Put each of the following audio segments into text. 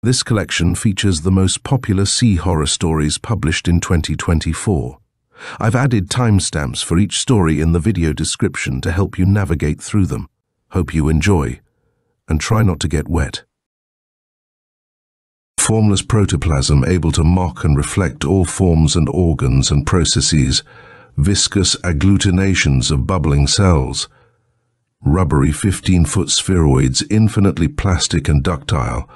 This collection features the most popular sea horror stories published in 2024. I've added timestamps for each story in the video description to help you navigate through them. Hope you enjoy, and try not to get wet. Formless protoplasm able to mock and reflect all forms and organs and processes, viscous agglutinations of bubbling cells, rubbery 15-foot spheroids infinitely plastic and ductile,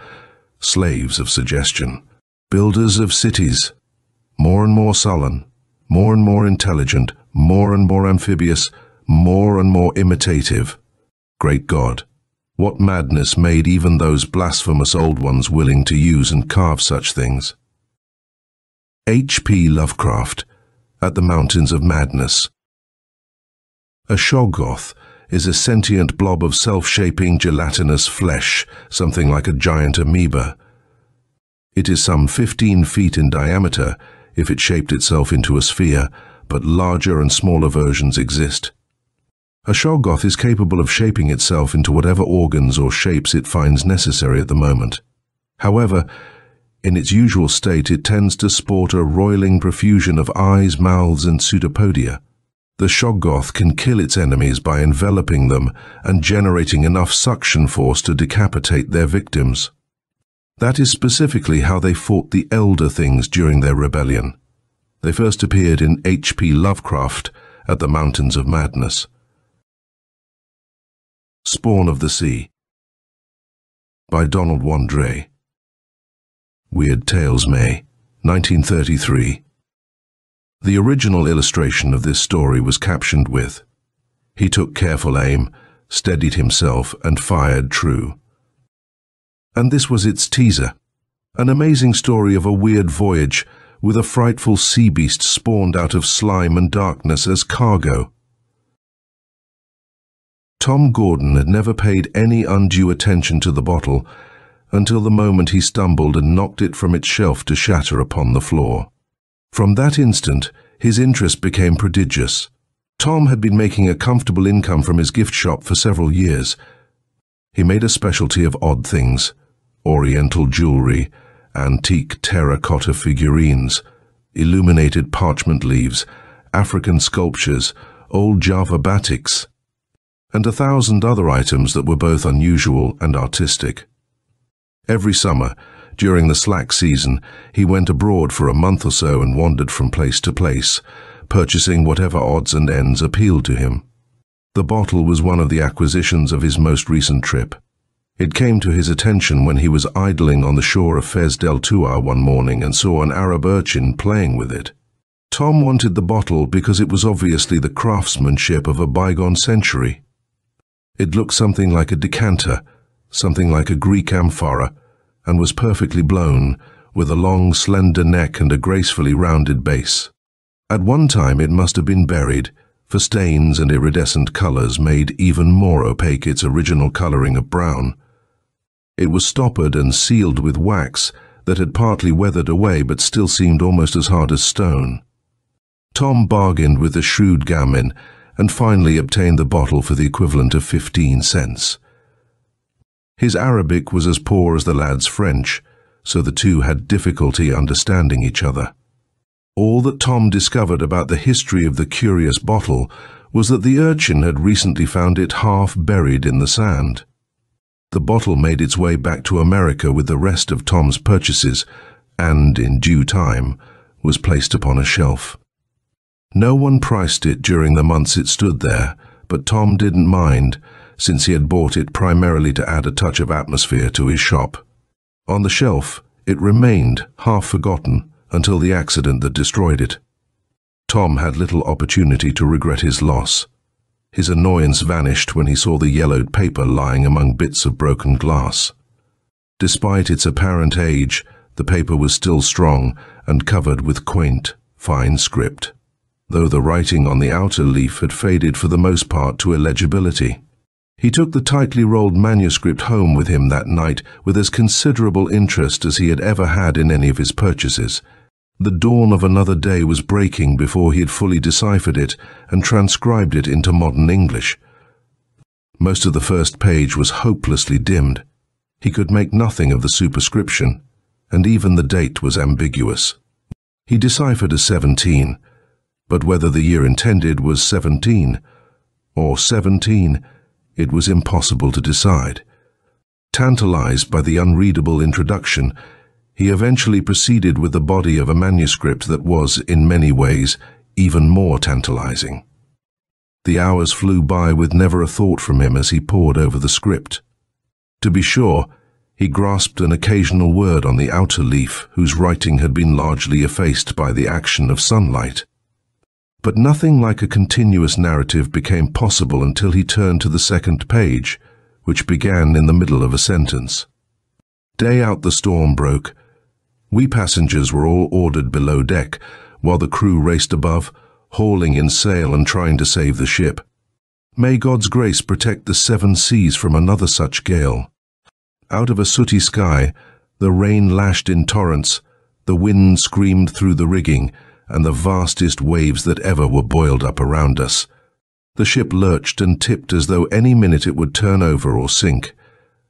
slaves of suggestion, builders of cities, more and more sullen, more and more intelligent, more and more amphibious, more and more imitative. Great God, what madness made even those blasphemous old ones willing to use and carve such things? H.P. Lovecraft, At the Mountains of Madness. A Shoggoth is a sentient blob of self-shaping gelatinous flesh, something like a giant amoeba. It is some 15 feet in diameter if it shaped itself into a sphere, but larger and smaller versions exist. A Shoggoth is capable of shaping itself into whatever organs or shapes it finds necessary at the moment. However, in its usual state it tends to sport a roiling profusion of eyes, mouths, and pseudopodia. The Shoggoth can kill its enemies by enveloping them and generating enough suction force to decapitate their victims. That is specifically how they fought the Elder Things during their rebellion. They first appeared in H.P. Lovecraft, At the Mountains of Madness. Spawn of the Sea by Donald Wandrei. Weird Tales, May, 1933. The original illustration of this story was captioned with, "He took careful aim, steadied himself, and fired true." And this was its teaser, an amazing story of a weird voyage with a frightful sea beast spawned out of slime and darkness as cargo. Tom Gordon had never paid any undue attention to the bottle until the moment he stumbled and knocked it from its shelf to shatter upon the floor. From that instant, his interest became prodigious. Tom had been making a comfortable income from his gift shop for several years. He made a specialty of odd things, oriental jewelry, antique terracotta figurines, illuminated parchment leaves, African sculptures, old Java batiks, and 1,000 other items that were both unusual and artistic. Every summer, during the slack season, he went abroad for a month or so and wandered from place to place, purchasing whatever odds and ends appealed to him. The bottle was one of the acquisitions of his most recent trip. It came to his attention when he was idling on the shore of Fez del Tuar one morning and saw an Arab urchin playing with it. Tom wanted the bottle because it was obviously the craftsmanship of a bygone century. It looked something like a decanter, something like a Greek amphora, and was perfectly blown, with a long, slender neck and a gracefully rounded base. At one time it must have been buried, for stains and iridescent colors made even more opaque its original coloring of brown. It was stoppered and sealed with wax that had partly weathered away but still seemed almost as hard as stone. Tom bargained with the shrewd gamin and finally obtained the bottle for the equivalent of 15 cents. His Arabic was as poor as the lad's French, so the two had difficulty understanding each other. All that Tom discovered about the history of the curious bottle was that the urchin had recently found it half buried in the sand. The bottle made its way back to America with the rest of Tom's purchases, and, in due time, was placed upon a shelf. No one priced it during the months it stood there, but Tom didn't mind, since he had bought it primarily to add a touch of atmosphere to his shop. On the shelf, it remained half forgotten until the accident that destroyed it. Tom had little opportunity to regret his loss. His annoyance vanished when he saw the yellowed paper lying among bits of broken glass. Despite its apparent age, the paper was still strong and covered with quaint, fine script, though the writing on the outer leaf had faded for the most part to illegibility. He took the tightly rolled manuscript home with him that night with as considerable interest as he had ever had in any of his purchases. The dawn of another day was breaking before he had fully deciphered it and transcribed it into modern English. Most of the first page was hopelessly dimmed. He could make nothing of the superscription, and even the date was ambiguous. He deciphered as 17, but whether the year intended was 17 or 17, it was impossible to decide. Tantalized by the unreadable introduction, he eventually proceeded with the body of a manuscript that was, in many ways, even more tantalizing. The hours flew by with never a thought from him as he pored over the script. To be sure, he grasped an occasional word on the outer leaf whose writing had been largely effaced by the action of sunlight. But nothing like a continuous narrative became possible until he turned to the second page, which began in the middle of a sentence. Day out the storm broke. We passengers were all ordered below deck, while the crew raced above, hauling in sail and trying to save the ship. May God's grace protect the 7 seas from another such gale. Out of a sooty sky, the rain lashed in torrents, the wind screamed through the rigging, and the vastest waves that ever were boiled up around us. The ship lurched and tipped as though any minute it would turn over or sink,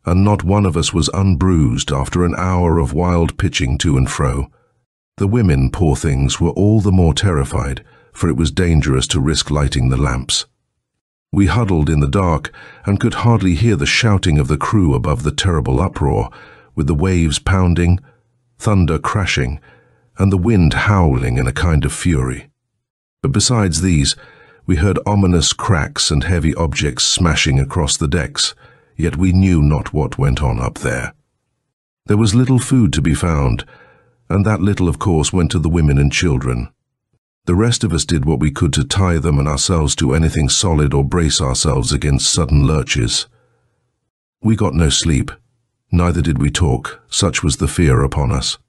and not one of us was unbruised after an hour of wild pitching to and fro. The women, poor things, were all the more terrified, for it was dangerous to risk lighting the lamps. We huddled in the dark and could hardly hear the shouting of the crew above the terrible uproar, with the waves pounding, thunder crashing, and the wind howling in a kind of fury. But besides these, we heard ominous cracks and heavy objects smashing across the decks, yet we knew not what went on up there. There was little food to be found, and that little, of course, went to the women and children. The rest of us did what we could to tie them and ourselves to anything solid or brace ourselves against sudden lurches. We got no sleep, neither did we talk, such was the fear upon us.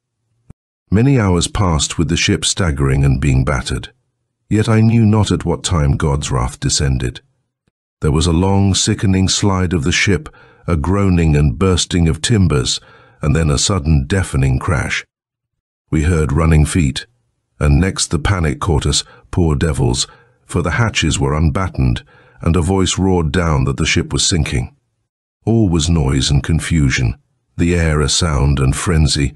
Many hours passed with the ship staggering and being battered, yet I knew not at what time God's wrath descended. There was a long, sickening slide of the ship, a groaning and bursting of timbers, and then a sudden deafening crash. We heard running feet, and next the panic caught us, poor devils, for the hatches were unbattened, and a voice roared down that the ship was sinking. All was noise and confusion, the air a sound and frenzy,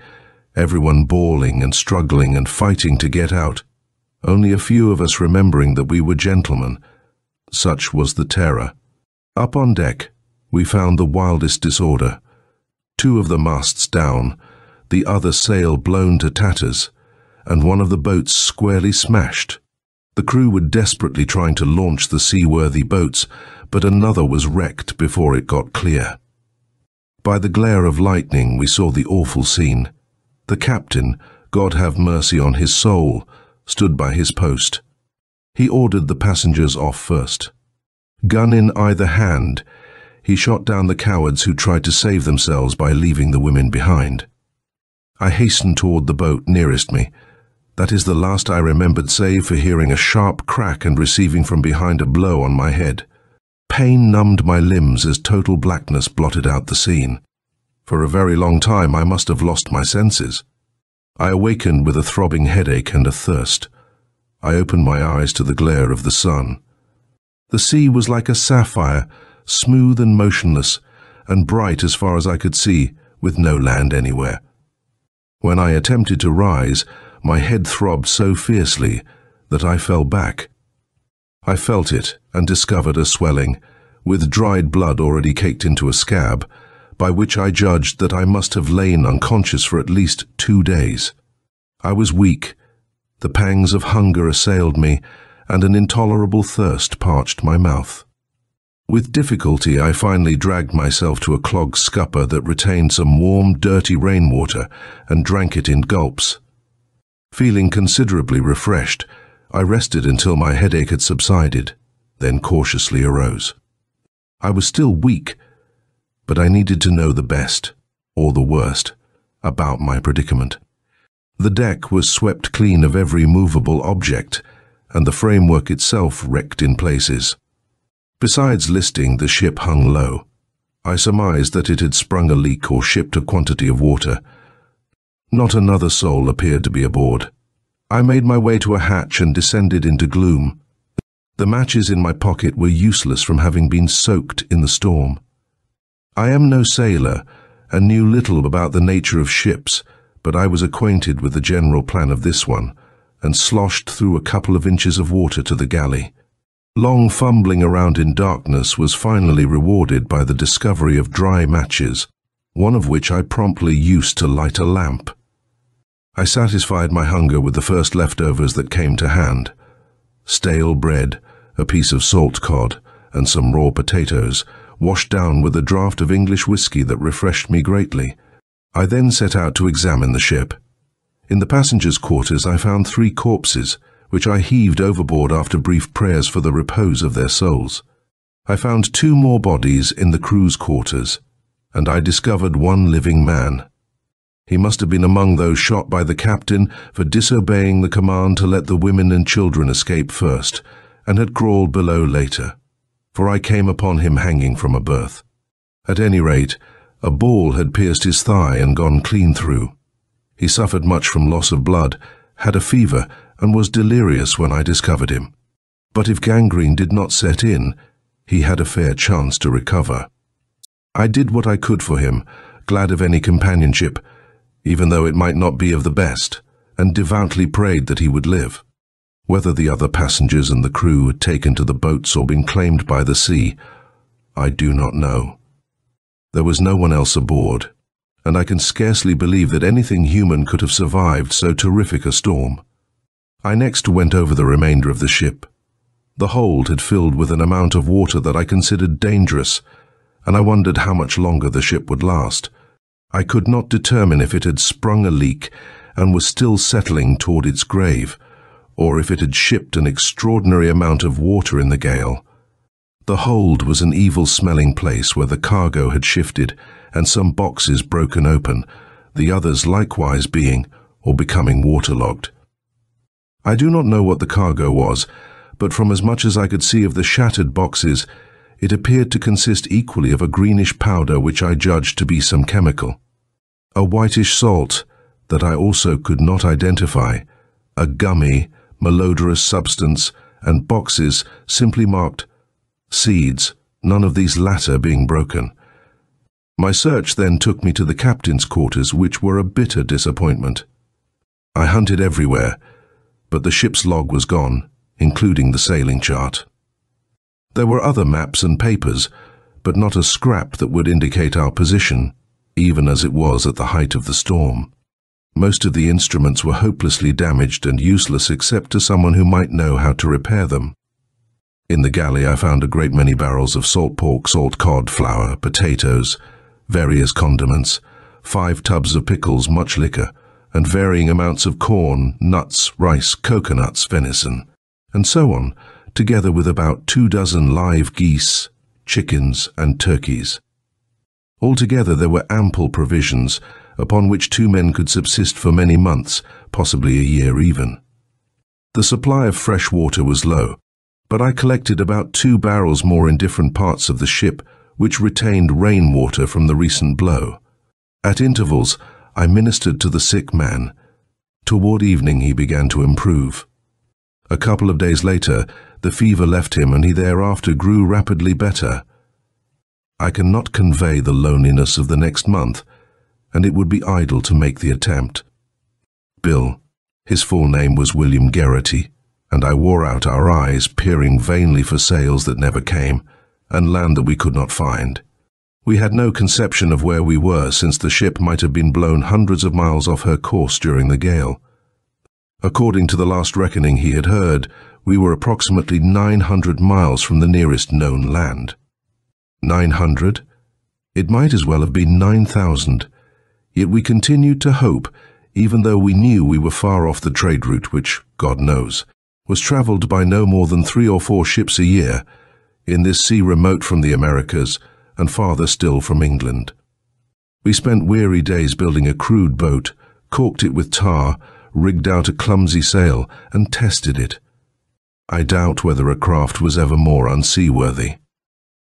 everyone bawling and struggling and fighting to get out, only a few of us remembering that we were gentlemen. Such was the terror. Up on deck, we found the wildest disorder. 2 of the masts down, the other sail blown to tatters, and one of the boats squarely smashed. The crew were desperately trying to launch the seaworthy boats, but another was wrecked before it got clear. By the glare of lightning we saw the awful scene. The captain, God have mercy on his soul, stood by his post. He ordered the passengers off first. Gun in either hand, he shot down the cowards who tried to save themselves by leaving the women behind. I hastened toward the boat nearest me. That is the last I remembered save for hearing a sharp crack and receiving from behind a blow on my head. Pain numbed my limbs as total blackness blotted out the scene. For a very long time I must have lost my senses. I awakened with a throbbing headache and a thirst. I opened my eyes to the glare of the sun. The sea was like a sapphire, smooth and motionless, and bright as far as I could see, with no land anywhere. When I attempted to rise, my head throbbed so fiercely that I fell back. I felt it and discovered a swelling, with dried blood already caked into a scab, by which I judged that I must have lain unconscious for at least 2 days. I was weak. The pangs of hunger assailed me, and an intolerable thirst parched my mouth. With difficulty I finally dragged myself to a clogged scupper that retained some warm, dirty rainwater and drank it in gulps. Feeling considerably refreshed, I rested until my headache had subsided, then cautiously arose. I was still weak, but I needed to know the best, or the worst, about my predicament. The deck was swept clean of every movable object, and the framework itself wrecked in places. Besides listing, the ship hung low. I surmised that it had sprung a leak or shipped a quantity of water. Not another soul appeared to be aboard. I made my way to a hatch and descended into gloom. The matches in my pocket were useless from having been soaked in the storm. I am no sailor, and knew little about the nature of ships, but I was acquainted with the general plan of this one, and sloshed through a couple of inches of water to the galley. Long fumbling around in darkness was finally rewarded by the discovery of dry matches, one of which I promptly used to light a lamp. I satisfied my hunger with the first leftovers that came to hand: stale bread, a piece of salt cod, and some raw potatoes, washed down with a draught of English whiskey that refreshed me greatly. I then set out to examine the ship. In the passengers' quarters I found 3 corpses, which I heaved overboard after brief prayers for the repose of their souls. I found 2 more bodies in the crew's quarters, and I discovered 1 living man. He must have been among those shot by the captain for disobeying the command to let the women and children escape first, and had crawled below later, for I came upon him hanging from a berth. At any rate, a ball had pierced his thigh and gone clean through. He suffered much from loss of blood, had a fever, and was delirious when I discovered him. But if gangrene did not set in, he had a fair chance to recover. I did what I could for him, glad of any companionship, even though it might not be of the best, and devoutly prayed that he would live. Whether the other passengers and the crew had taken to the boats or been claimed by the sea, I do not know. There was no one else aboard, and I can scarcely believe that anything human could have survived so terrific a storm. I next went over the remainder of the ship. The hold had filled with an amount of water that I considered dangerous, and I wondered how much longer the ship would last. I could not determine if it had sprung a leak and was still settling toward its grave, or if it had shipped an extraordinary amount of water in the gale. The hold was an evil-smelling place where the cargo had shifted and some boxes broken open, the others likewise being or becoming waterlogged. I do not know what the cargo was, but from as much as I could see of the shattered boxes, it appeared to consist equally of a greenish powder which I judged to be some chemical. A whitish salt that I also could not identify, a gummy, malodorous substance, and boxes simply marked seeds, none of these latter being broken. My search then took me to the captain's quarters, which were a bitter disappointment. I hunted everywhere, but the ship's log was gone, including the sailing chart. There were other maps and papers, but not a scrap that would indicate our position, even as it was at the height of the storm. Most of the instruments were hopelessly damaged and useless except to someone who might know how to repair them. In the galley I found a great many barrels of salt pork, salt cod, flour, potatoes, various condiments, 5 tubs of pickles, much liquor, and varying amounts of corn, nuts, rice, coconuts, venison, and so on, together with about 24 live geese, chickens, and turkeys. Altogether there were ample provisions, upon which 2 men could subsist for many months, possibly a year even. The supply of fresh water was low, but I collected about 2 barrels more in different parts of the ship, which retained rainwater from the recent blow. At intervals, I ministered to the sick man. Toward evening he began to improve. A couple of days later, the fever left him and he thereafter grew rapidly better. I cannot convey the loneliness of the next month, and it would be idle to make the attempt. Bill, his full name was William Geraghty, and I wore out our eyes peering vainly for sails that never came, and land that we could not find. We had no conception of where we were, since the ship might have been blown hundreds of miles off her course during the gale. According to the last reckoning he had heard, we were approximately 900 miles from the nearest known land. 900? It might as well have been 9,000. Yet we continued to hope, even though we knew we were far off the trade route which, God knows, was travelled by no more than 3 or 4 ships a year, in this sea remote from the Americas and farther still from England. We spent weary days building a crude boat, caulked it with tar, rigged out a clumsy sail, and tested it. I doubt whether a craft was ever more unseaworthy.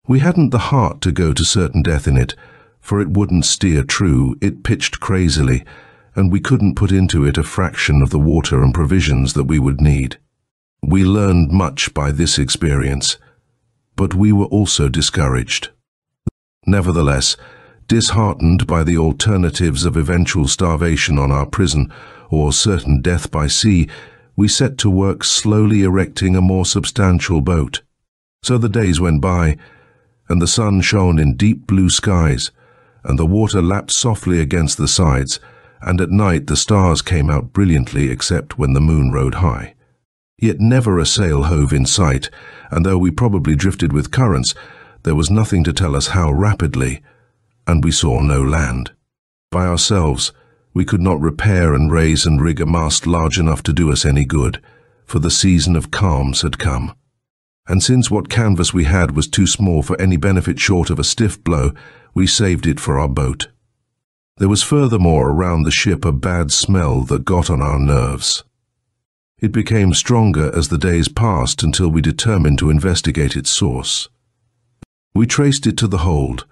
We hadn't the heart to go to certain death in it, for it wouldn't steer true, it pitched crazily, and we couldn't put into it a fraction of the water and provisions that we would need. We learned much by this experience, but we were also discouraged. Nevertheless, Disheartened by the alternatives of eventual starvation on our prison or certain death by sea, we set to work slowly erecting a more substantial boat. So the days went by, and the sun shone in deep blue skies, and the water lapped softly against the sides, and at night the stars came out brilliantly except when the moon rode high. Yet never a sail hove in sight, and though we probably drifted with currents, there was nothing to tell us how rapidly, and we saw no land. By ourselves, we could not repair and raise and rig a mast large enough to do us any good, for the season of calms had come. And since what canvas we had was too small for any benefit short of a stiff blow, we saved it for our boat. There was furthermore around the ship a bad smell that got on our nerves. It became stronger as the days passed until we determined to investigate its source. We traced it to the hold.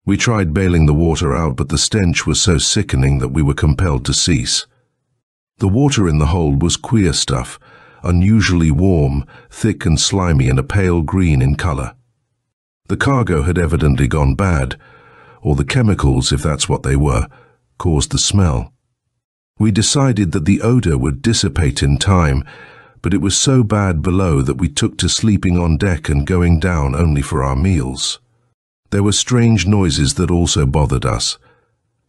We tried bailing the water out, but the stench was so sickening that we were compelled to cease. The water in the hold was queer stuff, unusually warm, thick and slimy, and a pale green in color. The cargo had evidently gone bad, or the chemicals, if that's what they were, caused the smell. We decided that the odor would dissipate in time, but it was so bad below that we took to sleeping on deck and going down only for our meals. There were strange noises that also bothered us,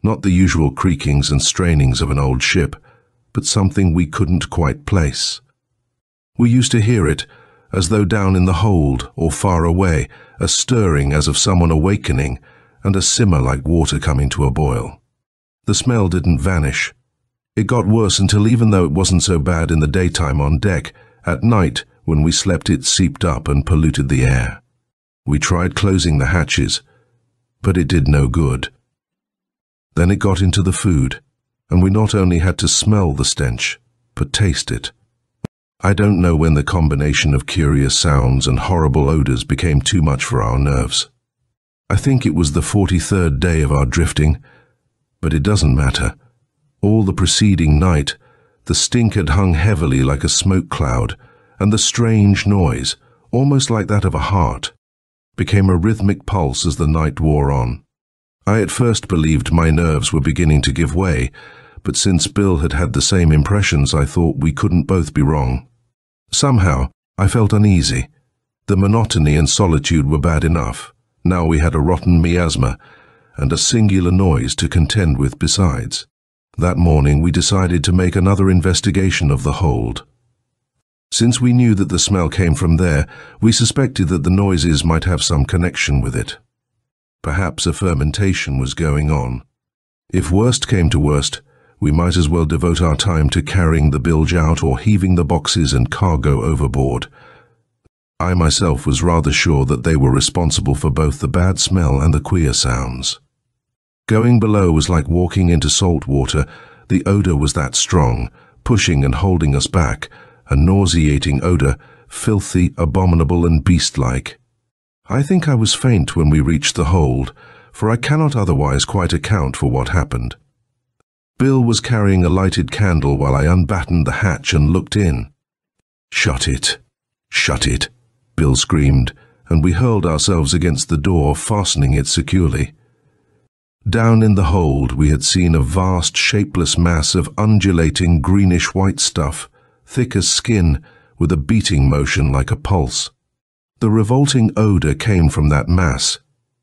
not the usual creakings and strainings of an old ship, but something we couldn't quite place. We used to hear it, as though down in the hold or far away, a stirring as of someone awakening, and a simmer like water coming to a boil. The smell didn't vanish. It got worse until, even though it wasn't so bad in the daytime on deck, at night, when we slept, it seeped up and polluted the air. We tried closing the hatches, but it did no good. Then it got into the food, and we not only had to smell the stench, but taste it. I don't know when the combination of curious sounds and horrible odors became too much for our nerves. I think it was the 43rd day of our drifting, but it doesn't matter. All the preceding night, the stink had hung heavily like a smoke cloud, and the strange noise, almost like that of a heart, became a rhythmic pulse as the night wore on. I at first believed my nerves were beginning to give way, but since Bill had had the same impressions, I thought we couldn't both be wrong. Somehow, I felt uneasy. The monotony and solitude were bad enough. Now we had a rotten miasma, and a singular noise to contend with besides. That morning we decided to make another investigation of the hold. Since we knew that the smell came from there, we suspected that the noises might have some connection with it. Perhaps a fermentation was going on. If worst came to worst, we might as well devote our time to carrying the bilge out or heaving the boxes and cargo overboard. I myself was rather sure that they were responsible for both the bad smell and the queer sounds. Going below was like walking into salt water. The odor was that strong, pushing and holding us back, a nauseating odor, filthy, abominable and beast-like. I think I was faint when we reached the hold, for I cannot otherwise quite account for what happened. Bill was carrying a lighted candle while I unbattened the hatch and looked in. "Shut it! Shut it!" Bill screamed, and we hurled ourselves against the door, fastening it securely. Down in the hold we had seen a vast, shapeless mass of undulating greenish-white stuff, thick as skin, with a beating motion like a pulse. The revolting odor came from that mass,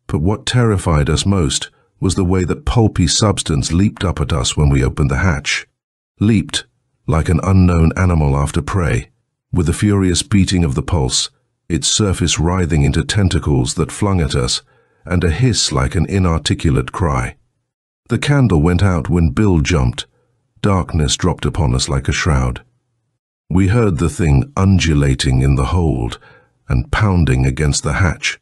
but what terrified us most was the way that pulpy substance leaped up at us when we opened the hatch. Leaped, like an unknown animal after prey, with a furious beating of the pulse, its surface writhing into tentacles that flung at us, and a hiss like an inarticulate cry. The candle went out when Bill jumped. Darkness dropped upon us like a shroud. We heard the thing undulating in the hold and pounding against the hatch.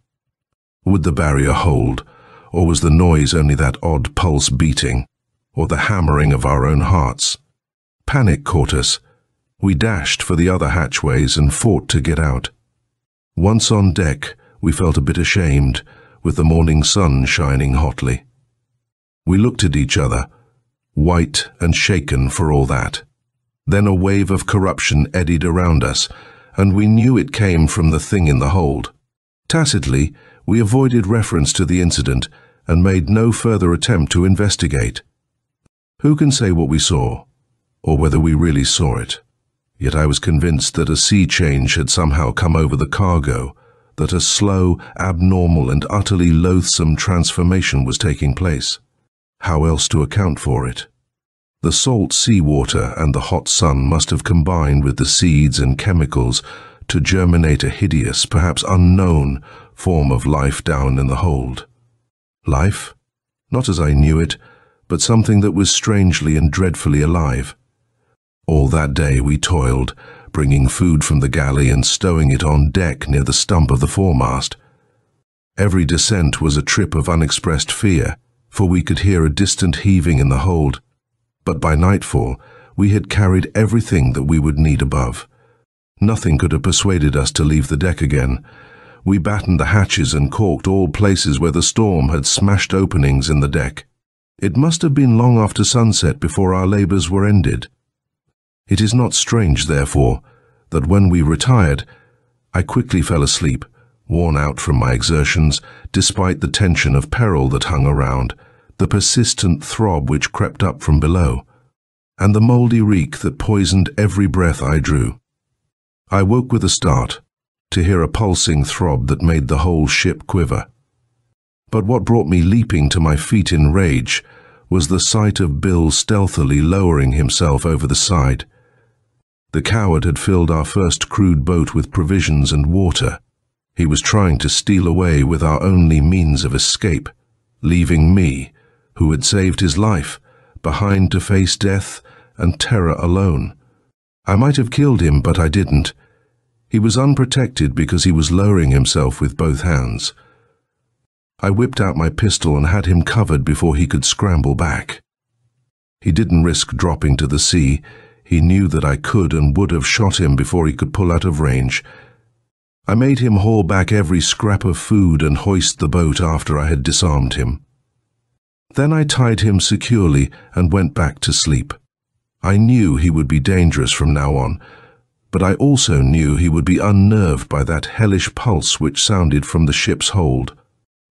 Would the barrier hold, or was the noise only that odd pulse beating, or the hammering of our own hearts? Panic caught us. We dashed for the other hatchways and fought to get out. Once on deck, we felt a bit ashamed, with the morning sun shining hotly. We looked at each other, white and shaken for all that. Then a wave of corruption eddied around us, and we knew it came from the thing in the hold. Tacitly, we avoided reference to the incident and made no further attempt to investigate. Who can say what we saw, or whether we really saw it? Yet I was convinced that a sea change had somehow come over the cargo, that a slow, abnormal, and utterly loathsome transformation was taking place. How else to account for it? The salt seawater and the hot sun must have combined with the seeds and chemicals to germinate a hideous, perhaps unknown, form of life down in the hold. Life? Not as I knew it, but something that was strangely and dreadfully alive. All that day we toiled, bringing food from the galley and stowing it on deck near the stump of the foremast. Every descent was a trip of unexpressed fear, for we could hear a distant heaving in the hold. But by nightfall, we had carried everything that we would need above. Nothing could have persuaded us to leave the deck again. We battened the hatches and caulked all places where the storm had smashed openings in the deck. It must have been long after sunset before our labors were ended. It is not strange, therefore, that when we retired, I quickly fell asleep, worn out from my exertions, despite the tension of peril that hung around, the persistent throb which crept up from below, and the mouldy reek that poisoned every breath I drew. I woke with a start, to hear a pulsing throb that made the whole ship quiver. But what brought me leaping to my feet in rage was the sight of Bill stealthily lowering himself over the side. The coward had filled our first crude boat with provisions and water. He was trying to steal away with our only means of escape, leaving me, who had saved his life, behind to face death and terror alone. I might have killed him, but I didn't. He was unprotected because he was lowering himself with both hands. I whipped out my pistol and had him covered before he could scramble back. He didn't risk dropping to the sea. He knew that I could and would have shot him before he could pull out of range. I made him haul back every scrap of food and hoist the boat after I had disarmed him. Then I tied him securely and went back to sleep. I knew he would be dangerous from now on, but I also knew he would be unnerved by that hellish pulse which sounded from the ship's hold,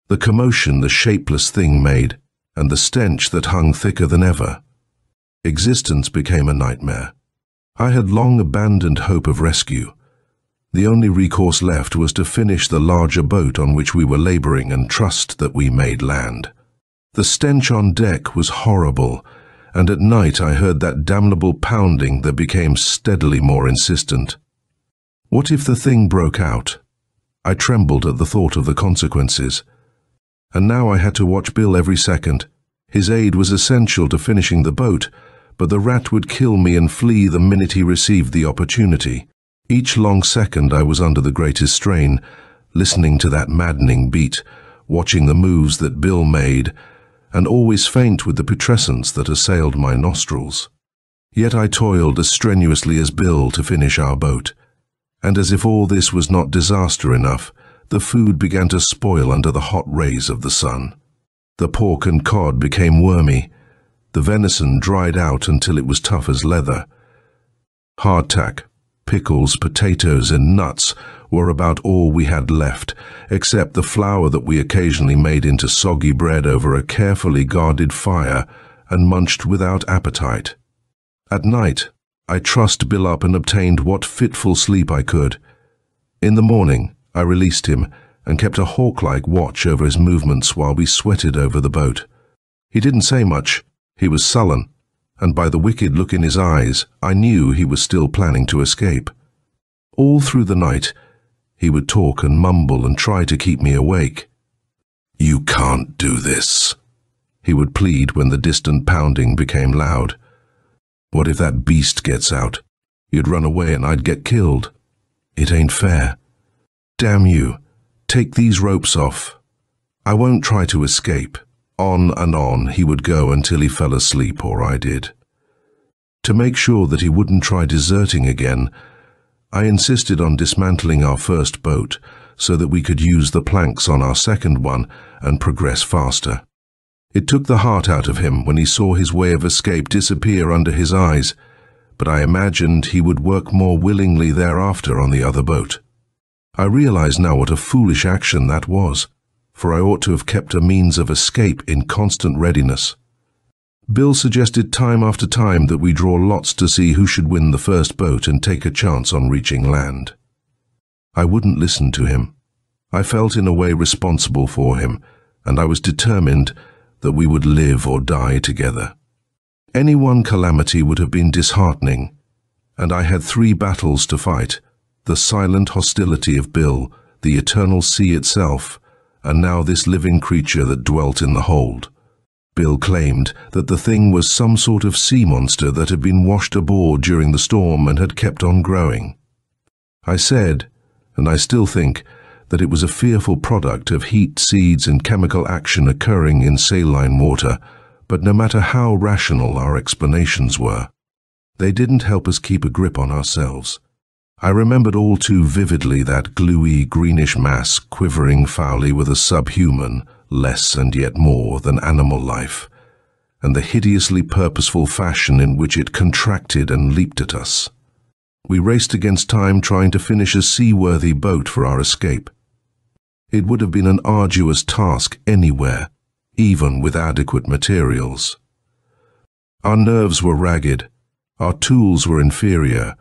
the commotion the shapeless thing made, and the stench that hung thicker than ever. Existence became a nightmare. I had long abandoned hope of rescue. The only recourse left was to finish the larger boat on which we were laboring and trust that we made land. The stench on deck was horrible, and at night I heard that damnable pounding that became steadily more insistent. What if the thing broke out? I trembled at the thought of the consequences. And now I had to watch Bill every second. His aid was essential to finishing the boat, but the rat would kill me and flee the minute he received the opportunity. Each long second I was under the greatest strain, listening to that maddening beat, watching the moves that Bill made, and always faint with the putrescence that assailed my nostrils. Yet I toiled as strenuously as Bill to finish our boat, and as if all this was not disaster enough, the food began to spoil under the hot rays of the sun. The pork and cod became wormy. The venison dried out until it was tough as leather. Hardtack, pickles, potatoes, and nuts were about all we had left, except the flour that we occasionally made into soggy bread over a carefully guarded fire and munched without appetite. At night, I trussed Bill up and obtained what fitful sleep I could. In the morning, I released him and kept a hawk-like watch over his movements while we sweated over the boat. He didn't say much. He was sullen, and by the wicked look in his eyes, I knew he was still planning to escape. All through the night, he would talk and mumble and try to keep me awake. "You can't do this," he would plead when the distant pounding became loud. "What if that beast gets out? You'd run away and I'd get killed. It ain't fair. Damn you, take these ropes off. I won't try to escape." On and on he would go until he fell asleep, or I did. To make sure that he wouldn't try deserting again, I insisted on dismantling our first boat so that we could use the planks on our second one and progress faster. It took the heart out of him when he saw his way of escape disappear under his eyes, but I imagined he would work more willingly thereafter on the other boat. I realize now what a foolish action that was. for I ought to have kept a means of escape in constant readiness. Bill suggested time after time that we draw lots to see who should win the first boat and take a chance on reaching land. I wouldn't listen to him. I felt in a way responsible for him, and I was determined that we would live or die together. Any one calamity would have been disheartening, and I had 3 battles to fight: the silent hostility of Bill, the eternal sea itself, and now this living creature that dwelt in the hold. Bill claimed that the thing was some sort of sea monster that had been washed aboard during the storm and had kept on growing. I said, and I still think, that it was a fearful product of heat, seeds, and chemical action occurring in saline water, but no matter how rational our explanations were, they didn't help us keep a grip on ourselves. I remembered all too vividly that gluey, greenish mass quivering foully with a subhuman, less and yet more than animal life, and the hideously purposeful fashion in which it contracted and leaped at us. We raced against time, trying to finish a seaworthy boat for our escape. It would have been an arduous task anywhere, even with adequate materials. Our nerves were ragged, our tools were inferior,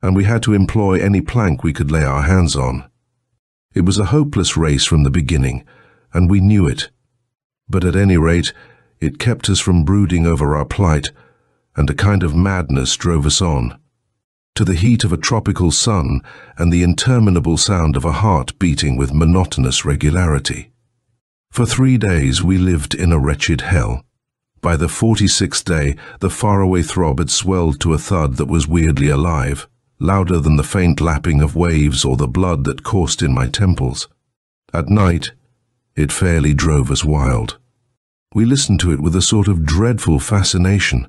and we had to employ any plank we could lay our hands on. It was a hopeless race from the beginning, and we knew it. But at any rate, it kept us from brooding over our plight, and a kind of madness drove us on, to the heat of a tropical sun and the interminable sound of a heart beating with monotonous regularity. For 3 days we lived in a wretched hell. By the 46th day, the faraway throb had swelled to a thud that was weirdly alive, louder than the faint lapping of waves or the blood that coursed in my temples. At night, it fairly drove us wild. We listened to it with a sort of dreadful fascination,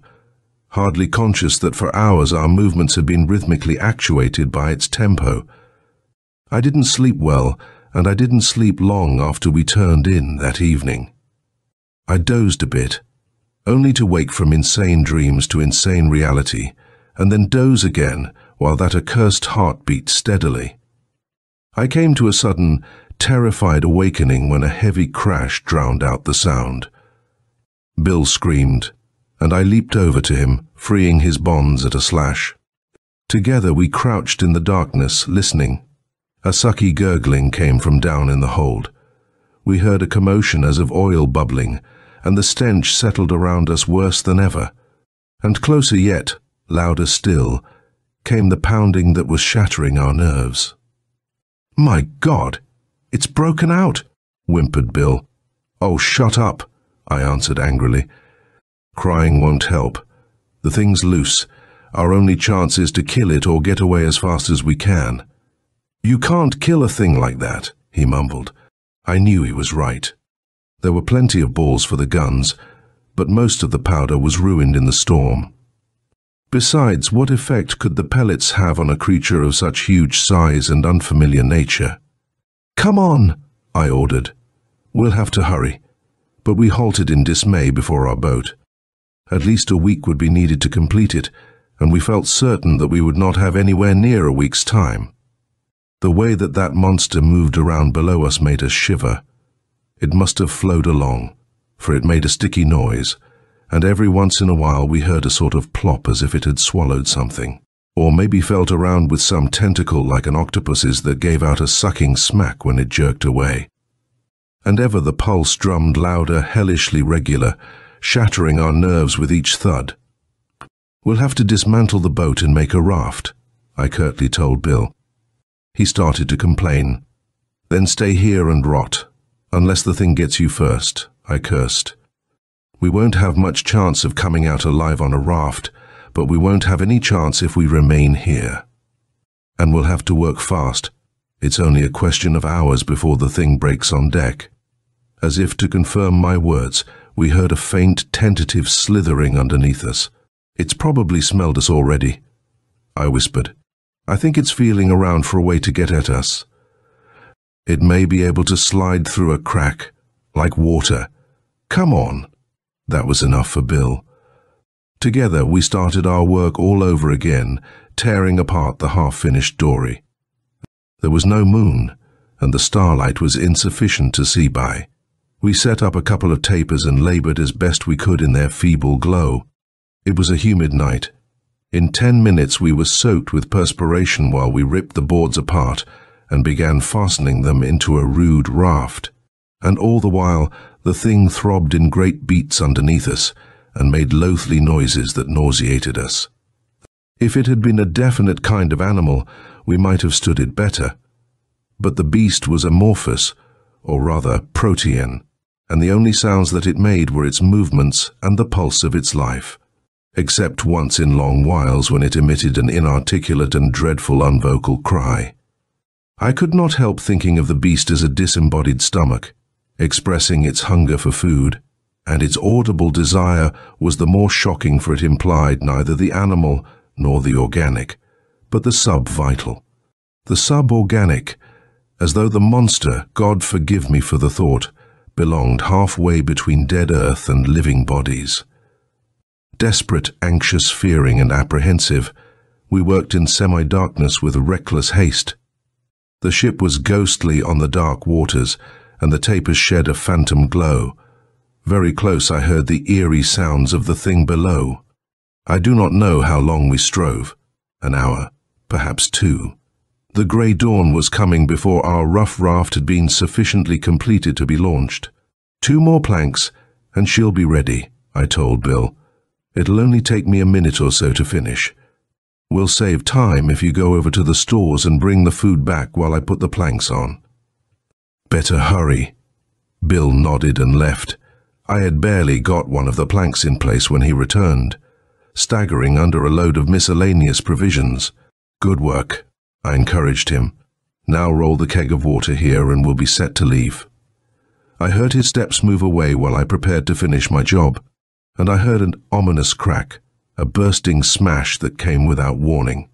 hardly conscious that for hours our movements had been rhythmically actuated by its tempo. I didn't sleep well, and I didn't sleep long after we turned in that evening. I dozed a bit, only to wake from insane dreams to insane reality, and then doze again while that accursed heart beat steadily. I came to a sudden, terrified awakening when a heavy crash drowned out the sound. Bill screamed, and I leaped over to him, freeing his bonds at a slash. Together we crouched in the darkness, listening. A sucky gurgling came from down in the hold. We heard a commotion as of oil bubbling, and the stench settled around us worse than ever. And closer yet, louder still, came the pounding that was shattering our nerves. "My God, it's broken out," whimpered Bill. "Oh, shut up," I answered angrily. "Crying won't help. The thing's loose. Our only chance is to kill it or get away as fast as we can." "You can't kill a thing like that," he mumbled. I knew he was right. There were plenty of balls for the guns, but most of the powder was ruined in the storm. Besides, what effect could the pellets have on a creature of such huge size and unfamiliar nature? "Come on," I ordered. "We'll have to hurry." But we halted in dismay before our boat. At least a week would be needed to complete it, and we felt certain that we would not have anywhere near a week's time. The way that that monster moved around below us made us shiver. It must have flowed along, for it made a sticky noise, and every once in a while we heard a sort of plop as if it had swallowed something, or maybe felt around with some tentacle like an octopus's that gave out a sucking smack when it jerked away. And ever the pulse drummed louder, hellishly regular, shattering our nerves with each thud. "We'll have to dismantle the boat and make a raft," I curtly told Bill. He started to complain. "Then stay here and rot, unless the thing gets you first," I cursed. "We won't have much chance of coming out alive on a raft, but we won't have any chance if we remain here. And we'll have to work fast. It's only a question of hours before the thing breaks on deck." As if to confirm my words, we heard a faint, tentative slithering underneath us. "It's probably smelled us already," I whispered. "I think it's feeling around for a way to get at us. It may be able to slide through a crack, like water. Come on." That was enough for Bill. Together we started our work all over again, tearing apart the half-finished dory. There was no moon, and the starlight was insufficient to see by. We set up a couple of tapers and labored as best we could in their feeble glow. It was a humid night. In 10 minutes we were soaked with perspiration while we ripped the boards apart and began fastening them into a rude raft. And all the while, the thing throbbed in great beats underneath us and made loathly noises that nauseated us. If it had been a definite kind of animal, we might have stood it better. But the beast was amorphous, or rather protean, and the only sounds that it made were its movements and the pulse of its life, except once in long whiles when it emitted an inarticulate and dreadful unvocal cry. I could not help thinking of the beast as a disembodied stomach, expressing its hunger for food, and its audible desire was the more shocking for it implied neither the animal nor the organic, but the sub-vital. The sub-organic, as though the monster, God forgive me for the thought, belonged halfway between dead earth and living bodies. Desperate, anxious, fearing, and apprehensive, we worked in semi-darkness with reckless haste. The ship was ghostly on the dark waters, and the tapers shed a phantom glow. Very close I heard the eerie sounds of the thing below. I do not know how long we strove. An hour, perhaps 2. The grey dawn was coming before our rough raft had been sufficiently completed to be launched. 2 more planks, and she'll be ready, I told Bill. It'll only take me a minute or so to finish. We'll save time if you go over to the stores and bring the food back while I put the planks on. Better hurry. Bill nodded and left. I had barely got one of the planks in place when he returned, staggering under a load of miscellaneous provisions. Good work, I encouraged him. Now roll the keg of water here and we'll be set to leave. I heard his steps move away while I prepared to finish my job, and I heard an ominous crack, a bursting smash that came without warning.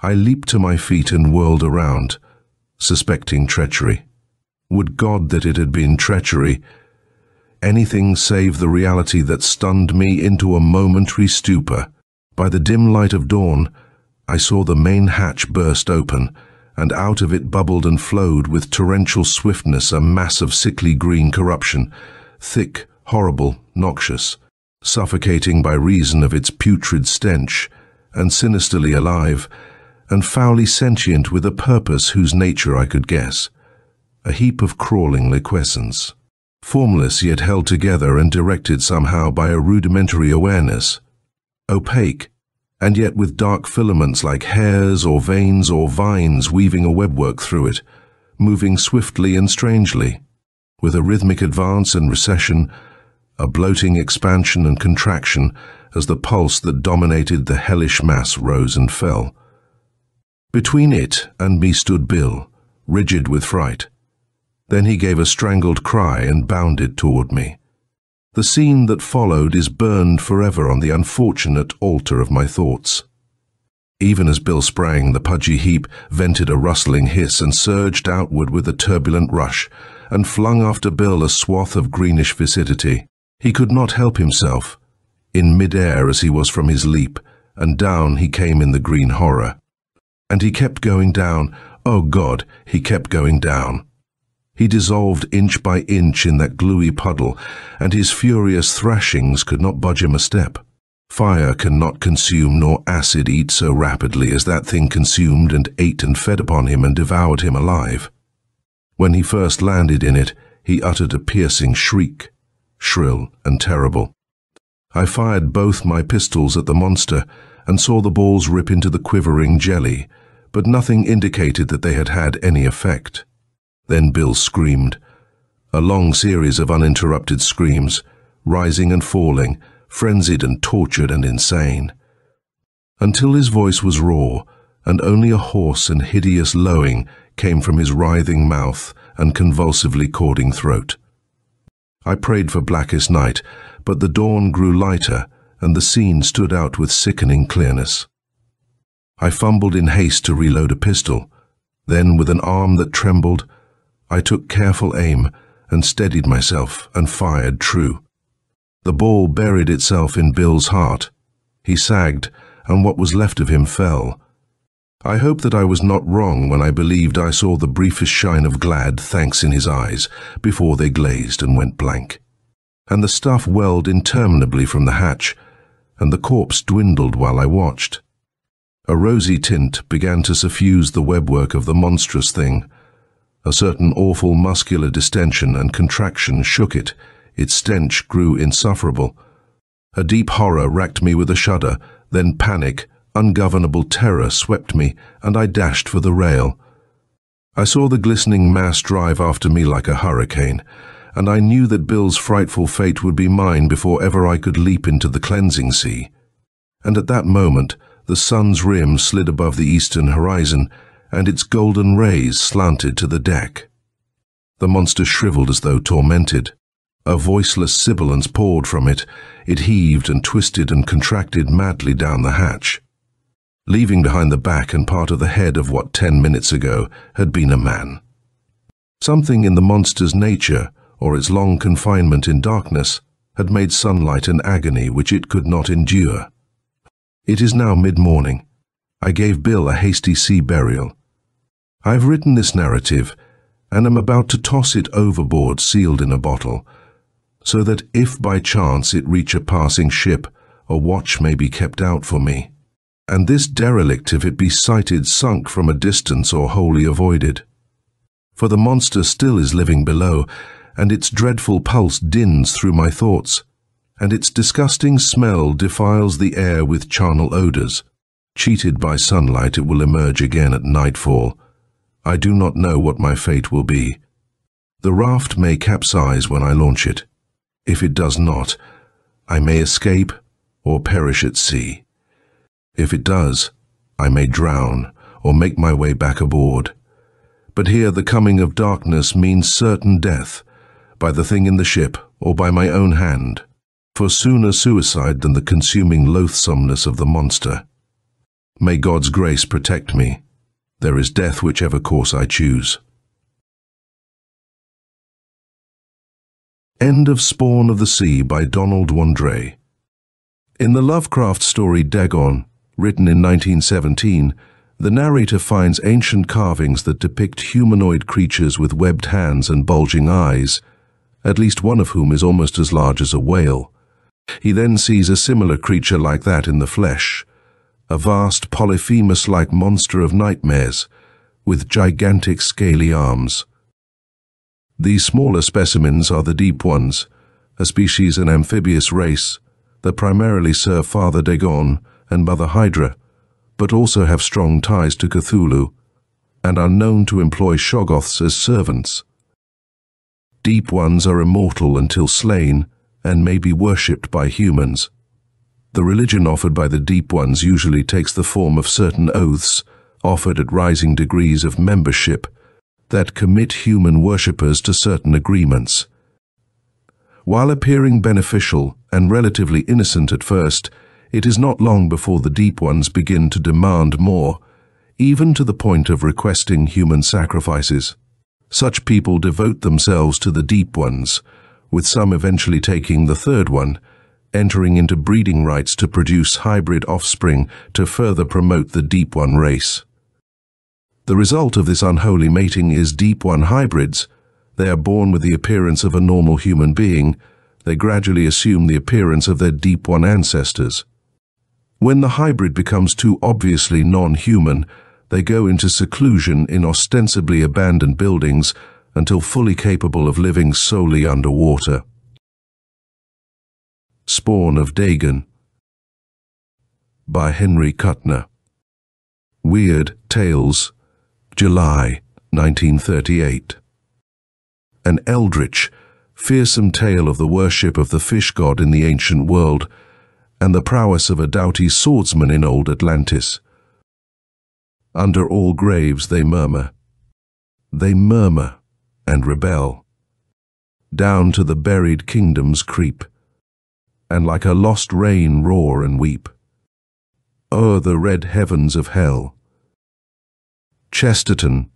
I leaped to my feet and whirled around, suspecting treachery. Would God that it had been treachery! Anything save the reality that stunned me into a momentary stupor. By the dim light of dawn, I saw the main hatch burst open, and out of it bubbled and flowed with torrential swiftness a mass of sickly green corruption, thick, horrible, noxious, suffocating by reason of its putrid stench, and sinisterly alive, and foully sentient with a purpose whose nature I could guess. A heap of crawling liquescence, formless yet held together and directed somehow by a rudimentary awareness, opaque, and yet with dark filaments like hairs or veins or vines weaving a webwork through it, moving swiftly and strangely, with a rhythmic advance and recession, a bloating expansion and contraction as the pulse that dominated the hellish mass rose and fell. Between it and me stood Bill, rigid with fright. Then he gave a strangled cry and bounded toward me. The scene that followed is burned forever on the unfortunate altar of my thoughts. Even as Bill sprang, the pudgy heap vented a rustling hiss and surged outward with a turbulent rush, and flung after Bill a swath of greenish viscidity. He could not help himself, in mid-air as he was from his leap, and down he came in the green horror. And he kept going down. Oh God, he kept going down. He dissolved inch by inch in that gluey puddle, and his furious thrashings could not budge him a step. Fire cannot consume nor acid eat so rapidly as that thing consumed and ate and fed upon him and devoured him alive. When he first landed in it, he uttered a piercing shriek, shrill and terrible. I fired both my pistols at the monster and saw the balls rip into the quivering jelly, but nothing indicated that they had had any effect. Then Bill screamed, a long series of uninterrupted screams, rising and falling, frenzied and tortured and insane, until his voice was raw, and only a hoarse and hideous lowing came from his writhing mouth and convulsively cording throat. I prayed for blackest night, but the dawn grew lighter, and the scene stood out with sickening clearness. I fumbled in haste to reload a pistol. Then, with an arm that trembled, I took careful aim and steadied myself and fired true. The ball buried itself in Bill's heart. He sagged, and what was left of him fell. I hope that I was not wrong when I believed I saw the briefest shine of glad thanks in his eyes before they glazed and went blank. And the stuff welled interminably from the hatch, and the corpse dwindled while I watched. A rosy tint began to suffuse the webwork of the monstrous thing. A certain awful muscular distension and contraction shook it. Its stench grew insufferable. A deep horror racked me with a shudder, then panic, ungovernable terror swept me, and I dashed for the rail. I saw the glistening mass drive after me like a hurricane, and I knew that Bill's frightful fate would be mine before ever I could leap into the cleansing sea. And at that moment, the sun's rim slid above the eastern horizon, and its golden rays slanted to the deck. The monster shriveled as though tormented. A voiceless sibilance poured from it. It heaved and twisted and contracted madly down the hatch, leaving behind the back and part of the head of what 10 minutes ago had been a man. Something in the monster's nature, or its long confinement in darkness, had made sunlight an agony which it could not endure. It is now mid-morning. I gave Bill a hasty sea burial. I have written this narrative, and am about to toss it overboard sealed in a bottle, so that if by chance it reach a passing ship, a watch may be kept out for me, and this derelict, if it be sighted, sunk from a distance or wholly avoided. For the monster still is living below, and its dreadful pulse dins through my thoughts, and its disgusting smell defiles the air with charnel odors. Cheated by sunlight, it will emerge again at nightfall. I do not know what my fate will be. The raft may capsize when I launch it. If it does not, I may escape or perish at sea. If it does, I may drown or make my way back aboard. But here the coming of darkness means certain death, by the thing in the ship or by my own hand, for sooner suicide than the consuming loathsomeness of the monster. May God's grace protect me. There is death whichever course I choose. End of Spawn of the Sea by Donald Wandrei. In the Lovecraft story Dagon, written in 1917, the narrator finds ancient carvings that depict humanoid creatures with webbed hands and bulging eyes, at least one of whom is almost as large as a whale. He then sees a similar creature like that in the flesh, a vast Polyphemus-like monster of nightmares, with gigantic scaly arms. These smaller specimens are the Deep Ones, a species and amphibious race that primarily serve Father Dagon and Mother Hydra, but also have strong ties to Cthulhu, and are known to employ Shoggoths as servants. Deep Ones are immortal until slain, and may be worshipped by humans. The religion offered by the Deep Ones usually takes the form of certain oaths, offered at rising degrees of membership, that commit human worshippers to certain agreements. While appearing beneficial and relatively innocent at first, it is not long before the Deep Ones begin to demand more, even to the point of requesting human sacrifices. Such people devote themselves to the Deep Ones, with some eventually taking the third one, entering into breeding rights to produce hybrid offspring to further promote the Deep One race. The result of this unholy mating is Deep One hybrids. They are born with the appearance of a normal human being. They gradually assume the appearance of their Deep One ancestors. When the hybrid becomes too obviously non-human, they go into seclusion in ostensibly abandoned buildings until fully capable of living solely underwater. Spawn of Dagon by Henry Kuttner. Weird Tales, July 1938. An eldritch, fearsome tale of the worship of the fish god in the ancient world, and the prowess of a doughty swordsman in old Atlantis. Under all graves they murmur. They murmur and rebel. Down to the buried kingdoms creep, and like a lost rain roar and weep. O'er the red heavens of hell. Chesterton.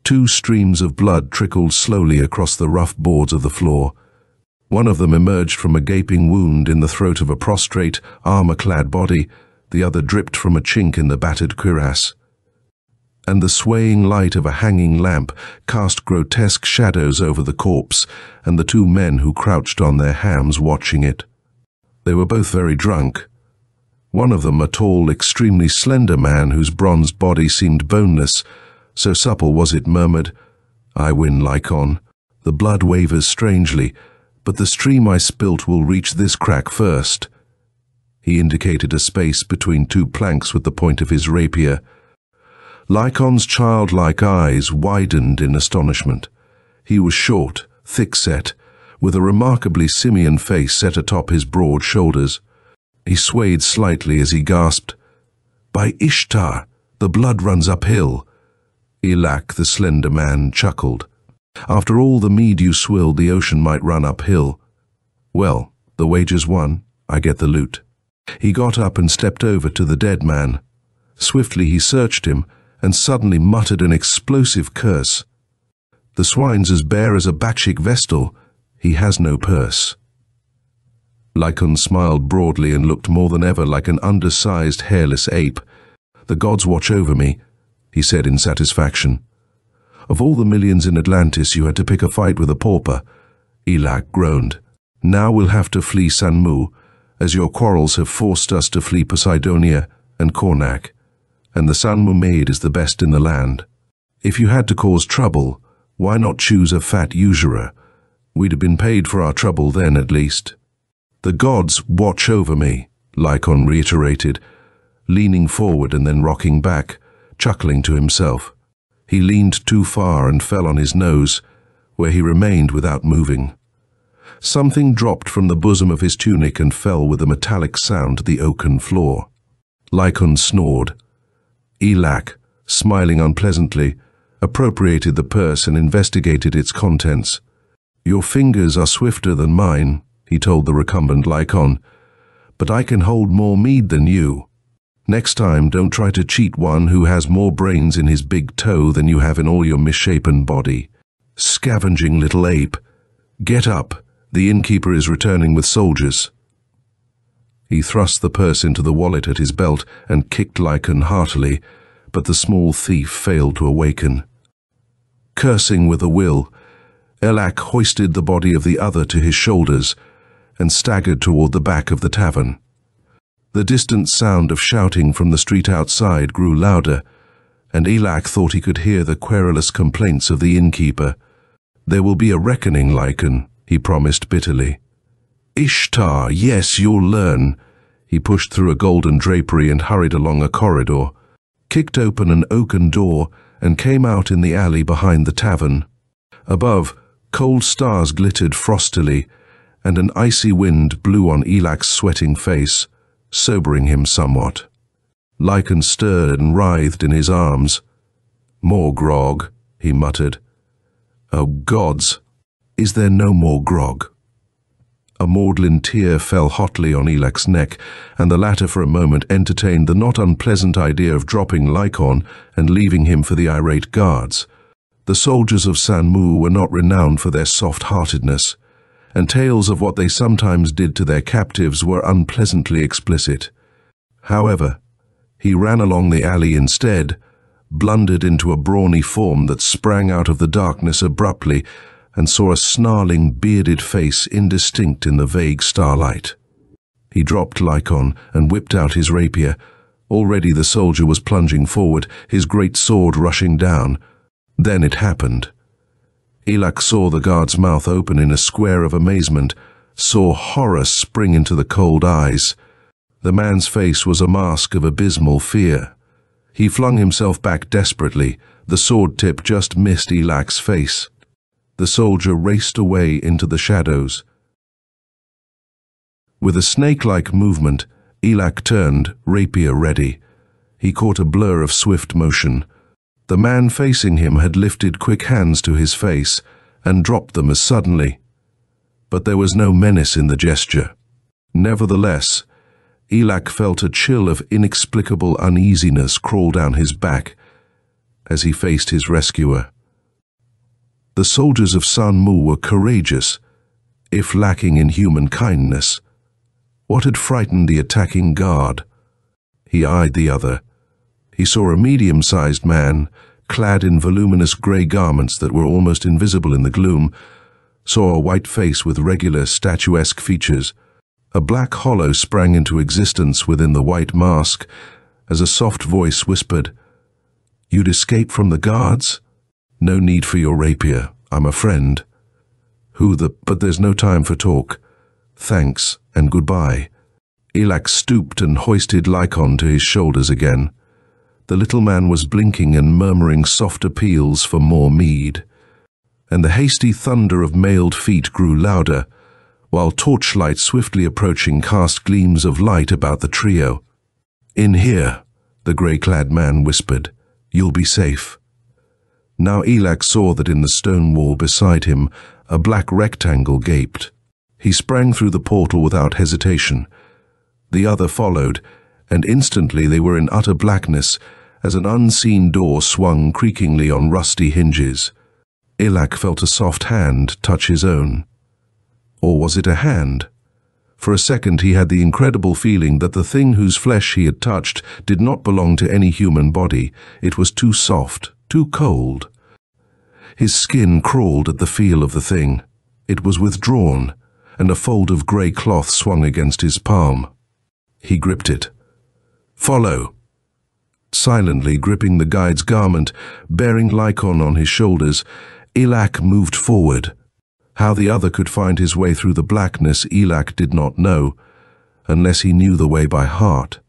Two streams of blood trickled slowly across the rough boards of the floor. One of them emerged from a gaping wound in the throat of a prostrate, armor-clad body, the other dripped from a chink in the battered cuirass, and the swaying light of a hanging lamp cast grotesque shadows over the corpse and the two men who crouched on their hams watching it. They were both very drunk. One of them, a tall, extremely slender man whose bronzed body seemed boneless, so supple was it, murmured, "I win, Lycon. The blood wavers strangely, but the stream I spilt will reach this crack first." He indicated a space between two planks with the point of his rapier. Lycon's childlike eyes widened in astonishment. He was short, thick-set, with a remarkably simian face set atop his broad shoulders. He swayed slightly as he gasped, "By Ishtar, the blood runs uphill." Elak, the slender man, chuckled. "After all the mead you swilled, the ocean might run uphill. Well, the wager's won. I get the loot." He got up and stepped over to the dead man. Swiftly he searched him, and suddenly muttered an explosive curse. "The swine's as bare as a Bacchic vestal. He has no purse." Lycon smiled broadly and looked more than ever like an undersized, hairless ape. "The gods watch over me," he said in satisfaction. "Of all the millions in Atlantis, you had to pick a fight with a pauper." Elak groaned. "Now we'll have to flee Sanmu, as your quarrels have forced us to flee Poseidonia and Kornak, and the Sanmu maid is the best in the land. If you had to cause trouble, why not choose a fat usurer? We'd have been paid for our trouble then, at least." "The gods watch over me," Lycon reiterated, leaning forward and then rocking back, chuckling to himself. He leaned too far and fell on his nose, where he remained without moving. Something dropped from the bosom of his tunic and fell with a metallic sound to the oaken floor. Lycon snored. Elak, smiling unpleasantly, appropriated the purse and investigated its contents. "Your fingers are swifter than mine," he told the recumbent Lycon, "but I can hold more mead than you. Next time, don't try to cheat one who has more brains in his big toe than you have in all your misshapen body. Scavenging little ape. Get up. The innkeeper is returning with soldiers." He thrust the purse into the wallet at his belt and kicked Lycon heartily, but the small thief failed to awaken. Cursing with a will, Elak hoisted the body of the other to his shoulders and staggered toward the back of the tavern. The distant sound of shouting from the street outside grew louder, and Elak thought he could hear the querulous complaints of the innkeeper. "There will be a reckoning, Lycon," he promised bitterly. "Ishtar, yes, you'll learn." He pushed through a golden drapery and hurried along a corridor, kicked open an oaken door, and came out in the alley behind the tavern. Above, cold stars glittered frostily, and an icy wind blew on Elak's sweating face, sobering him somewhat. Lycon stirred and writhed in his arms. "More grog," he muttered. "Oh gods, is there no more grog?" A maudlin tear fell hotly on Elak's neck, and the latter for a moment entertained the not unpleasant idea of dropping Lycon and leaving him for the irate guards. The soldiers of Sanmu were not renowned for their soft-heartedness, and tales of what they sometimes did to their captives were unpleasantly explicit. However, he ran along the alley instead, blundered into a brawny form that sprang out of the darkness abruptly, and saw a snarling, bearded face indistinct in the vague starlight. He dropped Lycon and whipped out his rapier. Already the soldier was plunging forward, his great sword rushing down. Then it happened. Elak saw the guard's mouth open in a square of amazement, saw horror spring into the cold eyes. The man's face was a mask of abysmal fear. He flung himself back desperately. The sword tip just missed Elak's face. The soldier raced away into the shadows. With a snake-like movement, Elak turned, rapier ready. He caught a blur of swift motion. The man facing him had lifted quick hands to his face and dropped them as suddenly. But there was no menace in the gesture. Nevertheless, Elak felt a chill of inexplicable uneasiness crawl down his back as he faced his rescuer. The soldiers of Sanmu were courageous, if lacking in human kindness. What had frightened the attacking guard? He eyed the other. He saw a medium-sized man, clad in voluminous grey garments that were almost invisible in the gloom, saw a white face with regular statuesque features. A black hollow sprang into existence within the white mask as a soft voice whispered, "You'd escape from the guards? No need for your rapier. I'm a friend." But there's no time for talk. Thanks and goodbye." Elak stooped and hoisted Lycon to his shoulders again. The little man was blinking and murmuring soft appeals for more mead. And the hasty thunder of mailed feet grew louder, while torchlight swiftly approaching cast gleams of light about the trio. "In here," the grey-clad man whispered. "You'll be safe." Now Elak saw that in the stone wall beside him, a black rectangle gaped. He sprang through the portal without hesitation. The other followed, and instantly they were in utter blackness as an unseen door swung creakingly on rusty hinges. Elak felt a soft hand touch his own. Or was it a hand? For a second he had the incredible feeling that the thing whose flesh he had touched did not belong to any human body. It was too soft, too cold. His skin crawled at the feel of the thing. It was withdrawn, and a fold of grey cloth swung against his palm. He gripped it. "Follow!" Silently gripping the guide's garment, bearing Lycon on his shoulders, Elak moved forward. How the other could find his way through the blackness Elak did not know, unless he knew the way by heart.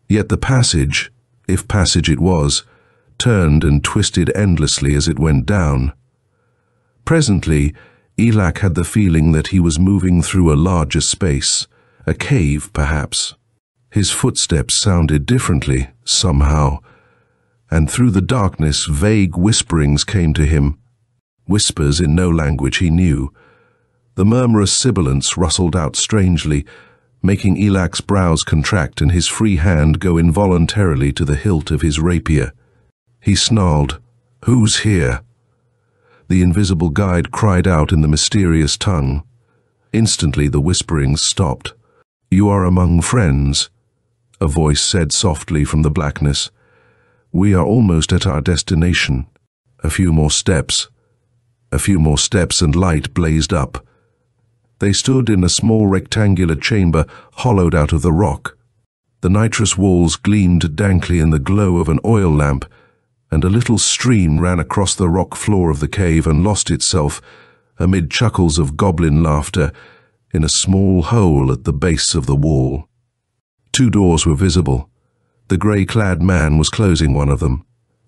Yet the passage, if passage it was, turned and twisted endlessly as it went down. Presently, Elak had the feeling that he was moving through a larger space, a cave perhaps. His footsteps sounded differently, somehow, and through the darkness vague whisperings came to him, whispers in no language he knew. The murmurous sibilance rustled out strangely, making Elak's brows contract and his free hand go involuntarily to the hilt of his rapier. He snarled, "Who's here?" The invisible guide cried out in the mysterious tongue. Instantly the whisperings stopped. "You are among friends," a voice said softly from the blackness. "We are almost at our destination. A few more steps." A few more steps and light blazed up. They stood in a small rectangular chamber hollowed out of the rock. The nitrous walls gleamed dankly in the glow of an oil lamp, and a little stream ran across the rock floor of the cave and lost itself, amid chuckles of goblin laughter, in a small hole at the base of the wall. 2 doors were visible. The grey-clad man was closing one of them.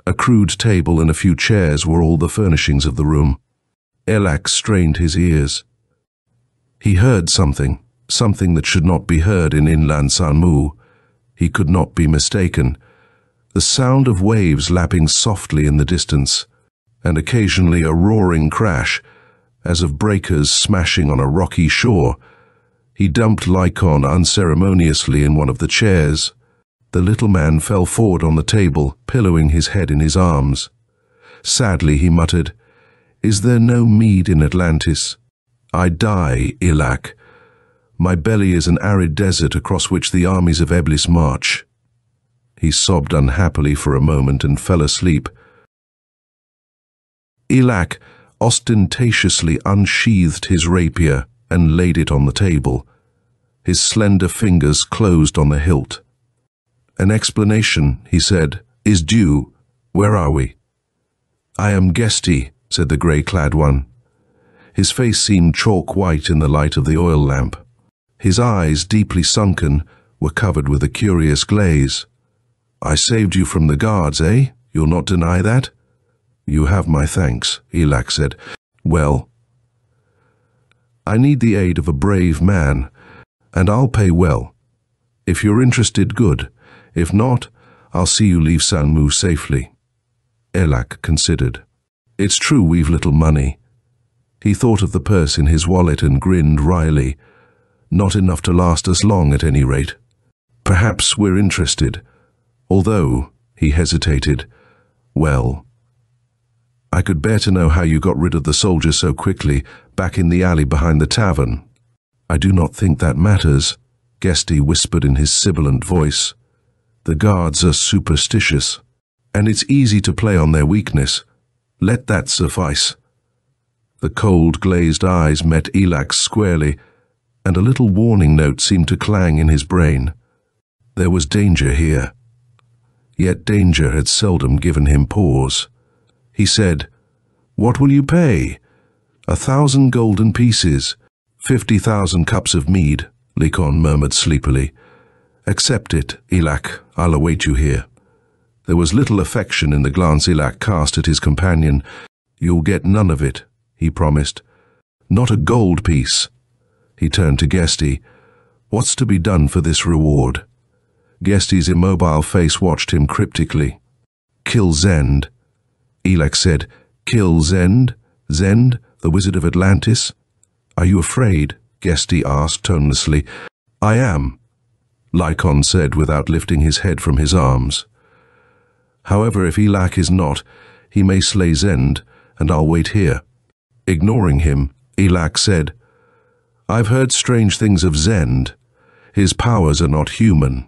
A crude table and a few chairs were all the furnishings of the room. Elak strained his ears. He heard something that should not be heard in inland Sanmu. He could not be mistaken. The sound of waves lapping softly in the distance, and occasionally a roaring crash, as of breakers smashing on a rocky shore. He dumped Lycon unceremoniously in one of the chairs. The little man fell forward on the table, pillowing his head in his arms. Sadly he muttered, "Is there no mead in Atlantis? I die, Elak. My belly is an arid desert across which the armies of Eblis march." He sobbed unhappily for a moment and fell asleep. Elak ostentatiously unsheathed his rapier and laid it on the table. His slender fingers closed on the hilt. "An explanation," he said, "is due. Where are we?" "I am Gesti," said the grey-clad one. His face seemed chalk white in the light of the oil lamp. His eyes, deeply sunken, were covered with a curious glaze. "I saved you from the guards, eh? You'll not deny that?" "You have my thanks," Elak said. "Well, I need the aid of a brave man, and I'll pay well. If you're interested, good. If not, I'll see you leave Sanmu safely." Elak considered. "It's true we've little money." He thought of the purse in his wallet and grinned wryly. "Not enough to last us long at any rate. Perhaps we're interested. Although," he hesitated, "well, I could bear to know how you got rid of the soldiers so quickly back in the alley behind the tavern." "I do not think that matters," Gesti whispered in his sibilant voice. The guards are superstitious, and it's easy to play on their weakness. Let that suffice." The cold, glazed eyes met Elak's squarely, and a little warning note seemed to clang in his brain. There was danger here. Yet danger had seldom given him pause. He said, "What will you pay?" 1,000 golden pieces, 50,000 cups of mead, Lycon murmured sleepily. "Accept it, Elak. I'll await you here." There was little affection in the glance Elak cast at his companion. "You'll get none of it," he promised. "Not a gold piece." He turned to Gesti. "What's to be done for this reward?" Gesti's immobile face watched him cryptically. "Kill Zend." Elak said, "Kill Zend? Zend, the Wizard of Atlantis?" "Are you afraid?" Gesti asked tonelessly. "I am," Lycon said without lifting his head from his arms. "However, if Elak is not, he may slay Zend, and I'll wait here." Ignoring him, Elak said, "I've heard strange things of Zend. His powers are not human.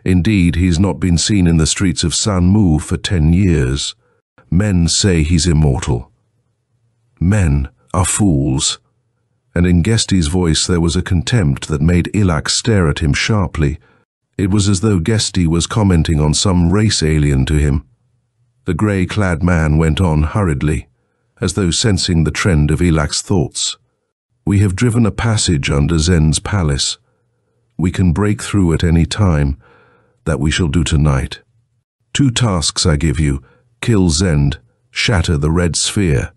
Indeed, he's not been seen in the streets of Sanmu for 10 years. Men say he's immortal." "Men are fools." And in Gesti's voice there was a contempt that made Elak stare at him sharply. It was as though Gesti was commenting on some race alien to him. The grey-clad man went on hurriedly, as though sensing the trend of Elak's thoughts. "We have driven a passage under Zend's palace. We can break through at any time. That we shall do tonight. 2 tasks I give you: kill Zend, shatter the red sphere."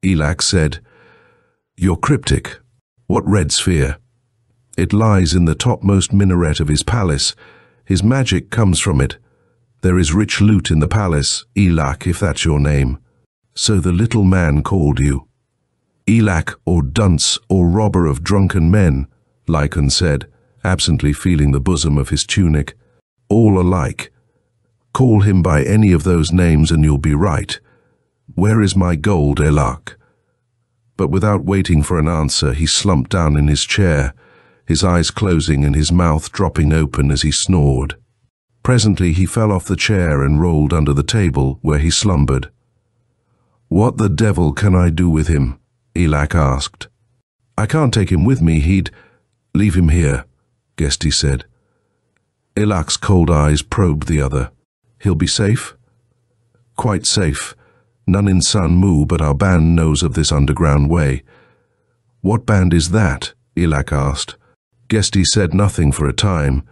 Elak said, "You're cryptic. What red sphere?" "It lies in the topmost minaret of his palace. His magic comes from it. There is rich loot in the palace, Elak, if that's your name." "So the little man called you." "Elak, or dunce, or robber of drunken men," Lycon said, absently feeling the bosom of his tunic. "All alike. Call him by any of those names and you'll be right. Where is my gold, Elak?" But without waiting for an answer, he slumped down in his chair, his eyes closing and his mouth dropping open as he snored. Presently he fell off the chair and rolled under the table, where he slumbered. "What the devil can I do with him?" Elak asked. "I can't take him with me, he'd—" "Leave him here," Gesti said. Elak's cold eyes probed the other. "He'll be safe?" "Quite safe. None in Sanmu but our band knows of this underground way." "What band is that?" Elak asked. Gesti said nothing for a time.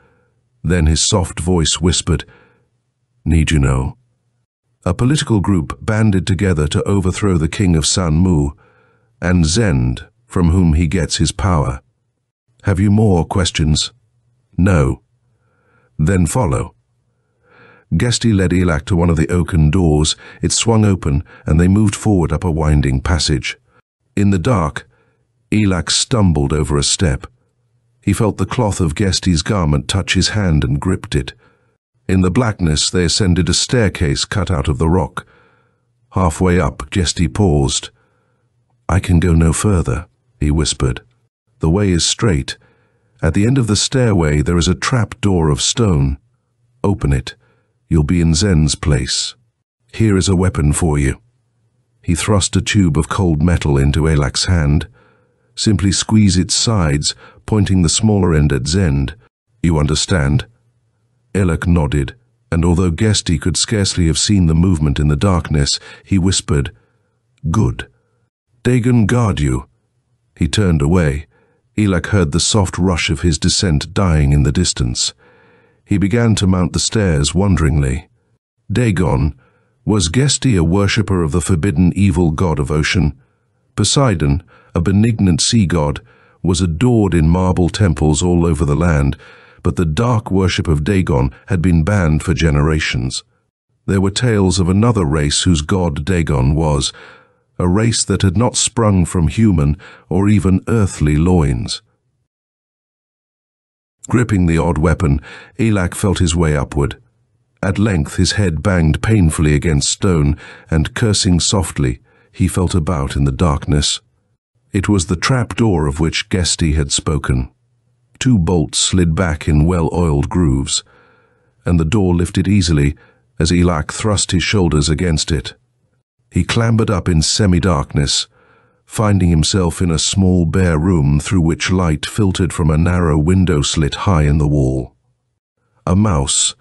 Then his soft voice whispered, "Need you know?" "A political group banded together to overthrow the king of Sanmu, and Zend, from whom he gets his power." "Have you more questions?" "No." "Then follow." Gesti led Elak to one of the oaken doors. It swung open, and they moved forward up a winding passage. In the dark, Elak stumbled over a step. He felt the cloth of Gesti's garment touch his hand and gripped it. In the blackness, they ascended a staircase cut out of the rock. Halfway up, Gesti paused. "I can go no further," he whispered. "The way is straight. At the end of the stairway, there is a trap door of stone. Open it. You'll be in Zend's place. Here is a weapon for you." He thrust a tube of cold metal into Elak's hand. "Simply squeeze its sides, pointing the smaller end at Zend. You understand?" Elak nodded, and although Gesti could scarcely have seen the movement in the darkness, he whispered, "Good. Dagon guard you." He turned away. Elak heard the soft rush of his descent dying in the distance. He began to mount the stairs wonderingly. Dagon, was Gesti a worshipper of the forbidden evil god of ocean? Poseidon, a benignant sea god, was adored in marble temples all over the land, but the dark worship of Dagon had been banned for generations. There were tales of another race whose god Dagon was, a race that had not sprung from human or even earthly loins. Gripping the odd weapon, Elak felt his way upward. At length his head banged painfully against stone, and cursing softly, he felt about in the darkness. It was the trap-door of which Gesti had spoken. 2 bolts slid back in well-oiled grooves. and the door lifted easily as Elak thrust his shoulders against it. He clambered up in semi-darkness, finding himself in a small bare room through which light filtered from a narrow window slit high in the wall. A mouse,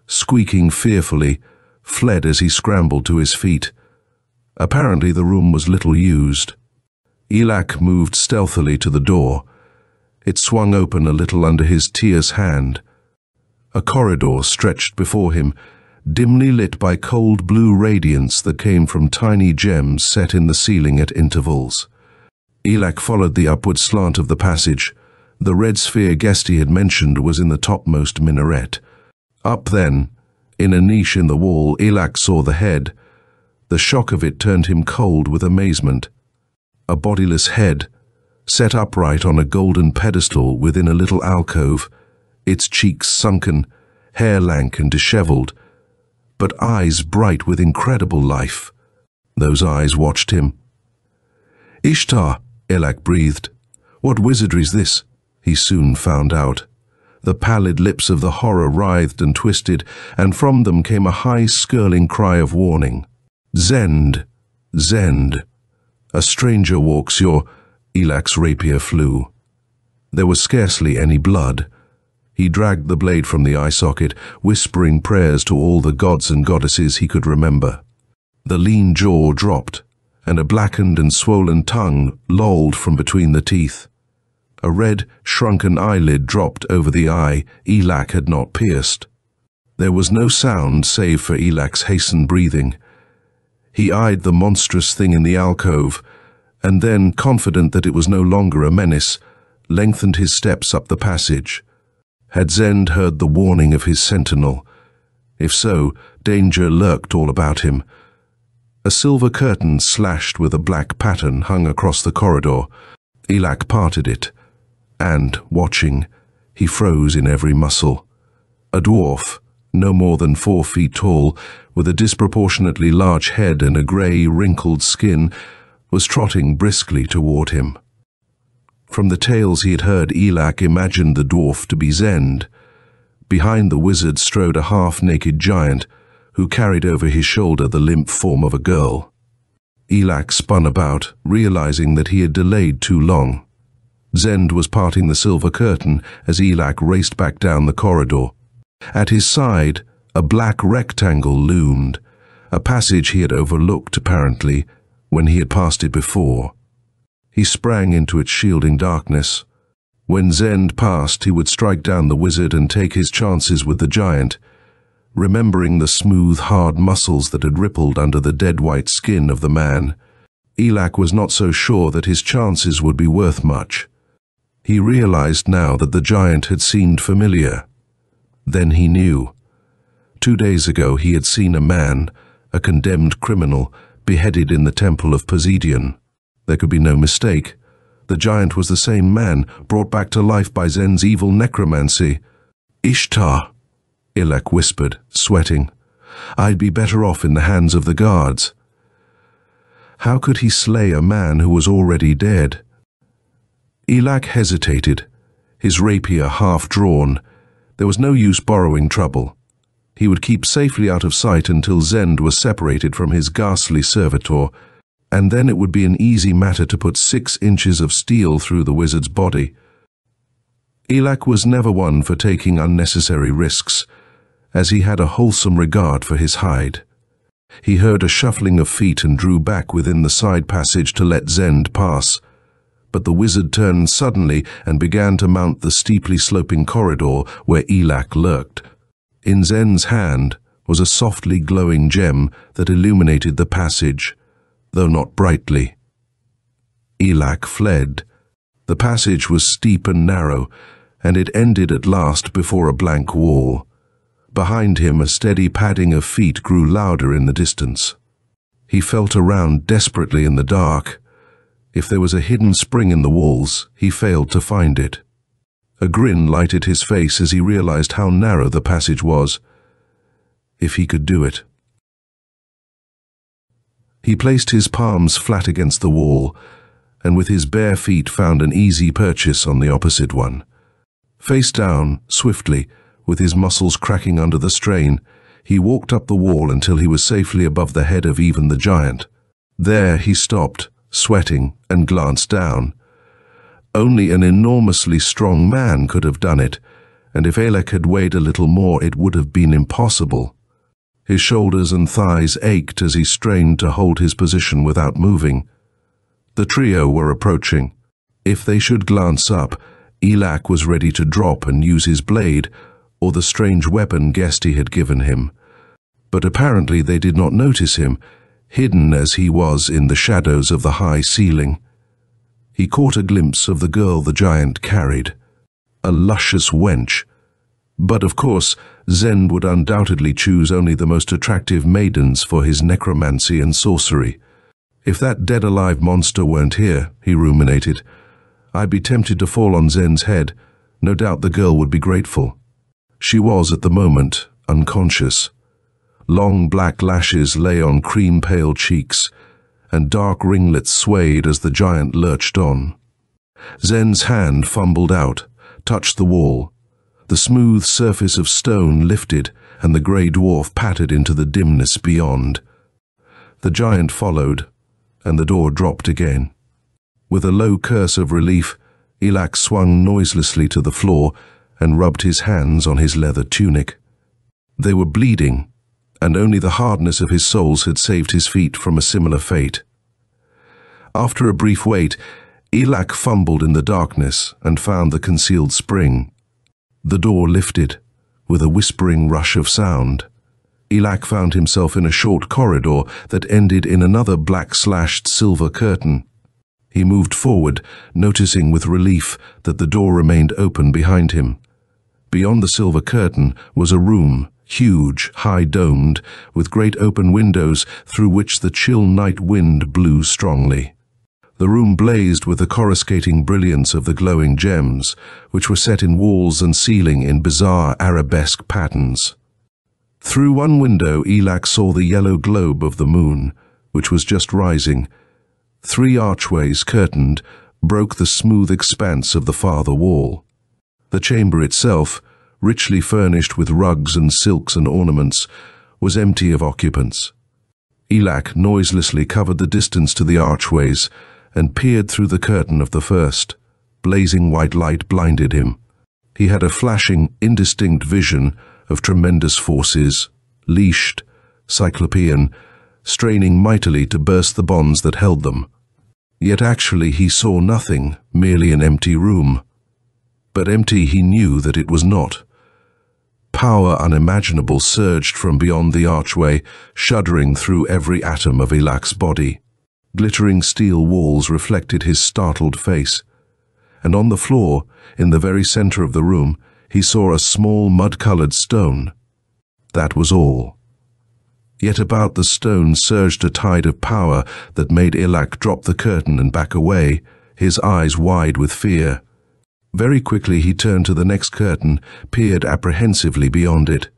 squeaking fearfully, fled as he scrambled to his feet. Apparently the room was little used. Elak moved stealthily to the door. It swung open a little under his tierce hand. A corridor stretched before him, dimly lit by cold blue radiance that came from tiny gems set in the ceiling at intervals. Elak followed the upward slant of the passage. The red sphere Gesti had mentioned was in the topmost minaret. Up then, in a niche in the wall, Elak saw the head. The shock of it turned him cold with amazement. A bodiless head, set upright on a golden pedestal within a little alcove, its cheeks sunken, hair lank and disheveled, but eyes bright with incredible life. Those eyes watched him. "Ishtar," Elak breathed. "What wizardry's this?" he soon found out. The pallid lips of the horror writhed and twisted, and from them came a high, skirling cry of warning. "Zend! Zend! A stranger walks your—" Elak's rapier flew. There was scarcely any blood. He dragged the blade from the eye socket, whispering prayers to all the gods and goddesses he could remember. The lean jaw dropped, and a blackened and swollen tongue lolled from between the teeth. A red, shrunken eyelid dropped over the eye Elak had not pierced. There was no sound save for Elak's hastened breathing. He eyed the monstrous thing in the alcove, and then, confident that it was no longer a menace, lengthened his steps up the passage. Had Zend heard the warning of his sentinel? If so, danger lurked all about him. A silver curtain slashed with a black pattern hung across the corridor. Elak parted it, and, watching, he froze in every muscle. A dwarf, no more than 4 feet tall, with a disproportionately large head and a grey, wrinkled skin, was trotting briskly toward him. From the tales he had heard, Elak imagined the dwarf to be Zend. Behind the wizard strode a half-naked giant, who carried over his shoulder the limp form of a girl. Elak spun about, realizing that he had delayed too long. Zend was parting the silver curtain as Elak raced back down the corridor. At his side, a black rectangle loomed, a passage he had overlooked, apparently, when he had passed it before. He sprang into its shielding darkness. When Zend passed, he would strike down the wizard and take his chances with the giant, remembering the smooth, hard muscles that had rippled under the dead white skin of the man. Elak was not so sure that his chances would be worth much. He realized now that the giant had seemed familiar. Then he knew. 2 days ago he had seen a man, a condemned criminal, beheaded in the temple of Poseidon. There could be no mistake. The giant was the same man, brought back to life by Zend's evil necromancy. "Ishtar," Elak whispered, sweating. "I'd be better off in the hands of the guards." How could he slay a man who was already dead? Elak hesitated, his rapier half drawn. There was no use borrowing trouble. He would keep safely out of sight until Zend was separated from his ghastly servitor, and then it would be an easy matter to put 6 inches of steel through the wizard's body. Elak was never one for taking unnecessary risks, as he had a wholesome regard for his hide. He heard a shuffling of feet and drew back within the side passage to let Zend pass. But the wizard turned suddenly and began to mount the steeply sloping corridor where Elak lurked. In Zend's hand was a softly glowing gem that illuminated the passage, though not brightly. Elak fled. The passage was steep and narrow, and it ended at last before a blank wall. Behind him, a steady padding of feet grew louder in the distance. He felt around desperately in the dark. If there was a hidden spring in the walls, he failed to find it. A grin lighted his face as he realized how narrow the passage was. If he could do it. He placed his palms flat against the wall, and with his bare feet found an easy purchase on the opposite one. Face down, swiftly, With his muscles cracking under the strain, he walked up the wall until he was safely above the head of even the giant. There he stopped, sweating, and glanced down. Only an enormously strong man could have done it, and if Elek had weighed a little more, it would have been impossible. His shoulders and thighs ached as he strained to hold his position without moving. The trio were approaching. If they should glance up, Elak was ready to drop and use his blade, or the strange weapon Gesty had given him. But apparently they did not notice him, hidden as he was in the shadows of the high ceiling. He caught a glimpse of the girl the giant carried, a luscious wench. But of course, Zend would undoubtedly choose only the most attractive maidens for his necromancy and sorcery. If that dead-alive monster weren't here, he ruminated, I'd be tempted to fall on Zend's head. No doubt the girl would be grateful. She was, at the moment, unconscious. Long black lashes lay on cream-pale cheeks, and dark ringlets swayed as the giant lurched on. Zend's hand fumbled out, touched the wall. The smooth surface of stone lifted, and the grey dwarf pattered into the dimness beyond. The giant followed, and the door dropped again. With a low curse of relief, Elak swung noiselessly to the floor and rubbed his hands on his leather tunic. They were bleeding, and only the hardness of his soles had saved his feet from a similar fate. After a brief wait, Elak fumbled in the darkness and found the concealed spring. The door lifted, with a whispering rush of sound. Elak found himself in a short corridor that ended in another black-slashed silver curtain. He moved forward, noticing with relief that the door remained open behind him. Beyond the silver curtain was a room, huge, high-domed, with great open windows through which the chill night wind blew strongly. The room blazed with the coruscating brilliance of the glowing gems, which were set in walls and ceiling in bizarre arabesque patterns. Through one window, Elak saw the yellow globe of the moon, which was just rising. 3 archways, curtained, broke the smooth expanse of the farther wall. The chamber itself, richly furnished with rugs and silks and ornaments, was empty of occupants. Elak noiselessly covered the distance to the archways and peered through the curtain of the first. Blazing white light blinded him. He had a flashing, indistinct vision of tremendous forces, leashed, cyclopean, straining mightily to burst the bonds that held them. Yet actually he saw nothing, merely an empty room. But empty he knew that it was not. Power unimaginable surged from beyond the archway, shuddering through every atom of Elak's body. Glittering steel walls reflected his startled face, and on the floor, in the very center of the room, he saw a small mud-colored stone. That was all. Yet about the stone surged a tide of power that made Elak drop the curtain and back away, his eyes wide with fear. Very quickly he turned to the next curtain, peered apprehensively beyond it.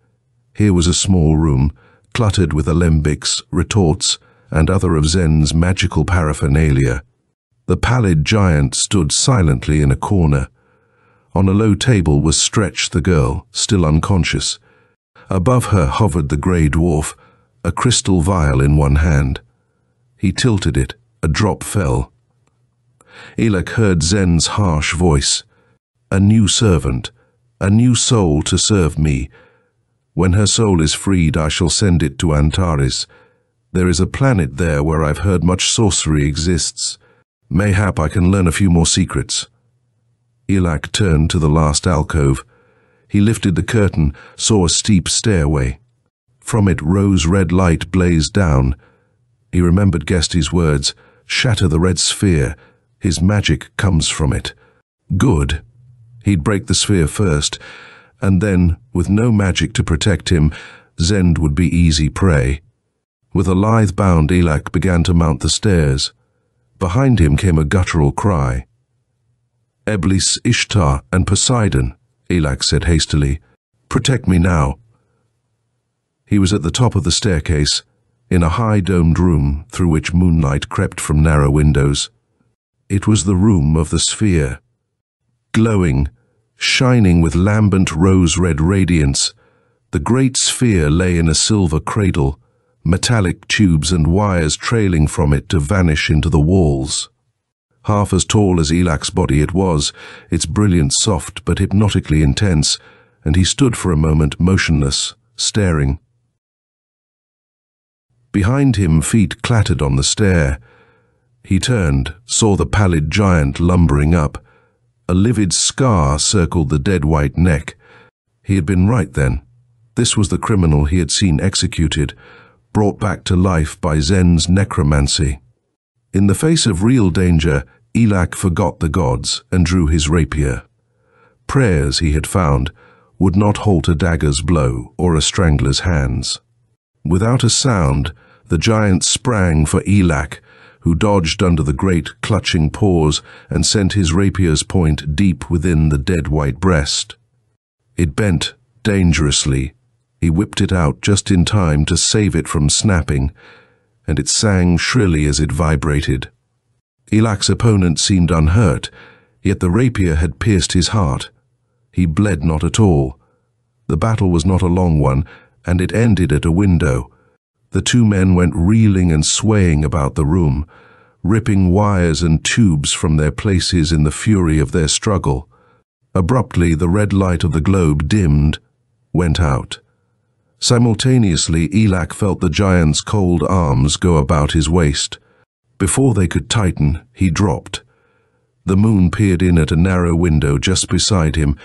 Here was a small room, cluttered with alembics, retorts, and other of Zen's magical paraphernalia. The pallid giant stood silently in a corner. On a low table was stretched the girl, still unconscious. Above her hovered the grey dwarf, a crystal vial in one hand. He tilted it. A drop fell. Elak heard Zen's harsh voice. A new servant, a new soul to serve me. When her soul is freed, I shall send it to Antares. There is a planet there where I've heard much sorcery exists. Mayhap I can learn a few more secrets. Elak turned to the last alcove. He lifted the curtain, saw a steep stairway. From it rose-red light blazed down. He remembered Gesty's words, shatter the red sphere. His magic comes from it. Good. He'd break the sphere first, and then, with no magic to protect him, Zend would be easy prey. With a lithe bound, Elak began to mount the stairs. Behind him came a guttural cry. Eblis, Ishtar, and Poseidon, Elak said hastily. Protect me now. He was at the top of the staircase, in a high-domed room through which moonlight crept from narrow windows. It was the room of the sphere. Glowing, shining with lambent rose-red radiance. The great sphere lay in a silver cradle, metallic tubes and wires trailing from it to vanish into the walls. Half as tall as Elak's body it was, its brilliance soft but hypnotically intense, and he stood for a moment motionless, staring. Behind him, feet clattered on the stair. He turned, saw the pallid giant lumbering up. A livid scar circled the dead white neck. He had been right then. This was the criminal he had seen executed, brought back to life by Zen's necromancy. In the face of real danger, Elak forgot the gods and drew his rapier. Prayers, he had found, would not halt a dagger's blow or a strangler's hands. Without a sound, the giant sprang for Elak, who dodged under the great clutching paws and sent his rapier's point deep within the dead white breast. It bent dangerously. He whipped it out just in time to save it from snapping, and it sang shrilly as it vibrated. Elak's opponent seemed unhurt, yet the rapier had pierced his heart. He bled not at all. The battle was not a long one, and it ended at a window. The two men went reeling and swaying about the room, ripping wires and tubes from their places in the fury of their struggle. Abruptly, the red light of the globe dimmed, went out. Simultaneously, Elak felt the giant's cold arms go about his waist. Before they could tighten, he dropped. The moon peered in at a narrow window just beside him,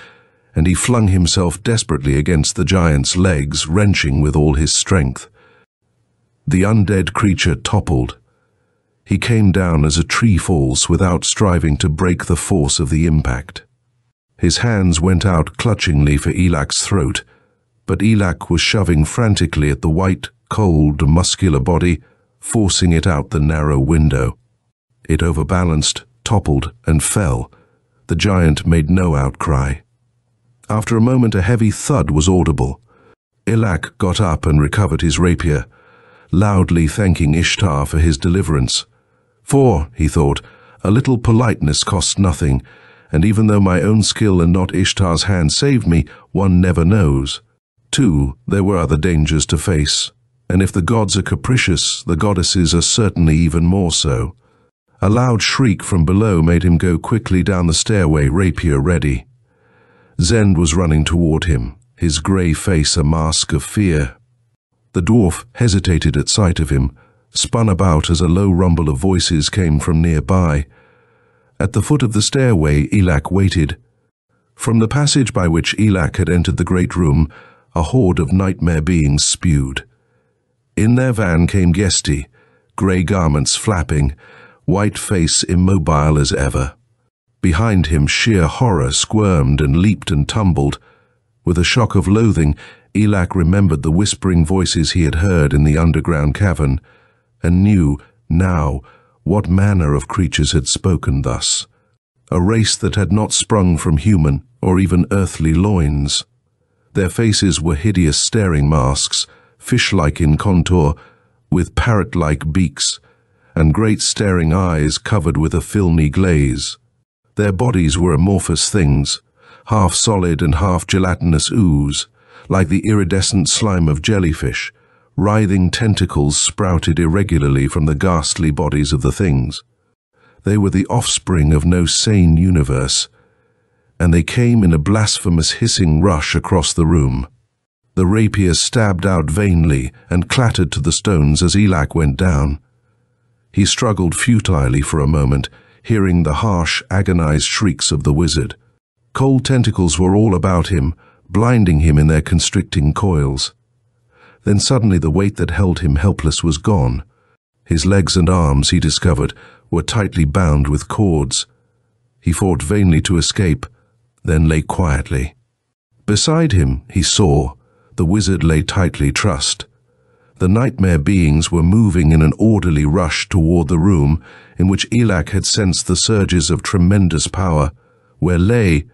and he flung himself desperately against the giant's legs, wrenching with all his strength. The undead creature toppled. He came down as a tree falls without striving to break the force of the impact. His hands went out clutchingly for Elak's throat, but Elak was shoving frantically at the white, cold, muscular body, forcing it out the narrow window. It overbalanced, toppled, and fell. The giant made no outcry. After a moment, a heavy thud was audible. Elak got up and recovered his rapier, loudly thanking Ishtar for his deliverance. For, he thought, a little politeness costs nothing, and even though my own skill and not Ishtar's hand saved me, one never knows. Too, there were other dangers to face, and if the gods are capricious, the goddesses are certainly even more so. A loud shriek from below made him go quickly down the stairway, rapier ready. Zen was running toward him, his grey face a mask of fear. The dwarf hesitated at sight of him, spun about as a low rumble of voices came from nearby. At the foot of the stairway, Elak waited. From the passage by which Elak had entered the great room, a horde of nightmare beings spewed. In their van came Gesti, grey garments flapping, white face immobile as ever. Behind him, sheer horror squirmed and leaped and tumbled. With a shock of loathing, Elak remembered the whispering voices he had heard in the underground cavern, and knew, now, what manner of creatures had spoken thus. A race that had not sprung from human or even earthly loins. Their faces were hideous staring masks, fish-like in contour, with parrot-like beaks, and great staring eyes covered with a filmy glaze. Their bodies were amorphous things, half solid and half gelatinous ooze, like the iridescent slime of jellyfish. Writhing tentacles sprouted irregularly from the ghastly bodies of the things. They were the offspring of no sane universe, and they came in a blasphemous hissing rush across the room. The rapier stabbed out vainly and clattered to the stones as Elak went down. He struggled futilely for a moment, hearing the harsh, agonized shrieks of the wizard. Cold tentacles were all about him, blinding him in their constricting coils. Then suddenly the weight that held him helpless was gone. His legs and arms, he discovered, were tightly bound with cords. He fought vainly to escape, then lay quietly. Beside him, he saw, the wizard lay tightly trussed. The nightmare beings were moving in an orderly rush toward the room in which Elak had sensed the surges of tremendous power, where lay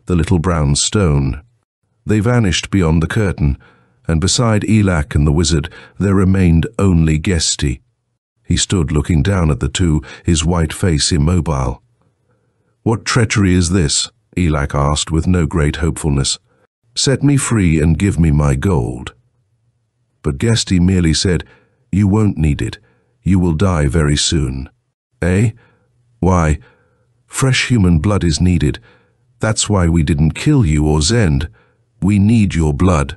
the little brown stone. They vanished beyond the curtain, and beside Elak and the wizard there remained only Gesti. He stood looking down at the two, his white face immobile. "What treachery is this?" Elak asked with no great hopefulness. "Set me free and give me my gold." But Gesti merely said, "You won't need it. You will die very soon." "Eh? Why? Fresh human blood is needed. That's why we didn't kill you or Zend. We need your blood.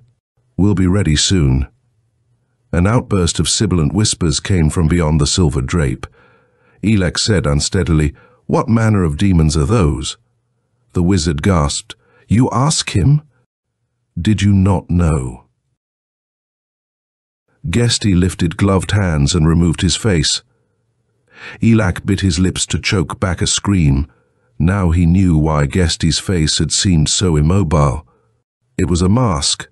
We'll be ready soon." An outburst of sibilant whispers came from beyond the silver drape. Elak said unsteadily, "What manner of demons are those?" The wizard gasped, "You ask him? Did you not know?" Gesti lifted gloved hands and removed his face. Elak bit his lips to choke back a scream. Now he knew why Gesti's face had seemed so immobile. It was a mask.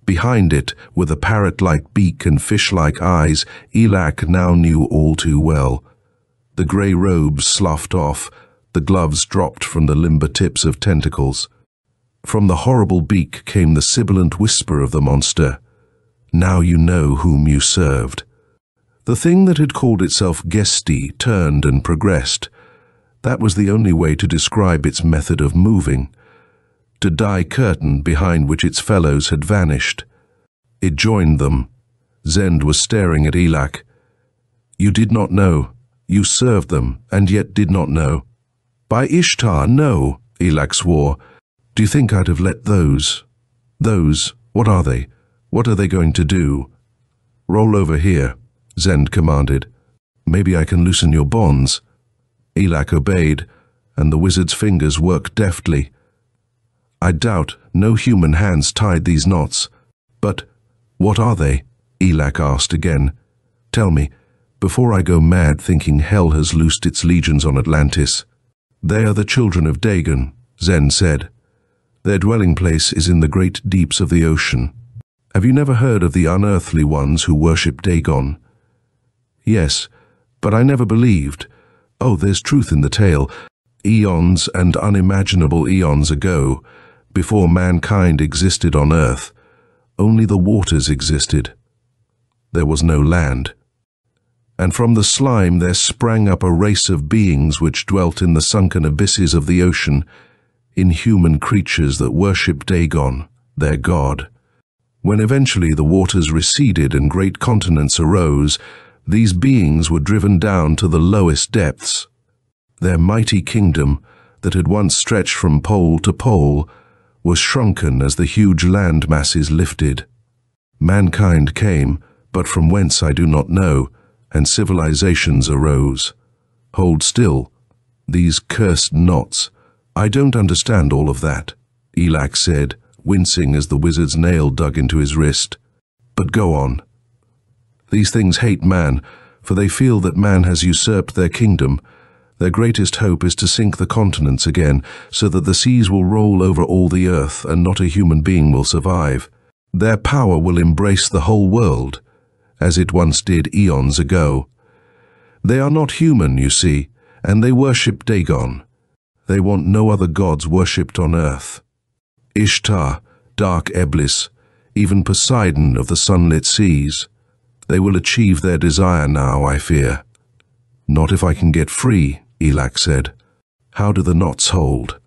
Behind it, with a parrot-like beak and fish-like eyes, Elak now knew all too well. The grey robes sloughed off, the gloves dropped from the limber tips of tentacles. From the horrible beak came the sibilant whisper of the monster. "Now you know whom you served." The thing that had called itself Gesti turned and progressed. That was the only way to describe its method of moving. To die curtain behind which its fellows had vanished. It joined them. Zend was staring at Elak. "You did not know. You served them, and yet did not know." "By Ishtar, no," Elak swore. "Do you think I'd have let those? What are they? What are they going to do?" "Roll over here," Zend commanded. "Maybe I can loosen your bonds." Elak obeyed, and the wizard's fingers worked deftly. "I doubt no human hands tied these knots. But what are they?" Elak asked again. "Tell me, before I go mad thinking hell has loosed its legions on Atlantis." "They are the children of Dagon," Zend said. "Their dwelling place is in the great deeps of the ocean. Have you never heard of the unearthly ones who worship Dagon?" "Yes, but I never believed. Oh, there's truth in the tale. Eons and unimaginable eons ago, before mankind existed on Earth, only the waters existed. There was no land. And from the slime there sprang up a race of beings which dwelt in the sunken abysses of the ocean, inhuman creatures that worshipped Dagon, their god. When eventually the waters receded and great continents arose, these beings were driven down to the lowest depths. Their mighty kingdom, that had once stretched from pole to pole, was shrunken as the huge land masses lifted. Mankind came, but from whence I do not know, and civilizations arose. Hold still, these cursed knots. I don't understand all of that," Elak said, wincing as the wizard's nail dug into his wrist. "But go on." "These things hate man, for they feel that man has usurped their kingdom. Their greatest hope is to sink the continents again, so that the seas will roll over all the earth and not a human being will survive. Their power will embrace the whole world, as it once did eons ago. They are not human, you see, and they worship Dagon. They want no other gods worshipped on earth. Ishtar, dark Eblis, even Poseidon of the sunlit seas. They will achieve their desire now, I fear." "Not if I can get free," Elak said. "How do the knots hold?"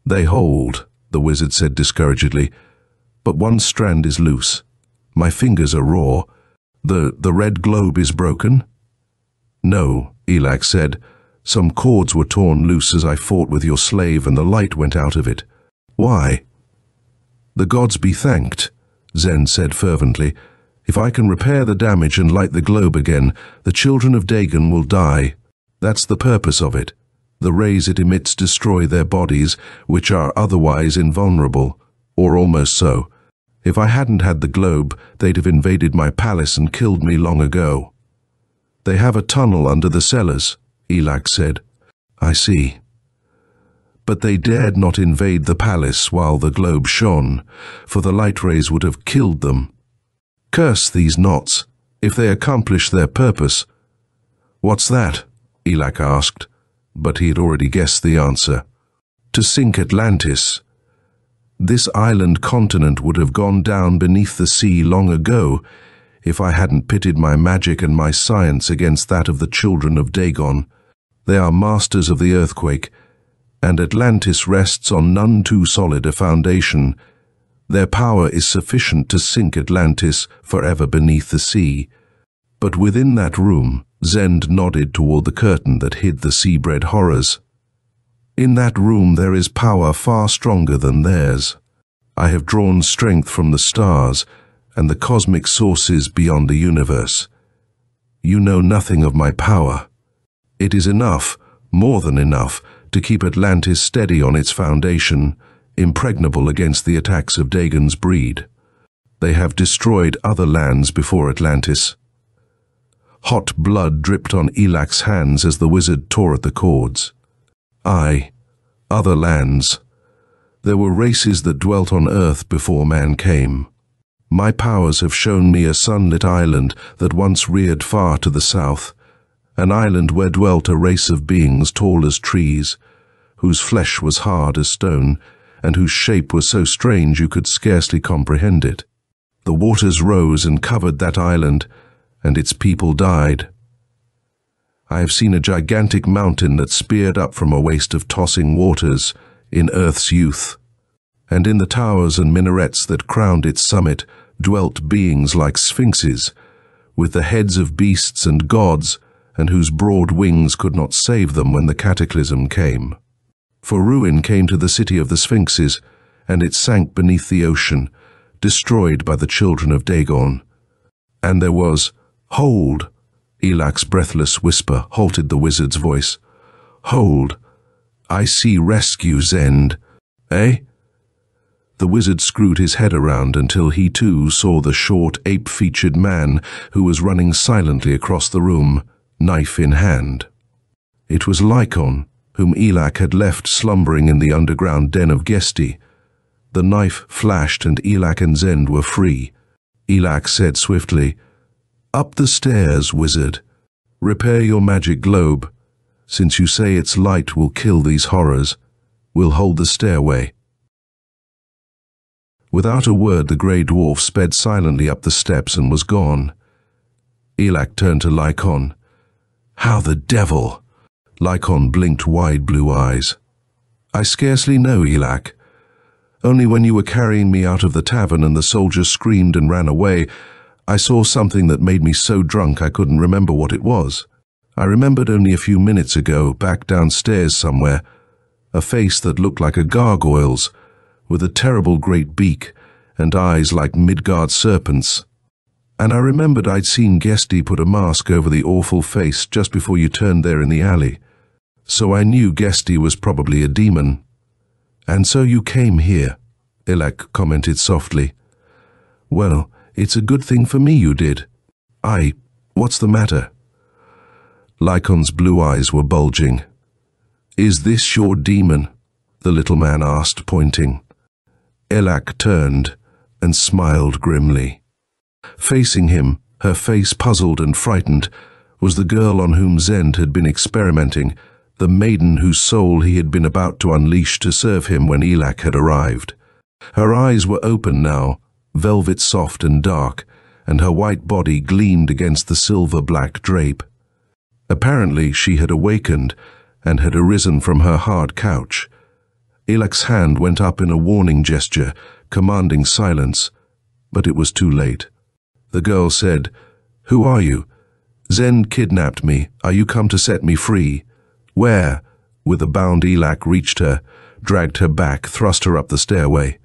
"They hold," the wizard said discouragedly, "but one strand is loose. My fingers are raw. The red globe is broken?" "No," Elak said. "Some cords were torn loose as I fought with your slave and the light went out of it." "Why?" "The gods be thanked," Zend said fervently. "If I can repair the damage and light the globe again, the children of Dagon will die. That's the purpose of it. The rays it emits destroy their bodies, which are otherwise invulnerable, or almost so. If I hadn't had the globe, they'd have invaded my palace and killed me long ago." "They have a tunnel under the cellars," Elak said. "I see. But they dared not invade the palace while the globe shone, for the light rays would have killed them. Curse these knots, if they accomplish their purpose." "What's that?" Elak asked, but he had already guessed the answer. "To sink Atlantis. This island continent would have gone down beneath the sea long ago if I hadn't pitted my magic and my science against that of the children of Dagon. They are masters of the earthquake, and Atlantis rests on none too solid a foundation. Their power is sufficient to sink Atlantis forever beneath the sea. But within that room, Zend nodded toward the curtain that hid the sea-bred horrors. In that room there is power far stronger than theirs. I have drawn strength from the stars and the cosmic sources beyond the universe. You know nothing of my power. It is enough, more than enough, to keep Atlantis steady on its foundation, impregnable against the attacks of Dagon's breed. They have destroyed other lands before Atlantis. Hot blood dripped on Elak's hands as the wizard tore at the cords. Other lands. There were races that dwelt on Earth before man came. My powers have shown me a sunlit island that once reared far to the south, an island where dwelt a race of beings tall as trees, whose flesh was hard as stone, and whose shape was so strange you could scarcely comprehend it. The waters rose and covered that island, and its people died. I have seen a gigantic mountain that speared up from a waste of tossing waters in Earth's youth, and in the towers and minarets that crowned its summit dwelt beings like sphinxes, with the heads of beasts and gods, and whose broad wings could not save them when the cataclysm came. For ruin came to the city of the sphinxes, and it sank beneath the ocean, destroyed by the children of Dagon. And there was, "Hold!" Elak's breathless whisper halted the wizard's voice. "Hold! I see rescue, Zend." "Eh?" The wizard screwed his head around until he too saw the short, ape-featured man who was running silently across the room, knife in hand. It was Lycon, whom Elak had left slumbering in the underground den of Gesti. The knife flashed and Elak and Zend were free. Elak said swiftly, "Up the stairs, wizard. Repair your magic globe. Since you say its light will kill these horrors, we'll hold the stairway." Without a word, the grey dwarf sped silently up the steps and was gone. Elak turned to Lycon. "How the devil?" Lycon blinked wide blue eyes. "I scarcely know, Elak. Only when you were carrying me out of the tavern and the soldiers screamed and ran away, I saw something that made me so drunk I couldn't remember what it was. I remembered only a few minutes ago, back downstairs somewhere, a face that looked like a gargoyle's, with a terrible great beak and eyes like Midgard serpents. And I remembered I'd seen Gesti put a mask over the awful face just before you turned there in the alley. So I knew Gesti was probably a demon. And so you came here," Elak commented softly. "Well, it's a good thing for me you did. What's the matter?" Lycon's blue eyes were bulging. "Is this your demon?" the little man asked, pointing. Elak turned and smiled grimly. Facing him, her face puzzled and frightened, was the girl on whom Zend had been experimenting, the maiden whose soul he had been about to unleash to serve him when Elak had arrived. Her eyes were open now, velvet soft and dark, and her white body gleamed against the silver-black drape. Apparently she had awakened and had arisen from her hard couch. Elak's hand went up in a warning gesture, commanding silence, but it was too late. The girl said, "Who are you?" "Zend kidnapped me. Are you come to set me free?" "Where?" With a bound Elak reached her, dragged her back, thrust her up the stairway.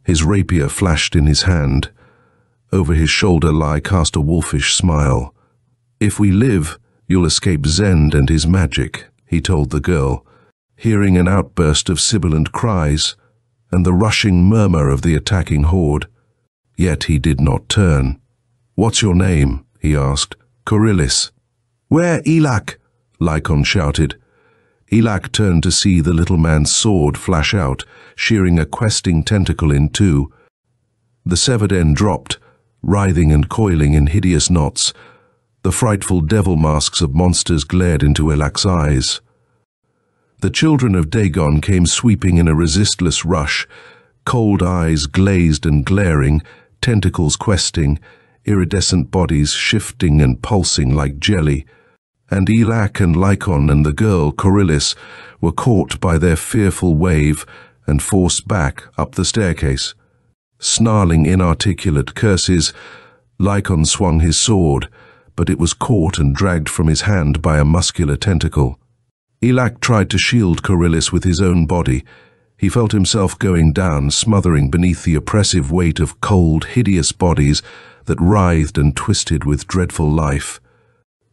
His rapier flashed in his hand. Over his shoulder Ly cast a wolfish smile. "If we live, you'll escape Zend and his magic," he told the girl, hearing an outburst of sibilant cries and the rushing murmur of the attacking horde. Yet he did not turn. "What's your name?" he asked. "Coryllis." "Where, Elak?" Lycon shouted. Elak turned to see the little man's sword flash out, shearing a questing tentacle in two. The severed end dropped, writhing and coiling in hideous knots. The frightful devil masks of monsters glared into Elak's eyes. The children of Dagon came sweeping in a resistless rush, cold eyes glazed and glaring, tentacles questing, iridescent bodies shifting and pulsing like jelly, and Elak and Lycon and the girl Coryllis were caught by their fearful wave and forced back up the staircase. Snarling inarticulate curses, Lycon swung his sword, but it was caught and dragged from his hand by a muscular tentacle. Elak tried to shield Coryllis with his own body. He felt himself going down, smothering beneath the oppressive weight of cold, hideous bodies that writhed and twisted with dreadful life.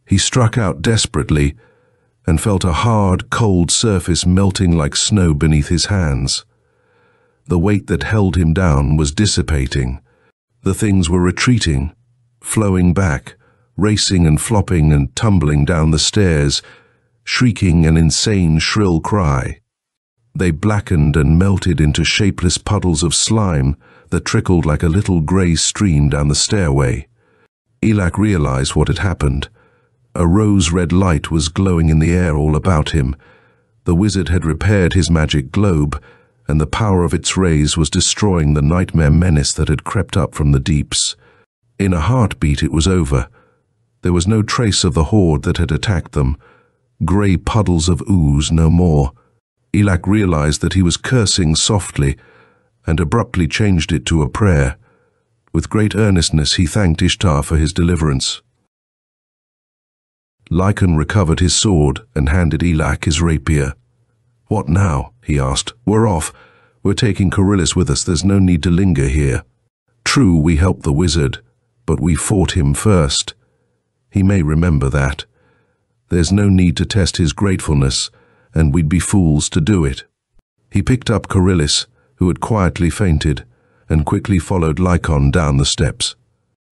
He struck out desperately and felt a hard, cold surface melting like snow beneath his hands. The weight that held him down was dissipating. The things were retreating, flowing back, racing and flopping and tumbling down the stairs, shrieking an insane, shrill cry. They blackened and melted into shapeless puddles of slime that trickled like a little grey stream down the stairway. Elak realized what had happened. A rose-red light was glowing in the air all about him. The wizard had repaired his magic globe, and the power of its rays was destroying the nightmare menace that had crept up from the deeps. In a heartbeat it was over. There was no trace of the horde that had attacked them. Grey puddles of ooze no more. Elak realized that he was cursing softly, and abruptly changed it to a prayer. With great earnestness he thanked Ishtar for his deliverance. Lycon recovered his sword and handed Elak his rapier. "What now?" he asked. "We're off. We're taking Coryllis with us. There's no need to linger here. True, we helped the wizard, but we fought him first. He may remember that. There's no need to test his gratefulness, and we'd be fools to do it." He picked up Coryllis, who had quietly fainted, and quickly followed Lycon down the steps.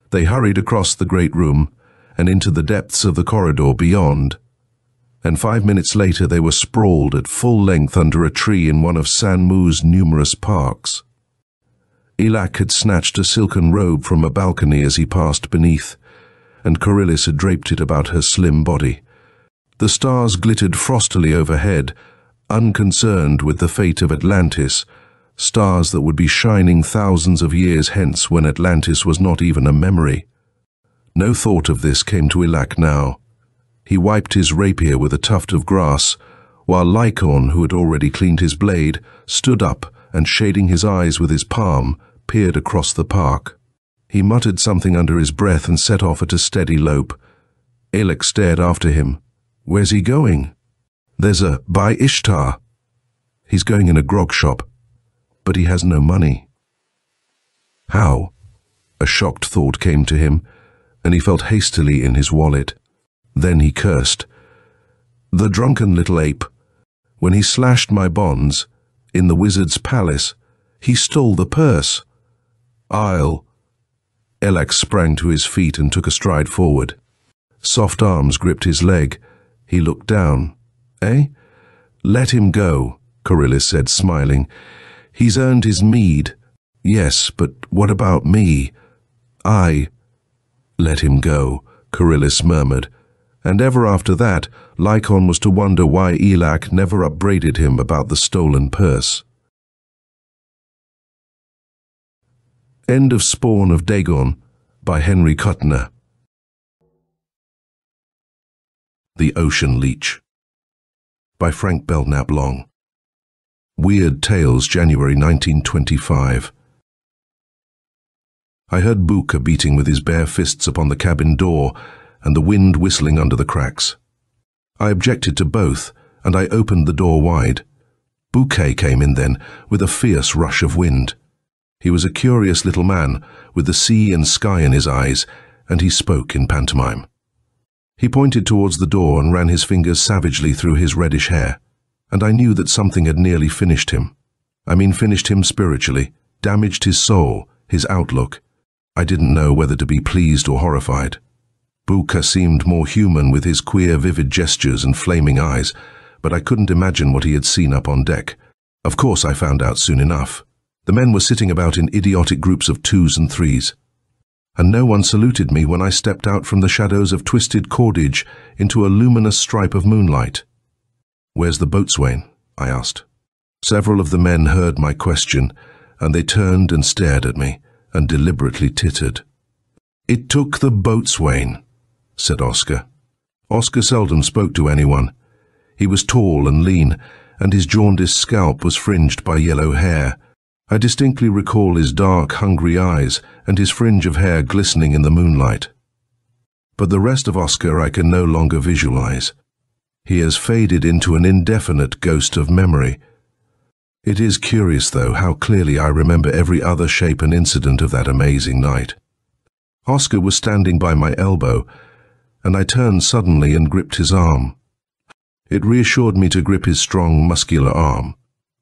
They hurried across the great room and into the depths of the corridor beyond, and 5 minutes later they were sprawled at full length under a tree in one of Sanmu's numerous parks. Elak had snatched a silken robe from a balcony as he passed beneath, and Coryllis had draped it about her slim body. The stars glittered frostily overhead, unconcerned with the fate of Atlantis, stars that would be shining thousands of years hence when Atlantis was not even a memory. No thought of this came to Elak now. He wiped his rapier with a tuft of grass, while Lycon, who had already cleaned his blade, stood up and, shading his eyes with his palm, peered across the park. He muttered something under his breath and set off at a steady lope. Elak stared after him. "Where's he going?" "There's a by Ishtar. He's going in a grog shop, but he has no money." How? A shocked thought came to him, and he felt hastily in his wallet. Then he cursed. "The drunken little ape. When he slashed my bonds, in the wizard's palace, he stole the purse. I'll—" Elak sprang to his feet and took a stride forward. Soft arms gripped his leg. He looked down. "Eh?" "Let him go," Coryllis said, smiling. "He's earned his meed." "Yes, but what about me?" "Let him go," Coryllis murmured. And ever after that, Lycon was to wonder why Elak never upbraided him about the stolen purse. End of Spawn of Dagon by Henry Kuttner. The Ocean Leech by Frank Belknap Long. Weird Tales, January 1925. I heard Buka beating with his bare fists upon the cabin door and the wind whistling under the cracks. I objected to both, and I opened the door wide. Buka came in then, with a fierce rush of wind. He was a curious little man, with the sea and sky in his eyes, and he spoke in pantomime. He pointed towards the door and ran his fingers savagely through his reddish hair, and I knew that something had nearly finished him. I mean finished him spiritually, damaged his soul, his outlook. I didn't know whether to be pleased or horrified. Buka seemed more human with his queer, vivid gestures and flaming eyes, but I couldn't imagine what he had seen up on deck. Of course I found out soon enough. The men were sitting about in idiotic groups of 2s and 3s, and no one saluted me when I stepped out from the shadows of twisted cordage into a luminous stripe of moonlight. "Where's the boatswain?" I asked. Several of the men heard my question, and they turned and stared at me, and deliberately tittered. "It took the boatswain," said Oscar. Oscar seldom spoke to anyone. He was tall and lean, and his jaundiced scalp was fringed by yellow hair. I distinctly recall his dark, hungry eyes and his fringe of hair glistening in the moonlight. But the rest of Oscar I can no longer visualize. He has faded into an indefinite ghost of memory. It is curious, though, how clearly I remember every other shape and incident of that amazing night. Oscar was standing by my elbow, and I turned suddenly and gripped his arm. It reassured me to grip his strong, muscular arm,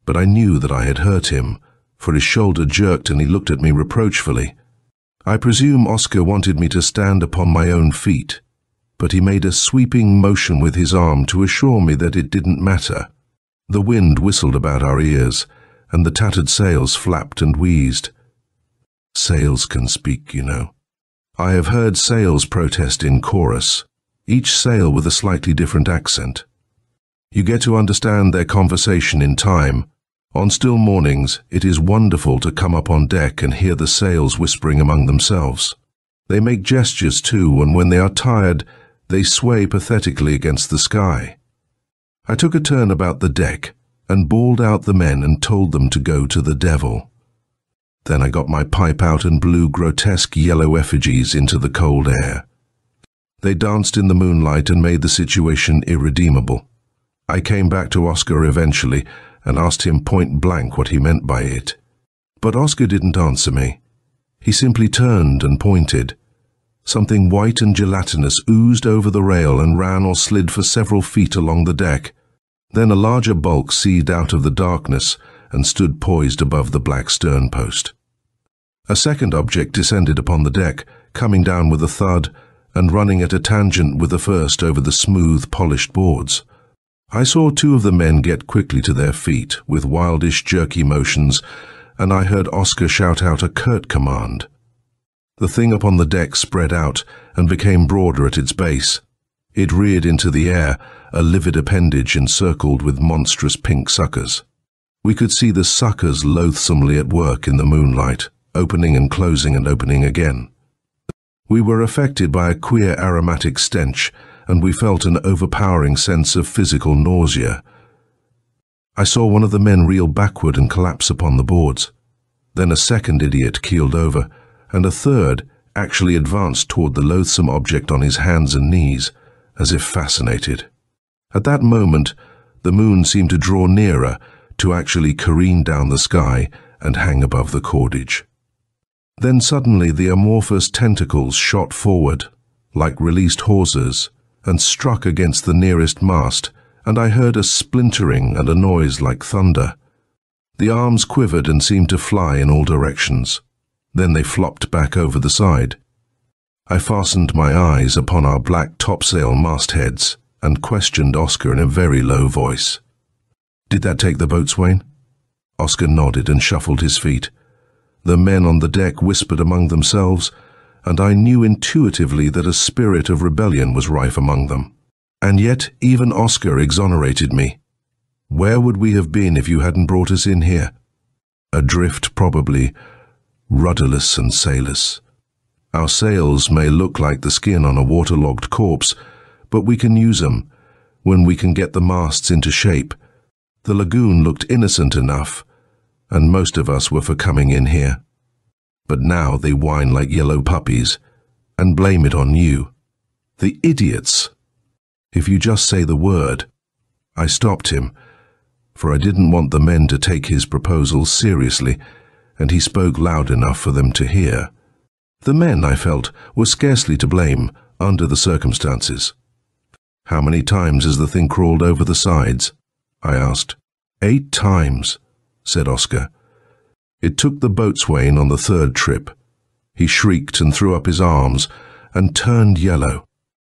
but I knew that I had hurt him, for his shoulder jerked and he looked at me reproachfully. I presume Oscar wanted me to stand upon my own feet, but he made a sweeping motion with his arm to assure me that it didn't matter. The wind whistled about our ears, and the tattered sails flapped and wheezed. Sails can speak, you know. I have heard sails protest in chorus, each sail with a slightly different accent. You get to understand their conversation in time. On still mornings, it is wonderful to come up on deck and hear the sails whispering among themselves. They make gestures too, and when they are tired, they sway pathetically against the sky. I took a turn about the deck and bawled out the men and told them to go to the devil. Then I got my pipe out and blew grotesque yellow effigies into the cold air. They danced in the moonlight and made the situation irredeemable. I came back to Oscar eventually and asked him point blank what he meant by it. But Oscar didn't answer me. He simply turned and pointed. Something white and gelatinous oozed over the rail and ran or slid for several feet along the deck. Then a larger bulk seethed out of the darkness and stood poised above the black stern post. A second object descended upon the deck, coming down with a thud and running at a tangent with the first over the smooth, polished boards. I saw two of the men get quickly to their feet with wildish, jerky motions, and I heard Oscar shout out a curt command. The thing upon the deck spread out and became broader at its base. It reared into the air, a livid appendage encircled with monstrous pink suckers. We could see the suckers loathsomely at work in the moonlight, opening and closing and opening again. We were affected by a queer aromatic stench, and we felt an overpowering sense of physical nausea. I saw one of the men reel backward and collapse upon the boards. Then a second idiot keeled over, and a third actually advanced toward the loathsome object on his hands and knees, as if fascinated. At that moment, the moon seemed to draw nearer, to actually careen down the sky and hang above the cordage. Then suddenly the amorphous tentacles shot forward, like released hawsers, and struck against the nearest mast, and I heard a splintering and a noise like thunder. The arms quivered and seemed to fly in all directions. Then they flopped back over the side. I fastened my eyes upon our black topsail mastheads and questioned Oscar in a very low voice. "Did that take the boatswain?" Oscar nodded and shuffled his feet. The men on the deck whispered among themselves, and I knew intuitively that a spirit of rebellion was rife among them. And yet even Oscar exonerated me. Where would we have been if you hadn't brought us in here? Adrift, probably, rudderless and sailless. Our sails may look like the skin on a waterlogged corpse, but we can use them when we can get the masts into shape. The lagoon looked innocent enough, and most of us were for coming in here. But now they whine like yellow puppies and blame it on you. The idiots! If you just say the word. I stopped him, for I didn't want the men to take his proposal seriously, and he spoke loud enough for them to hear. The men, I felt, were scarcely to blame under the circumstances. "How many times has the thing crawled over the sides?" I asked. 8 times, said Oscar. It took the boatswain on the 3rd trip. He shrieked and threw up his arms and turned yellow.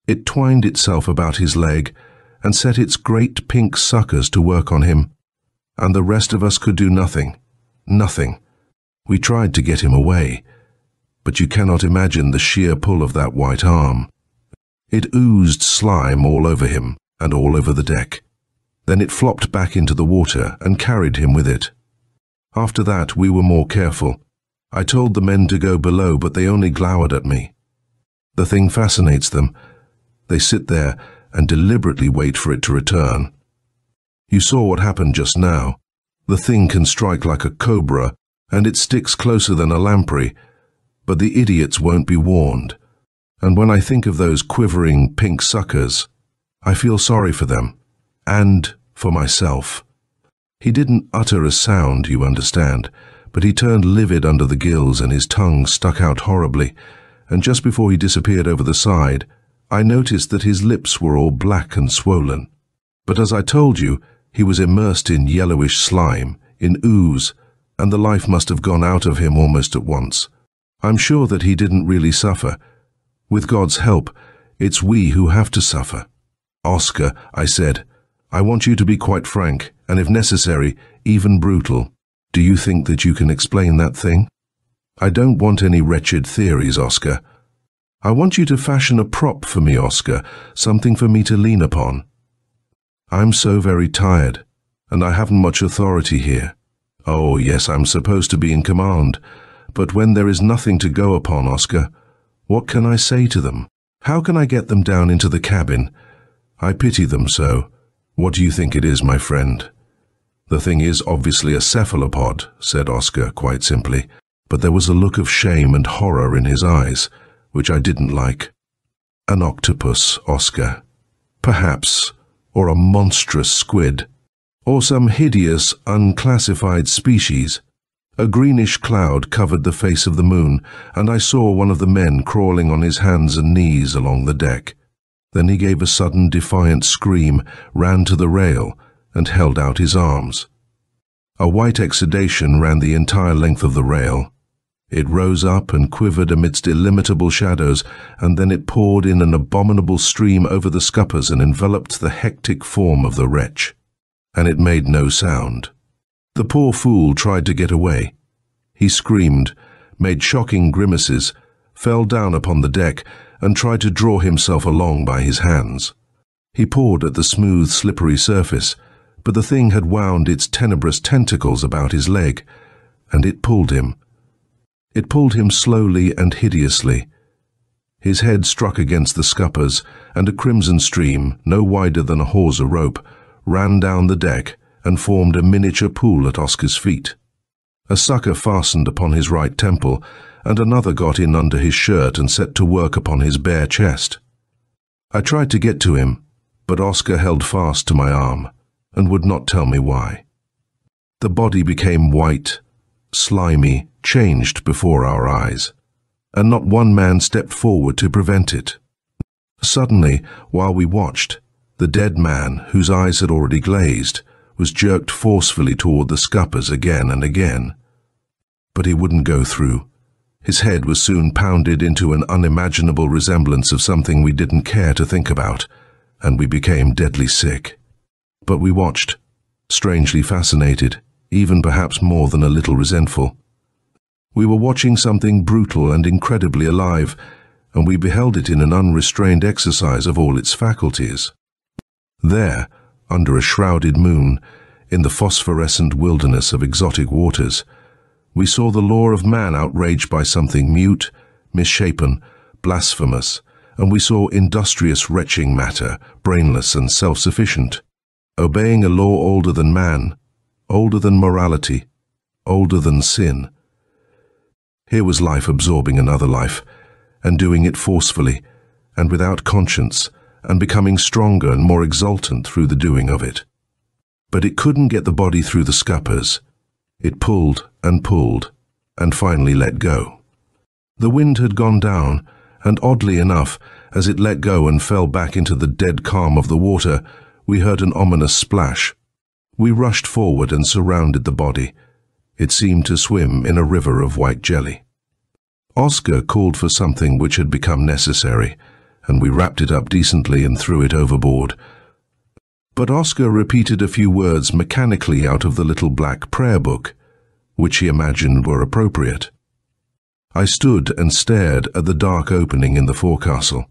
It twined itself about his leg and set its great pink suckers to work on him, and the rest of us could do nothing. Nothing. We tried to get him away, but you cannot imagine the sheer pull of that white arm. It oozed slime all over him and all over the deck. Then it flopped back into the water and carried him with it. After that, we were more careful. I told the men to go below, but they only glowered at me. The thing fascinates them. They sit there and deliberately wait for it to return. You saw what happened just now. The thing can strike like a cobra, and it sticks closer than a lamprey, but the idiots won't be warned. And when I think of those quivering pink suckers, I feel sorry for them, and for myself. He didn't utter a sound, you understand, but he turned livid under the gills and his tongue stuck out horribly, and just before he disappeared over the side, I noticed that his lips were all black and swollen. But as I told you, he was immersed in yellowish slime, in ooze, and the life must have gone out of him almost at once. I'm sure that he didn't really suffer. With God's help, it's we who have to suffer. Oscar, I said, I want you to be quite frank, and if necessary, even brutal. Do you think that you can explain that thing? I don't want any wretched theories, Oscar. I want you to fashion a prop for me, Oscar, something for me to lean upon. I'm so very tired, and I haven't much authority here. Oh, yes, I'm supposed to be in command, but when there is nothing to go upon, Oscar, what can I say to them? How can I get them down into the cabin? I pity them so. What do you think it is, my friend? The thing is obviously a cephalopod, said Oscar quite simply, but there was a look of shame and horror in his eyes, which I didn't like. An octopus, Oscar. Perhaps, or a monstrous squid, or some hideous, unclassified species. A greenish cloud covered the face of the moon, and I saw one of the men crawling on his hands and knees along the deck. Then he gave a sudden defiant scream, ran to the rail, and held out his arms. A white exudation ran the entire length of the rail. It rose up and quivered amidst illimitable shadows, and then it poured in an abominable stream over the scuppers and enveloped the hectic form of the wretch. And it made no sound. The poor fool tried to get away. He screamed, made shocking grimaces, fell down upon the deck, and tried to draw himself along by his hands. He pawed at the smooth, slippery surface, but the thing had wound its tenebrous tentacles about his leg, and it pulled him. It pulled him slowly and hideously. His head struck against the scuppers, and a crimson stream, no wider than a hawser rope, ran down the deck and formed a miniature pool at Oscar's feet. A sucker fastened upon his right temple, and another got in under his shirt and set to work upon his bare chest. I tried to get to him, but Oscar held fast to my arm and would not tell me why. The body became white, slimy, changed before our eyes, and not one man stepped forward to prevent it. Suddenly, while we watched, the dead man, whose eyes had already glazed, was jerked forcefully toward the scuppers again and again. But he wouldn't go through. His head was soon pounded into an unimaginable resemblance of something we didn't care to think about, and we became deadly sick. But we watched, strangely fascinated, even perhaps more than a little resentful. We were watching something brutal and incredibly alive, and we beheld it in an unrestrained exercise of all its faculties. There, under a shrouded moon, in the phosphorescent wilderness of exotic waters, we saw the law of man outraged by something mute, misshapen, blasphemous, and we saw industrious retching matter, brainless and self-sufficient, obeying a law older than man, older than morality, older than sin. Here was life absorbing another life, and doing it forcefully, and without conscience, and becoming stronger and more exultant through the doing of it. But it couldn't get the body through the scuppers. It pulled, and finally let go. The wind had gone down, and oddly enough, as it let go and fell back into the dead calm of the water, we heard an ominous splash. We rushed forward and surrounded the body. It seemed to swim in a river of white jelly. Oscar called for something which had become necessary, and we wrapped it up decently and threw it overboard. But Oscar repeated a few words mechanically out of the little black prayer book, which he imagined were appropriate. I stood and stared at the dark opening in the forecastle.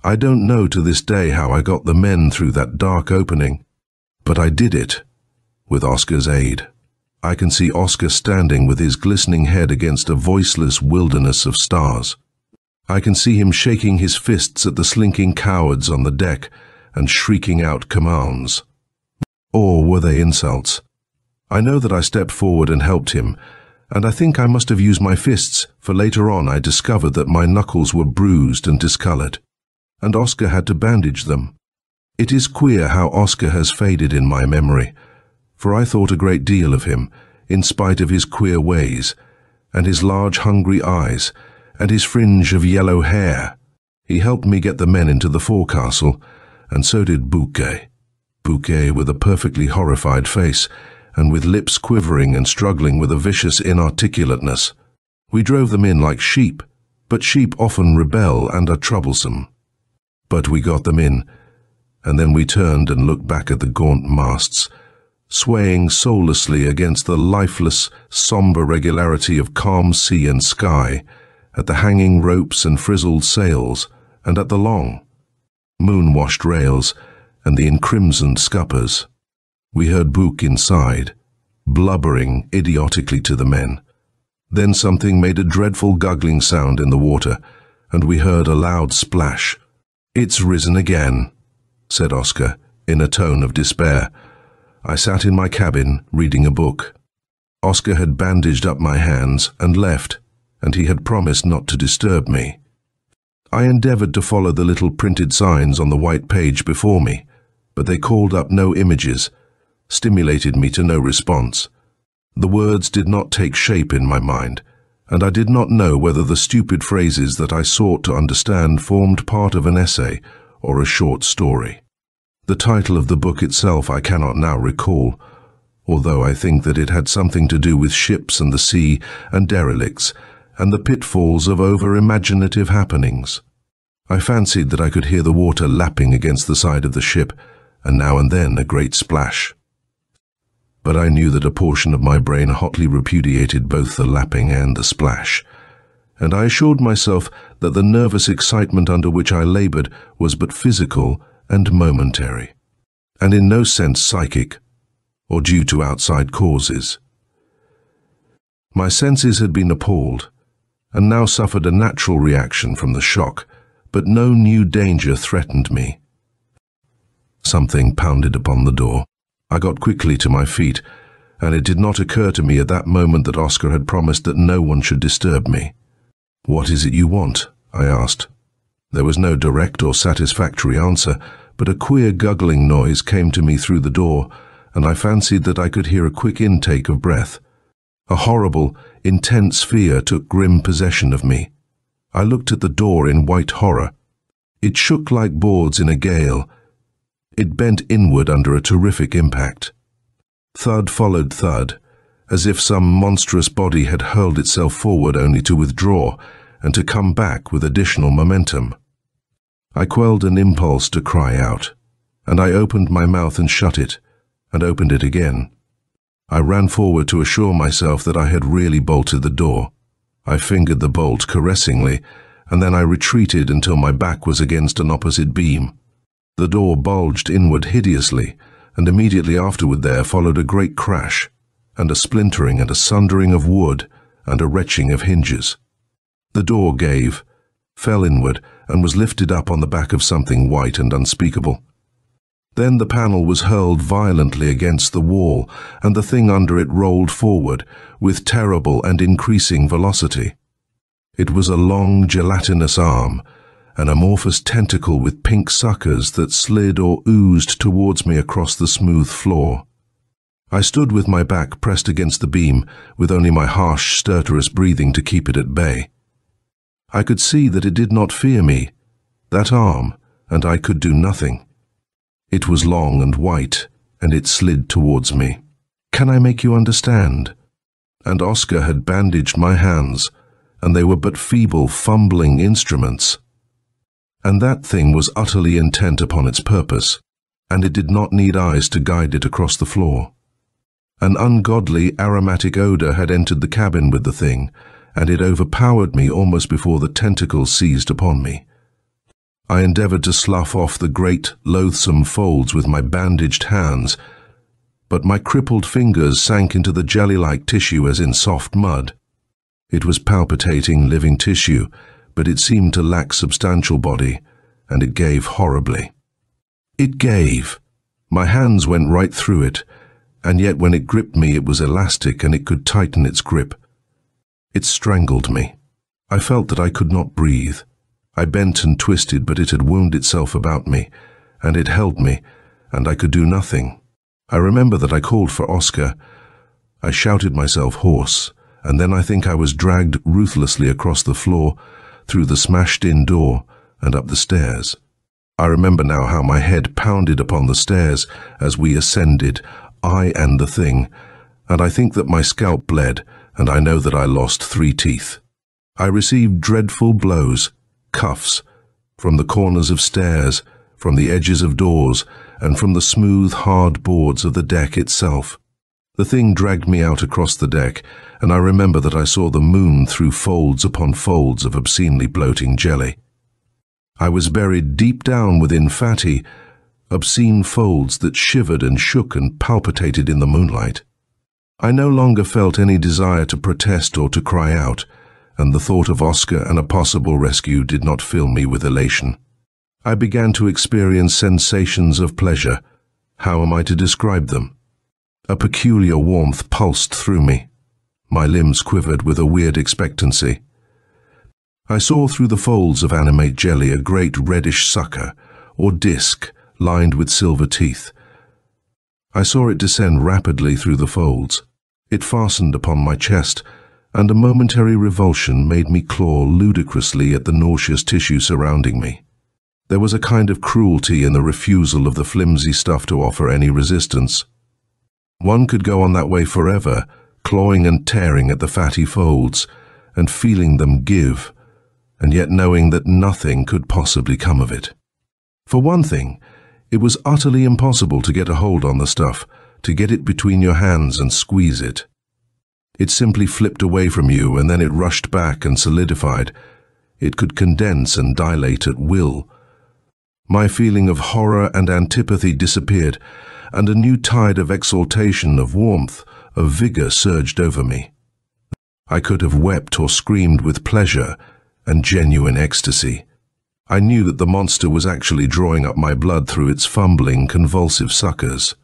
I don't know to this day how I got the men through that dark opening, but I did it, with Oscar's aid. I can see Oscar standing with his glistening head against a voiceless wilderness of stars. I can see him shaking his fists at the slinking cowards on the deck, and shrieking out commands. Or were they insults? I know that I stepped forward and helped him, and I think I must have used my fists, for later on I discovered that my knuckles were bruised and discolored, and Oscar had to bandage them. It is queer how Oscar has faded in my memory, for I thought a great deal of him, in spite of his queer ways, and his large hungry eyes, and his fringe of yellow hair. He helped me get the men into the forecastle, and so did Bouquet. Bouquet with a perfectly horrified face, and with lips quivering and struggling with a vicious inarticulateness. We drove them in like sheep, but sheep often rebel and are troublesome. But we got them in, and then we turned and looked back at the gaunt masts, swaying soullessly against the lifeless, somber regularity of calm sea and sky, at the hanging ropes and frizzled sails, and at the long, moon-washed rails and the encrimsoned scuppers. We heard Bouc inside, blubbering idiotically to the men. Then something made a dreadful guggling sound in the water, and we heard a loud splash. "It's risen again," said Oscar, in a tone of despair. I sat in my cabin, reading a book. Oscar had bandaged up my hands and left, and he had promised not to disturb me. I endeavored to follow the little printed signs on the white page before me, but they called up no images, stimulated me to no response. The words did not take shape in my mind, and I did not know whether the stupid phrases that I sought to understand formed part of an essay or a short story. The title of the book itself I cannot now recall, although I think that it had something to do with ships and the sea and derelicts and the pitfalls of over-imaginative happenings. I fancied that I could hear the water lapping against the side of the ship, and now and then a great splash. But I knew that a portion of my brain hotly repudiated both the lapping and the splash, and I assured myself that the nervous excitement under which I labored was but physical and momentary, and in no sense psychic, or due to outside causes. My senses had been appalled, and now suffered a natural reaction from the shock, but no new danger threatened me. Something pounded upon the door. I got quickly to my feet, and it did not occur to me at that moment that Oscar had promised that no one should disturb me. "What is it you want?" I asked. There was no direct or satisfactory answer, but a queer guggling noise came to me through the door, and I fancied that I could hear a quick intake of breath. A horrible, intense fear took grim possession of me. I looked at the door in white horror. It shook like boards in a gale. It bent inward under a terrific impact. Thud followed thud, as if some monstrous body had hurled itself forward only to withdraw, and to come back with additional momentum. I quelled an impulse to cry out, and I opened my mouth and shut it, and opened it again. I ran forward to assure myself that I had really bolted the door. I fingered the bolt caressingly, and then I retreated until my back was against an opposite beam. The door bulged inward hideously, and immediately afterward there followed a great crash, and a splintering and a sundering of wood, and a wrenching of hinges. The door gave, fell inward, and was lifted up on the back of something white and unspeakable. Then the panel was hurled violently against the wall, and the thing under it rolled forward, with terrible and increasing velocity. It was a long, gelatinous arm, an amorphous tentacle with pink suckers that slid or oozed towards me across the smooth floor. I stood with my back pressed against the beam, with only my harsh, stertorous breathing to keep it at bay. I could see that it did not fear me, that arm, and I could do nothing. It was long and white, and it slid towards me. "Can I make you understand?" And Oscar had bandaged my hands, and they were but feeble, fumbling instruments. And that thing was utterly intent upon its purpose, and it did not need eyes to guide it across the floor. An ungodly, aromatic odor had entered the cabin with the thing, and it overpowered me almost before the tentacles seized upon me. I endeavored to slough off the great, loathsome folds with my bandaged hands, but my crippled fingers sank into the jelly-like tissue as in soft mud. It was palpitating, living tissue, but it seemed to lack substantial body, and it gave horribly. It gave. My hands went right through it, and yet when it gripped me it was elastic and it could tighten its grip. It strangled me. I felt that I could not breathe. I bent and twisted, but it had wound itself about me, and it held me, and I could do nothing. I remember that I called for Oscar. I shouted myself hoarse, and then I think I was dragged ruthlessly across the floor, through the smashed-in door, and up the stairs. I remember now how my head pounded upon the stairs as we ascended, I and the thing, and I think that my scalp bled, and I know that I lost 3 teeth. I received dreadful blows, cuffs, from the corners of stairs, from the edges of doors, and from the smooth, hard boards of the deck itself. The thing dragged me out across the deck, and I remember that I saw the moon through folds upon folds of obscenely bloating jelly. I was buried deep down within fatty, obscene folds that shivered and shook and palpitated in the moonlight. I no longer felt any desire to protest or to cry out, and the thought of Oscar and a possible rescue did not fill me with elation. I began to experience sensations of pleasure. How am I to describe them? A peculiar warmth pulsed through me. My limbs quivered with a weird expectancy. I saw through the folds of animate jelly a great reddish sucker, or disc, lined with silver teeth. I saw it descend rapidly through the folds. It fastened upon my chest, and a momentary revulsion made me claw ludicrously at the nauseous tissue surrounding me. There was a kind of cruelty in the refusal of the flimsy stuff to offer any resistance. One could go on that way forever, clawing and tearing at the fatty folds, and feeling them give, and yet knowing that nothing could possibly come of it. For one thing, it was utterly impossible to get a hold on the stuff, to get it between your hands and squeeze it. It simply flipped away from you, and then it rushed back and solidified. It could condense and dilate at will. My feeling of horror and antipathy disappeared, and a new tide of exaltation, of warmth, of vigor surged over me. I could have wept or screamed with pleasure and genuine ecstasy. I knew that the monster was actually drawing up my blood through its fumbling, convulsive suckers.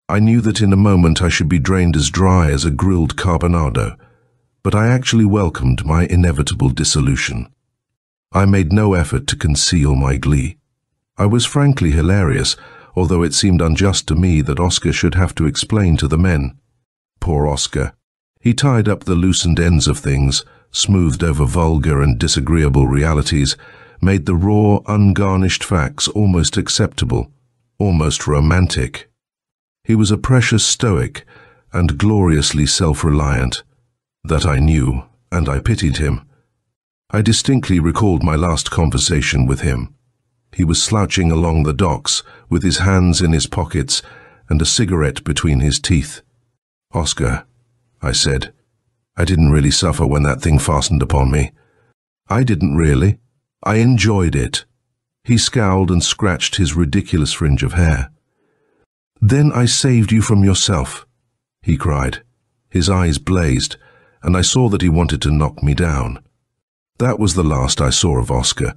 I knew that in a moment I should be drained as dry as a grilled carbonado, but I actually welcomed my inevitable dissolution. I made no effort to conceal my glee. I was frankly hilarious, although it seemed unjust to me that Oscar should have to explain to the men. Poor Oscar. He tied up the loosened ends of things, smoothed over vulgar and disagreeable realities, made the raw, ungarnished facts almost acceptable, almost romantic. He was a precious stoic and gloriously self-reliant. That I knew, and I pitied him. I distinctly recalled my last conversation with him. He was slouching along the docks, with his hands in his pockets and a cigarette between his teeth. "Oscar," I said, "I didn't really suffer when that thing fastened upon me." "I didn't really. I enjoyed it." He scowled and scratched his ridiculous fringe of hair. "Then I saved you from yourself," he cried. His eyes blazed, and I saw that he wanted to knock me down. That was the last I saw of Oscar.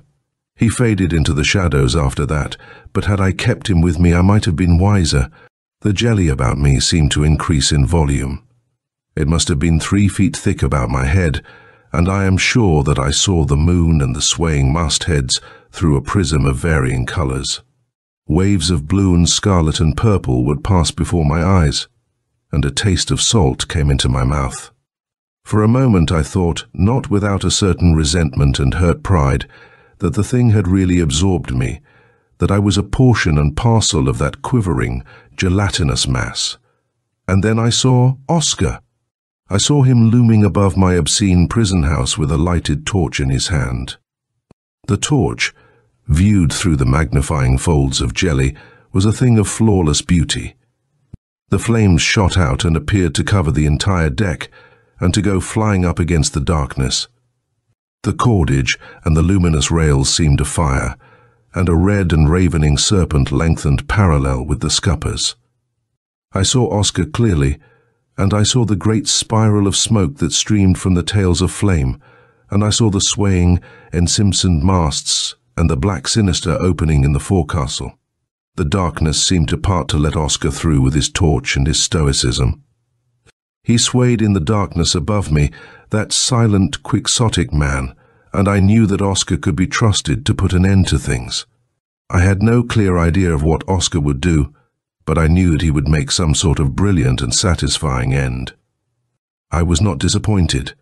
He faded into the shadows after that, but had I kept him with me I might have been wiser. The jelly about me seemed to increase in volume. It must have been 3 feet thick about my head, and I am sure that I saw the moon and the swaying mastheads through a prism of varying colors. Waves of blue and scarlet and purple would pass before my eyes, and a taste of salt came into my mouth. For a moment I thought, not without a certain resentment and hurt pride, that the thing had really absorbed me, that I was a portion and parcel of that quivering, gelatinous mass. And then I saw Oscar. I saw him looming above my obscene prison house with a lighted torch in his hand. The torch, viewed through the magnifying folds of jelly, was a thing of flawless beauty. The flames shot out and appeared to cover the entire deck, and to go flying up against the darkness. The cordage and the luminous rails seemed afire, and a red and ravening serpent lengthened parallel with the scuppers. I saw Oscar clearly, and I saw the great spiral of smoke that streamed from the tails of flame, and I saw the swaying, ensimpsoned masts and the black sinister opening in the forecastle. The darkness seemed to part to let Oscar through with his torch and his stoicism. He swayed in the darkness above me, that silent, quixotic man, and I knew that Oscar could be trusted to put an end to things. I had no clear idea of what Oscar would do, but I knew that he would make some sort of brilliant and satisfying end. I was not disappointed,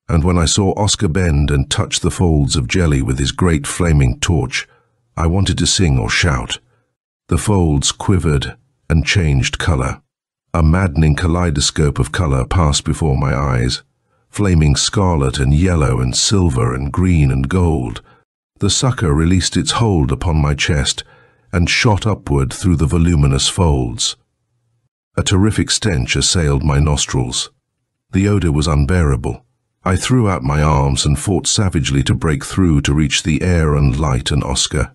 and when I saw Oscar bend and touch the folds of jelly with his great flaming torch, I wanted to sing or shout. The folds quivered and changed color. A maddening kaleidoscope of color passed before my eyes, flaming scarlet and yellow and silver and green and gold. The sucker released its hold upon my chest and shot upward through the voluminous folds. A terrific stench assailed my nostrils. The odor was unbearable. I threw out my arms and fought savagely to break through to reach the air and light and Oscar.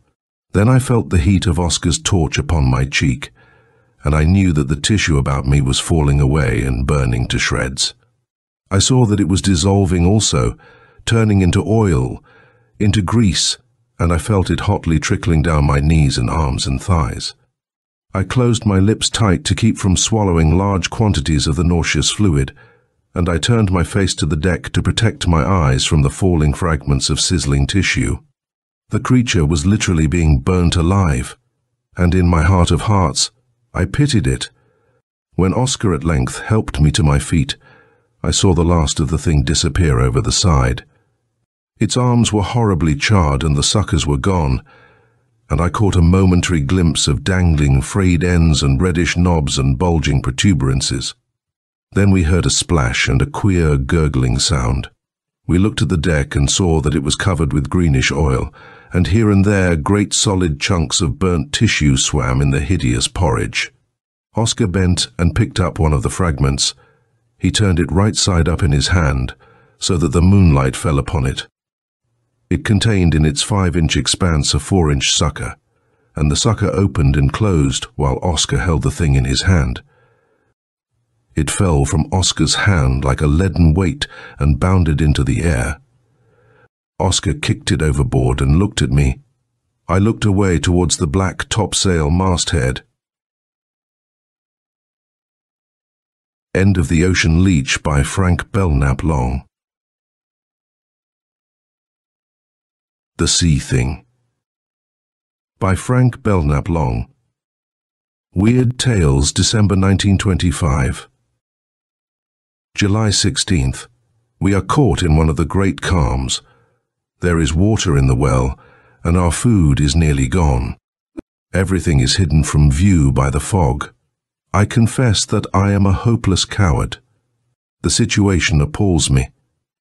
Then I felt the heat of Oscar's torch upon my cheek, and I knew that the tissue about me was falling away and burning to shreds. I saw that it was dissolving also, turning into oil, into grease, and I felt it hotly trickling down my knees and arms and thighs. I closed my lips tight to keep from swallowing large quantities of the nauseous fluid, and I turned my face to the deck to protect my eyes from the falling fragments of sizzling tissue. The creature was literally being burnt alive, and in my heart of hearts, I pitied it. When Oscar at length helped me to my feet, I saw the last of the thing disappear over the side. Its arms were horribly charred and the suckers were gone, and I caught a momentary glimpse of dangling frayed ends and reddish knobs and bulging protuberances. Then we heard a splash and a queer gurgling sound. We looked at the deck and saw that it was covered with greenish oil, and here and there great solid chunks of burnt tissue swam in the hideous porridge. Oscar bent and picked up one of the fragments. He turned it right side up in his hand, so that the moonlight fell upon it. It contained in its 5-inch expanse a 4-inch sucker, and the sucker opened and closed while Oscar held the thing in his hand. It fell from Oscar's hand like a leaden weight and bounded into the air. Oscar kicked it overboard and looked at me. I looked away towards the black topsail masthead. End of The Ocean Leech by Frank Belknap Long. The Sea Thing by Frank Belknap Long. Weird Tales, December 1925. July 16th. We are caught in one of the great calms. There is water in the well, and our food is nearly gone. Everything is hidden from view by the fog. I confess that I am a hopeless coward. The situation appalls me.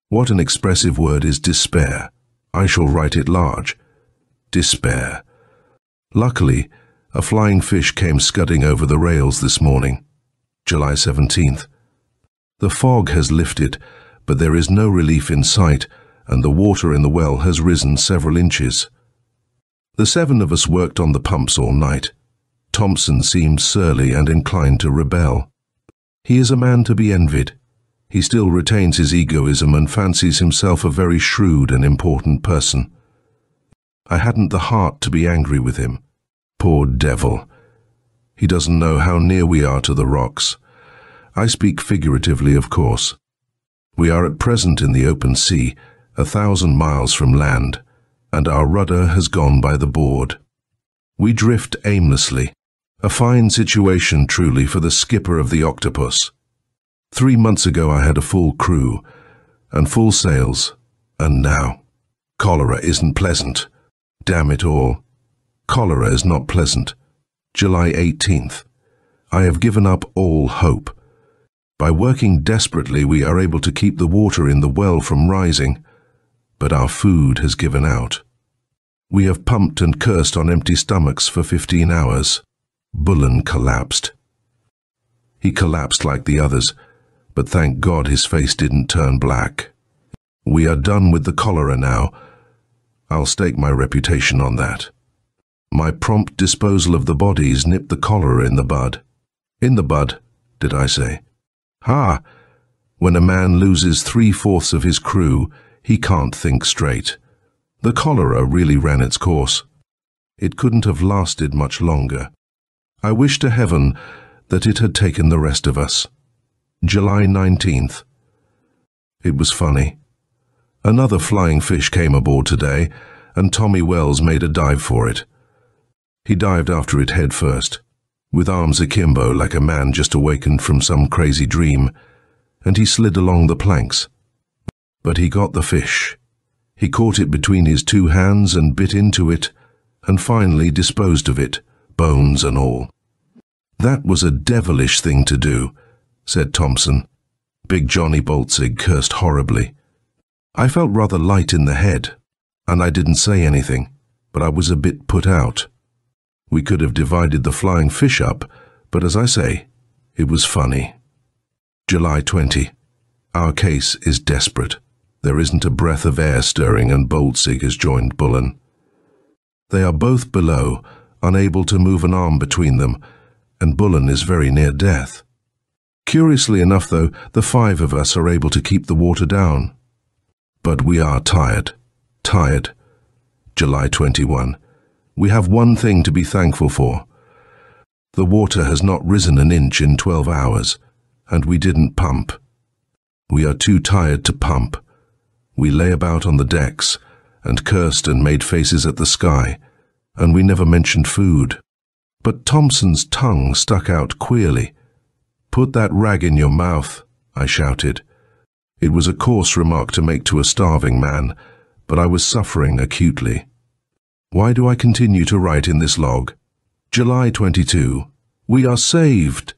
What an expressive word is despair. I shall write it large. Despair. Luckily, a flying fish came scudding over the rails this morning. July 17th. The fog has lifted, but there is no relief in sight, and the water in the well has risen several inches. The 7 of us worked on the pumps all night. Thompson seemed surly and inclined to rebel. He is a man to be envied. He still retains his egoism and fancies himself a very shrewd and important person. I hadn't the heart to be angry with him. Poor devil. He doesn't know how near we are to the rocks. I speak figuratively, of course. We are at present in the open sea, 1,000 miles from land, and our rudder has gone by the board. We drift aimlessly, a fine situation truly for the skipper of the Octopus. 3 months ago I had a full crew, and full sails, and now. Cholera isn't pleasant. Damn it all. Cholera is not pleasant. July 18th. I have given up all hope. By working desperately we are able to keep the water in the well from rising, but our food has given out. We have pumped and cursed on empty stomachs for 15 hours. Bullen collapsed. He collapsed like the others, but thank God his face didn't turn black. We are done with the cholera now. I'll stake my reputation on that. My prompt disposal of the bodies nipped the cholera in the bud. In the bud, did I say? Ha! When a man loses 3/4 of his crew, he can't think straight. The cholera really ran its course. It couldn't have lasted much longer. I wish to heaven that it had taken the rest of us. July 19th. It was funny. Another flying fish came aboard today, and Tommy Wells made a dive for it. He dived after it head first, with arms akimbo like a man just awakened from some crazy dream, and he slid along the planks. But he got the fish. He caught it between his two hands and bit into it, and finally disposed of it, bones and all. "That was a devilish thing to do," said Thompson. Big Johnny Boltzig cursed horribly. I felt rather light in the head, and I didn't say anything, but I was a bit put out. We could have divided the flying fish up, but as I say, it was funny. July 20. Our case is desperate. There isn't a breath of air stirring, and Boltzig has joined Bullen. They are both below, unable to move an arm between them, and Bullen is very near death. Curiously enough, though, the five of us are able to keep the water down. But we are tired. Tired. July 21. We have one thing to be thankful for. The water has not risen an inch in 12 hours, and we didn't pump. We are too tired to pump. We lay about on the decks, and cursed and made faces at the sky, and we never mentioned food. But Thompson's tongue stuck out queerly. "Put that rag in your mouth," I shouted. It was a coarse remark to make to a starving man, but I was suffering acutely. Why do I continue to write in this log? July 22. We are saved!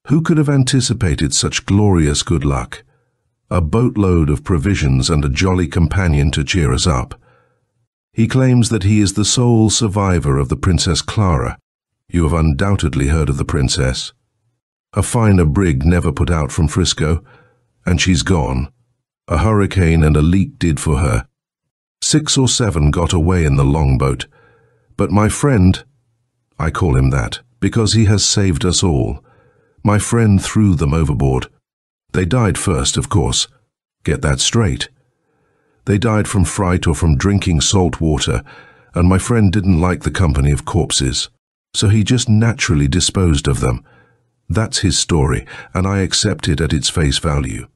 Who could have anticipated such glorious good luck? A boatload of provisions and a jolly companion to cheer us up. He claims that he is the sole survivor of the Princess Clara. You have undoubtedly heard of the princess. A finer brig never put out from Frisco, and she's gone. A hurricane and a leak did for her. 6 or 7 got away in the longboat, but my friend, I call him that, because he has saved us all, my friend threw them overboard. They died first, of course. Get that straight. They died from fright or from drinking salt water, and my friend didn't like the company of corpses, so he just naturally disposed of them. That's his story, and I accept it at its face value.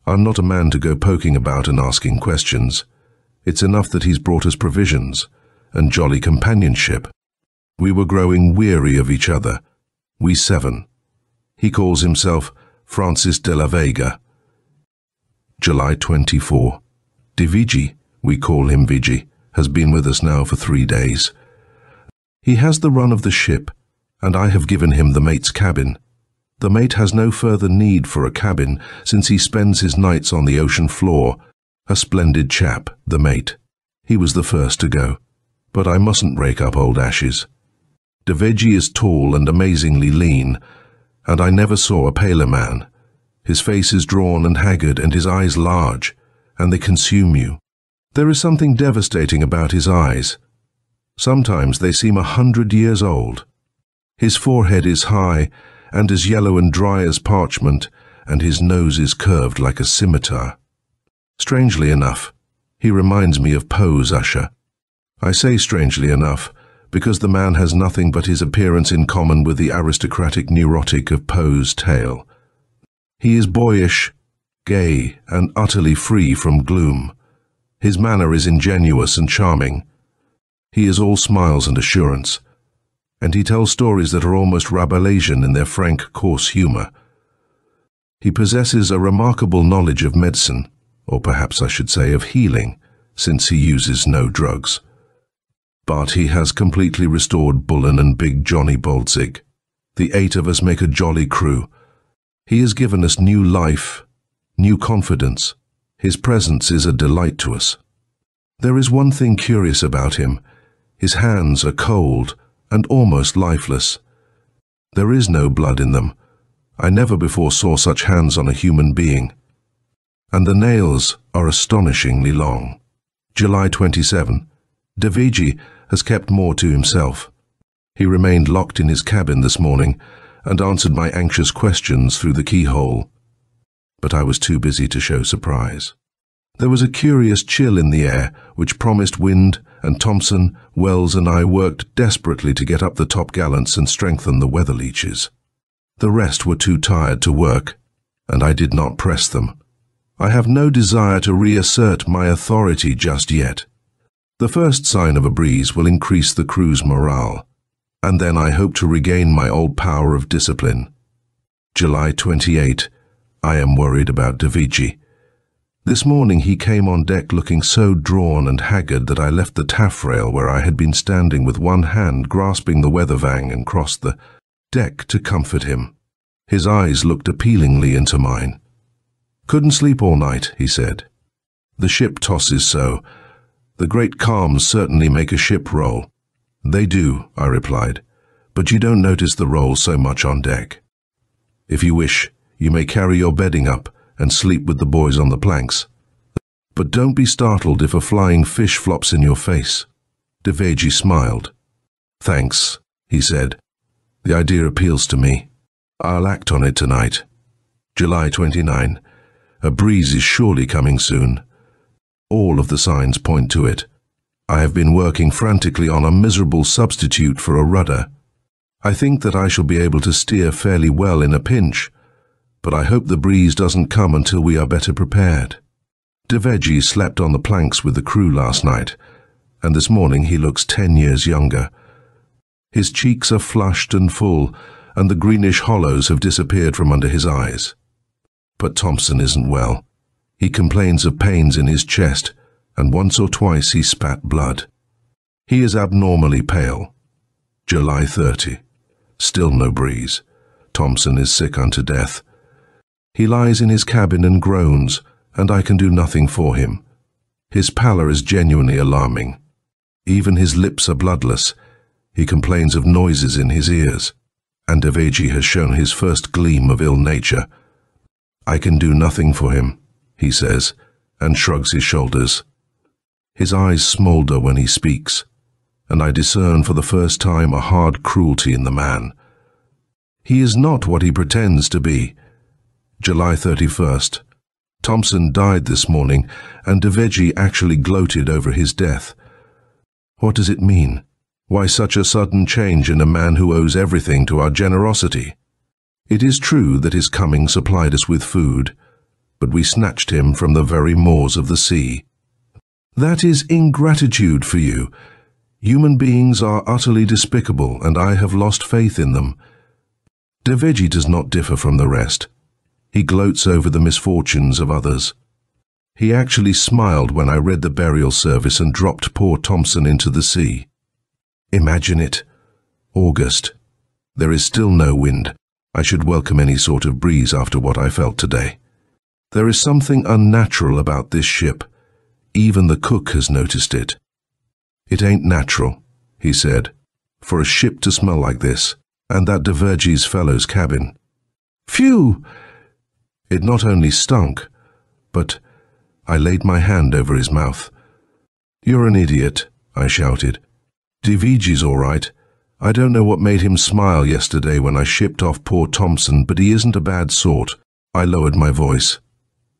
I'm not a man to go poking about and asking questions. It's enough that he's brought us provisions and jolly companionship. We were growing weary of each other, we 7. He calls himself Francis de la Vega. July 24. Divigi, we call him Vigi, has been with us now for 3 days. He has the run of the ship, and I have given him the mate's cabin. The mate has no further need for a cabin, since he spends his nights on the ocean floor. A splendid chap, the mate. He was the first to go. But I mustn't rake up old ashes. Divigi is tall and amazingly lean, and I never saw a paler man. His face is drawn and haggard, and his eyes large, and they consume you. There is something devastating about his eyes. Sometimes they seem 100 years old. His forehead is high, and as yellow and dry as parchment, and his nose is curved like a scimitar. Strangely enough, he reminds me of Poe's usher. I say strangely enough, because the man has nothing but his appearance in common with the aristocratic neurotic of Poe's tale. He is boyish, gay, and utterly free from gloom. His manner is ingenuous and charming. He is all smiles and assurance, and he tells stories that are almost Rabelaisian in their frank, coarse humor. He possesses a remarkable knowledge of medicine, or perhaps I should say of healing, since he uses no drugs. But he has completely restored Bullen and Big Johnny Boltzig. The 8 of us make a jolly crew. He has given us new life, new confidence. His presence is a delight to us. There is one thing curious about him. His hands are cold and almost lifeless. There is no blood in them. I never before saw such hands on a human being. And the nails are astonishingly long. July 27. Divigi has kept more to himself. He remained locked in his cabin this morning and answered my anxious questions through the keyhole. But I was too busy to show surprise. There was a curious chill in the air which promised wind and Thompson, Wells and I worked desperately to get up the topgallants and strengthen the weather leeches. The rest were too tired to work, and I did not press them. I have no desire to reassert my authority just yet. The first sign of a breeze will increase the crew's morale, and then I hope to regain my old power of discipline. July 28. I am worried about Daviji. This morning he came on deck looking so drawn and haggard that I left the taffrail where I had been standing with one hand grasping the weather vang and crossed the deck to comfort him. His eyes looked appealingly into mine. "Couldn't sleep all night," he said. "The ship tosses so. The great calms certainly make a ship roll." "They do," I replied, "but you don't notice the roll so much on deck. If you wish, you may carry your bedding up and sleep with the boys on the planks. But don't be startled if a flying fish flops in your face." Daviji smiled. "Thanks," he said. "The idea appeals to me. I'll act on it tonight." July 29. A breeze is surely coming soon. All of the signs point to it. I have been working frantically on a miserable substitute for a rudder. I think that I shall be able to steer fairly well in a pinch, but I hope the breeze doesn't come until we are better prepared. Daviji slept on the planks with the crew last night, and this morning he looks 10 years younger. His cheeks are flushed and full, and the greenish hollows have disappeared from under his eyes. But Thompson isn't well. He complains of pains in his chest, and once or twice he spat blood. He is abnormally pale. July 30. Still no breeze. Thompson is sick unto death. He lies in his cabin and groans, and I can do nothing for him. His pallor is genuinely alarming. Even his lips are bloodless. He complains of noises in his ears, and Daviji has shown his first gleam of ill nature. "I can do nothing for him," he says, and shrugs his shoulders. His eyes smolder when he speaks, and I discern for the first time a hard cruelty in the man. He is not what he pretends to be. July 31st. Thompson died this morning, and Daviji actually gloated over his death. What does it mean? Why such a sudden change in a man who owes everything to our generosity? It is true that his coming supplied us with food, but we snatched him from the very maws of the sea. That is ingratitude for you. Human beings are utterly despicable, and I have lost faith in them. Daviji does not differ from the rest. He gloats over the misfortunes of others. He actually smiled when I read the burial service and dropped poor Thompson into the sea. Imagine it. August. There is still no wind. I should welcome any sort of breeze after what I felt today. There is something unnatural about this ship. Even the cook has noticed it. "It ain't natural," he said, "for a ship to smell like this, and that Daviji's fellow's cabin." Phew! It not only stunk, but I laid my hand over his mouth. "You're an idiot," I shouted. "Daviji's all right. I don't know what made him smile yesterday when I shipped off poor Thompson, but he isn't a bad sort." I lowered my voice.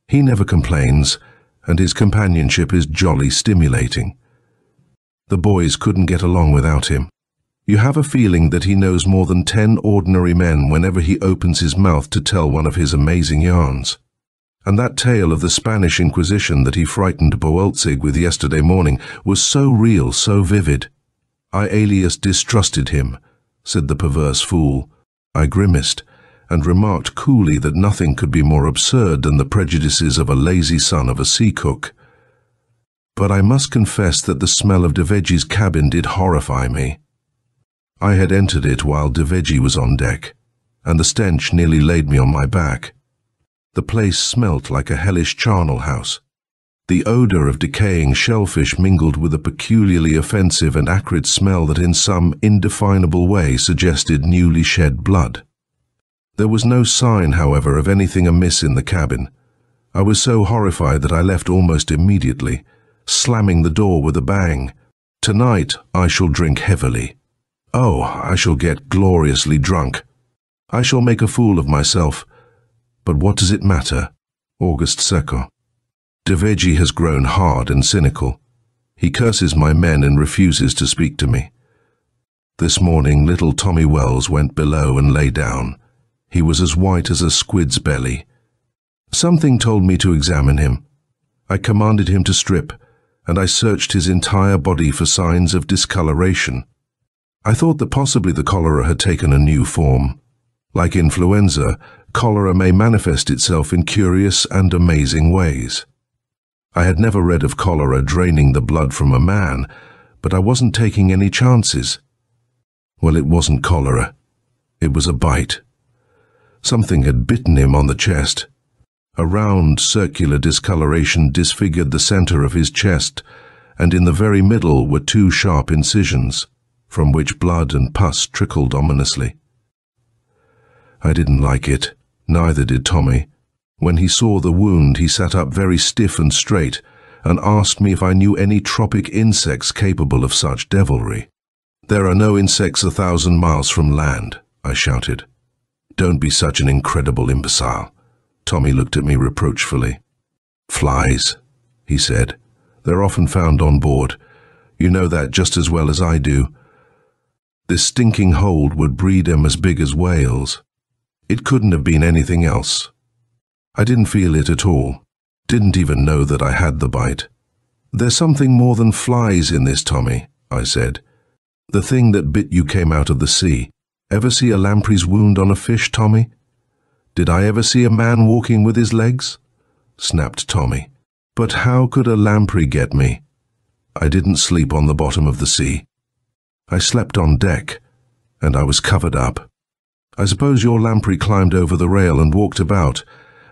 "He never complains, and his companionship is jolly stimulating. The boys couldn't get along without him. You have a feeling that he knows more than 10 ordinary men whenever he opens his mouth to tell one of his amazing yarns. And that tale of the Spanish Inquisition that he frightened Boelzig with yesterday morning was so real, so vivid. I alias distrusted him," said the perverse fool. I grimaced, and remarked coolly that nothing could be more absurd than the prejudices of a lazy son of a sea cook. But I must confess that the smell of Daviji's cabin did horrify me. I had entered it while Daviji was on deck, and the stench nearly laid me on my back. The place smelt like a hellish charnel house. The odor of decaying shellfish mingled with a peculiarly offensive and acrid smell that in some indefinable way suggested newly shed blood. There was no sign, however, of anything amiss in the cabin. I was so horrified that I left almost immediately, slamming the door with a bang. Tonight I shall drink heavily. Oh, I shall get gloriously drunk. I shall make a fool of myself. But what does it matter? August 2nd. Daviji has grown hard and cynical. He curses my men and refuses to speak to me. This morning little Tommy Wells went below and lay down. He was as white as a squid's belly. Something told me to examine him. I commanded him to strip, and I searched his entire body for signs of discoloration. I thought that possibly the cholera had taken a new form. Like influenza, cholera may manifest itself in curious and amazing ways. I had never read of cholera draining the blood from a man, but I wasn't taking any chances. Well, it wasn't cholera. It was a bite. Something had bitten him on the chest. A round, circular discoloration disfigured the center of his chest, and in the very middle were two sharp incisions, from which blood and pus trickled ominously. I didn't like it, neither did Tommy. When he saw the wound, he sat up very stiff and straight and asked me if I knew any tropic insects capable of such devilry. "There are no insects 1,000 miles from land," I shouted. "Don't be such an incredible imbecile." Tommy looked at me reproachfully. "Flies," he said. "They're often found on board. You know that just as well as I do. This stinking hold would breed 'em as big as whales. It couldn't have been anything else." I didn't feel it at all. Didn't even know that I had the bite. "There's something more than flies in this, Tommy," I said. "The thing that bit you came out of the sea. Ever see a lamprey's wound on a fish, Tommy?" "Did I ever see a man walking with his legs?" snapped Tommy. "But how could a lamprey get me? I didn't sleep on the bottom of the sea. I slept on deck, and I was covered up. I suppose your lamprey climbed over the rail and walked about,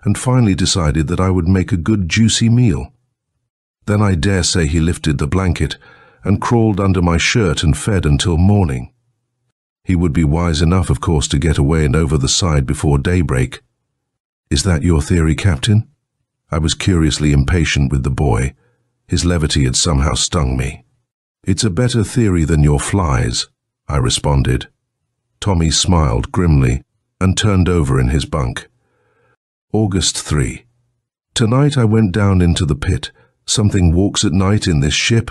and finally decided that I would make a good juicy meal. Then I dare say he lifted the blanket and crawled under my shirt and fed until morning. He would be wise enough, of course, to get away and over the side before daybreak. Is that your theory, Captain?" I was curiously impatient with the boy. His levity had somehow stung me. "It's a better theory than your flies," I responded. Tommy smiled grimly and turned over in his bunk. August 3. Tonight I went down into the pit. Something walks at night in this ship.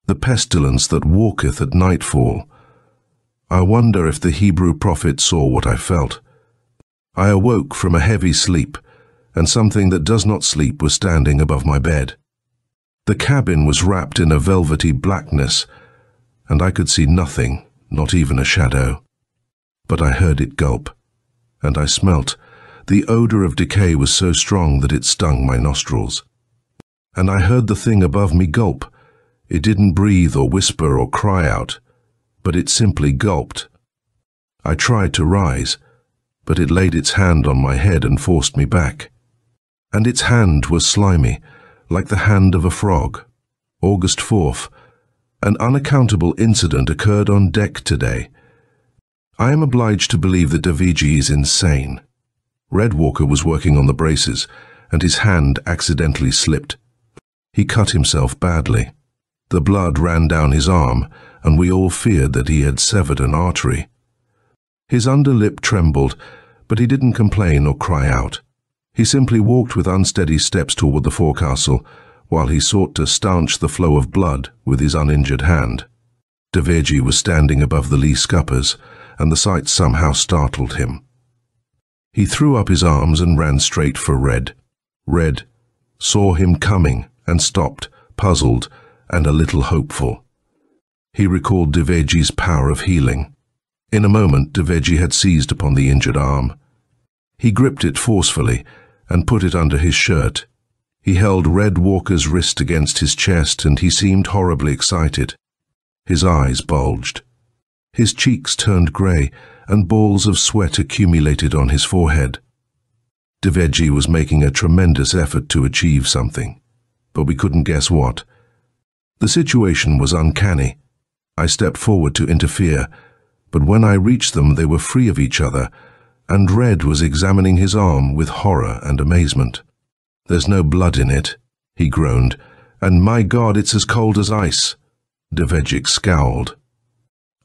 The pestilence that walketh at nightfall. I wonder if the Hebrew prophet saw what I felt. I awoke from a heavy sleep, and something that does not sleep was standing above my bed. The cabin was wrapped in a velvety blackness, and I could see nothing, not even a shadow. But I heard it gulp, and I smelt. The odor of decay was so strong that it stung my nostrils. And I heard the thing above me gulp. It didn't breathe or whisper or cry out, but it simply gulped. I tried to rise, but it laid its hand on my head and forced me back. And its hand was slimy, like the hand of a frog. August 4th. An unaccountable incident occurred on deck today. I am obliged to believe that Daviji is insane. Red Walker was working on the braces, and his hand accidentally slipped. He cut himself badly. The blood ran down his arm, and we all feared that he had severed an artery. His underlip trembled, but he didn't complain or cry out. He simply walked with unsteady steps toward the forecastle, while he sought to stanch the flow of blood with his uninjured hand. Daviji was standing above the lee scuppers, and the sight somehow startled him. He threw up his arms and ran straight for Red. Red saw him coming and stopped, puzzled and a little hopeful. He recalled Daviji's power of healing. In a moment, Daviji had seized upon the injured arm. He gripped it forcefully and put it under his shirt. He held Red Walker's wrist against his chest, and he seemed horribly excited. His eyes bulged. His cheeks turned grey, and balls of sweat accumulated on his forehead. Daviji was making a tremendous effort to achieve something, but we couldn't guess what. The situation was uncanny. I stepped forward to interfere, but when I reached them they were free of each other, and Red was examining his arm with horror and amazement. "There's no blood in it," he groaned, "and my God, it's as cold as ice." Daviji scowled.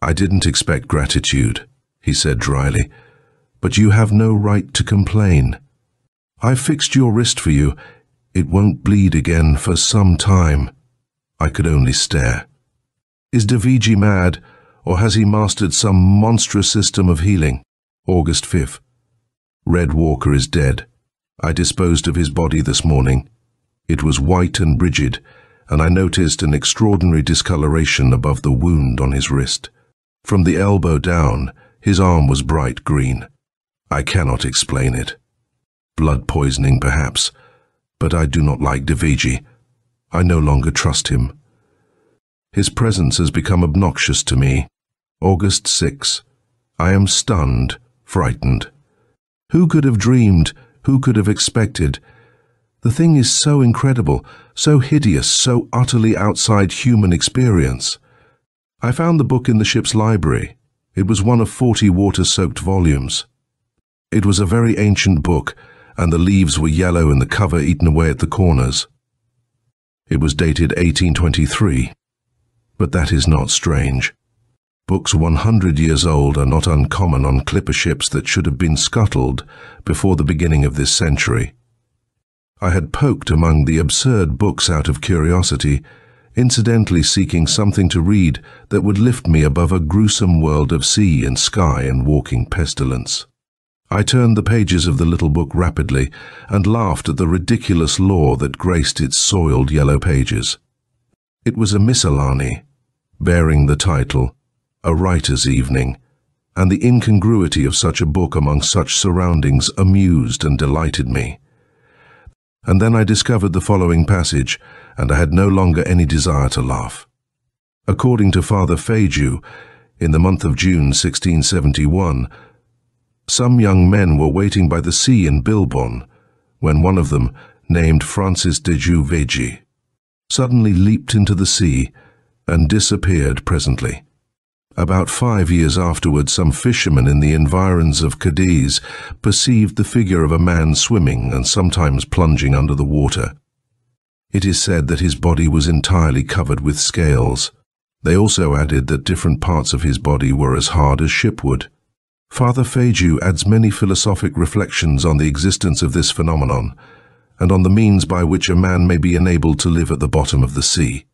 "I didn't expect gratitude," he said dryly, "but you have no right to complain. I fixed your wrist for you. It won't bleed again for some time." I could only stare. Is Daviji mad, or has he mastered some monstrous system of healing? August 5th. Red Walker is dead. I disposed of his body this morning. It was white and rigid, and I noticed an extraordinary discoloration above the wound on his wrist. From the elbow down, his arm was bright green. I cannot explain it. Blood poisoning, perhaps, but I do not like Daviji. I no longer trust him. His presence has become obnoxious to me. August 6. I am stunned, frightened. Who could have dreamed, who could have expected? The thing is so incredible, so hideous, so utterly outside human experience. I found the book in the ship's library. It was one of 40 water-soaked volumes. It was a very ancient book, and the leaves were yellow and the cover eaten away at the corners. It was dated 1823. But that is not strange. Books 100 years old are not uncommon on clipper ships that should have been scuttled before the beginning of this century. I had poked among the absurd books out of curiosity, incidentally seeking something to read that would lift me above a gruesome world of sea and sky and walking pestilence. I turned the pages of the little book rapidly and laughed at the ridiculous lore that graced its soiled yellow pages. It was a miscellany, bearing the title, A Writer's Evening, and the incongruity of such a book among such surroundings amused and delighted me. And then I discovered the following passage, and I had no longer any desire to laugh. According to Father Feiju, in the month of June 1671, some young men were waiting by the sea in Bilbon, when one of them, named Francis de Juveji, suddenly leaped into the sea and disappeared presently. About 5 years afterwards, some fishermen in the environs of Cadiz perceived the figure of a man swimming and sometimes plunging under the water. It is said that his body was entirely covered with scales. They also added that different parts of his body were as hard as shipwood. Father Feiju adds many philosophic reflections on the existence of this phenomenon, and on the means by which a man may be enabled to live at the bottom of the sea.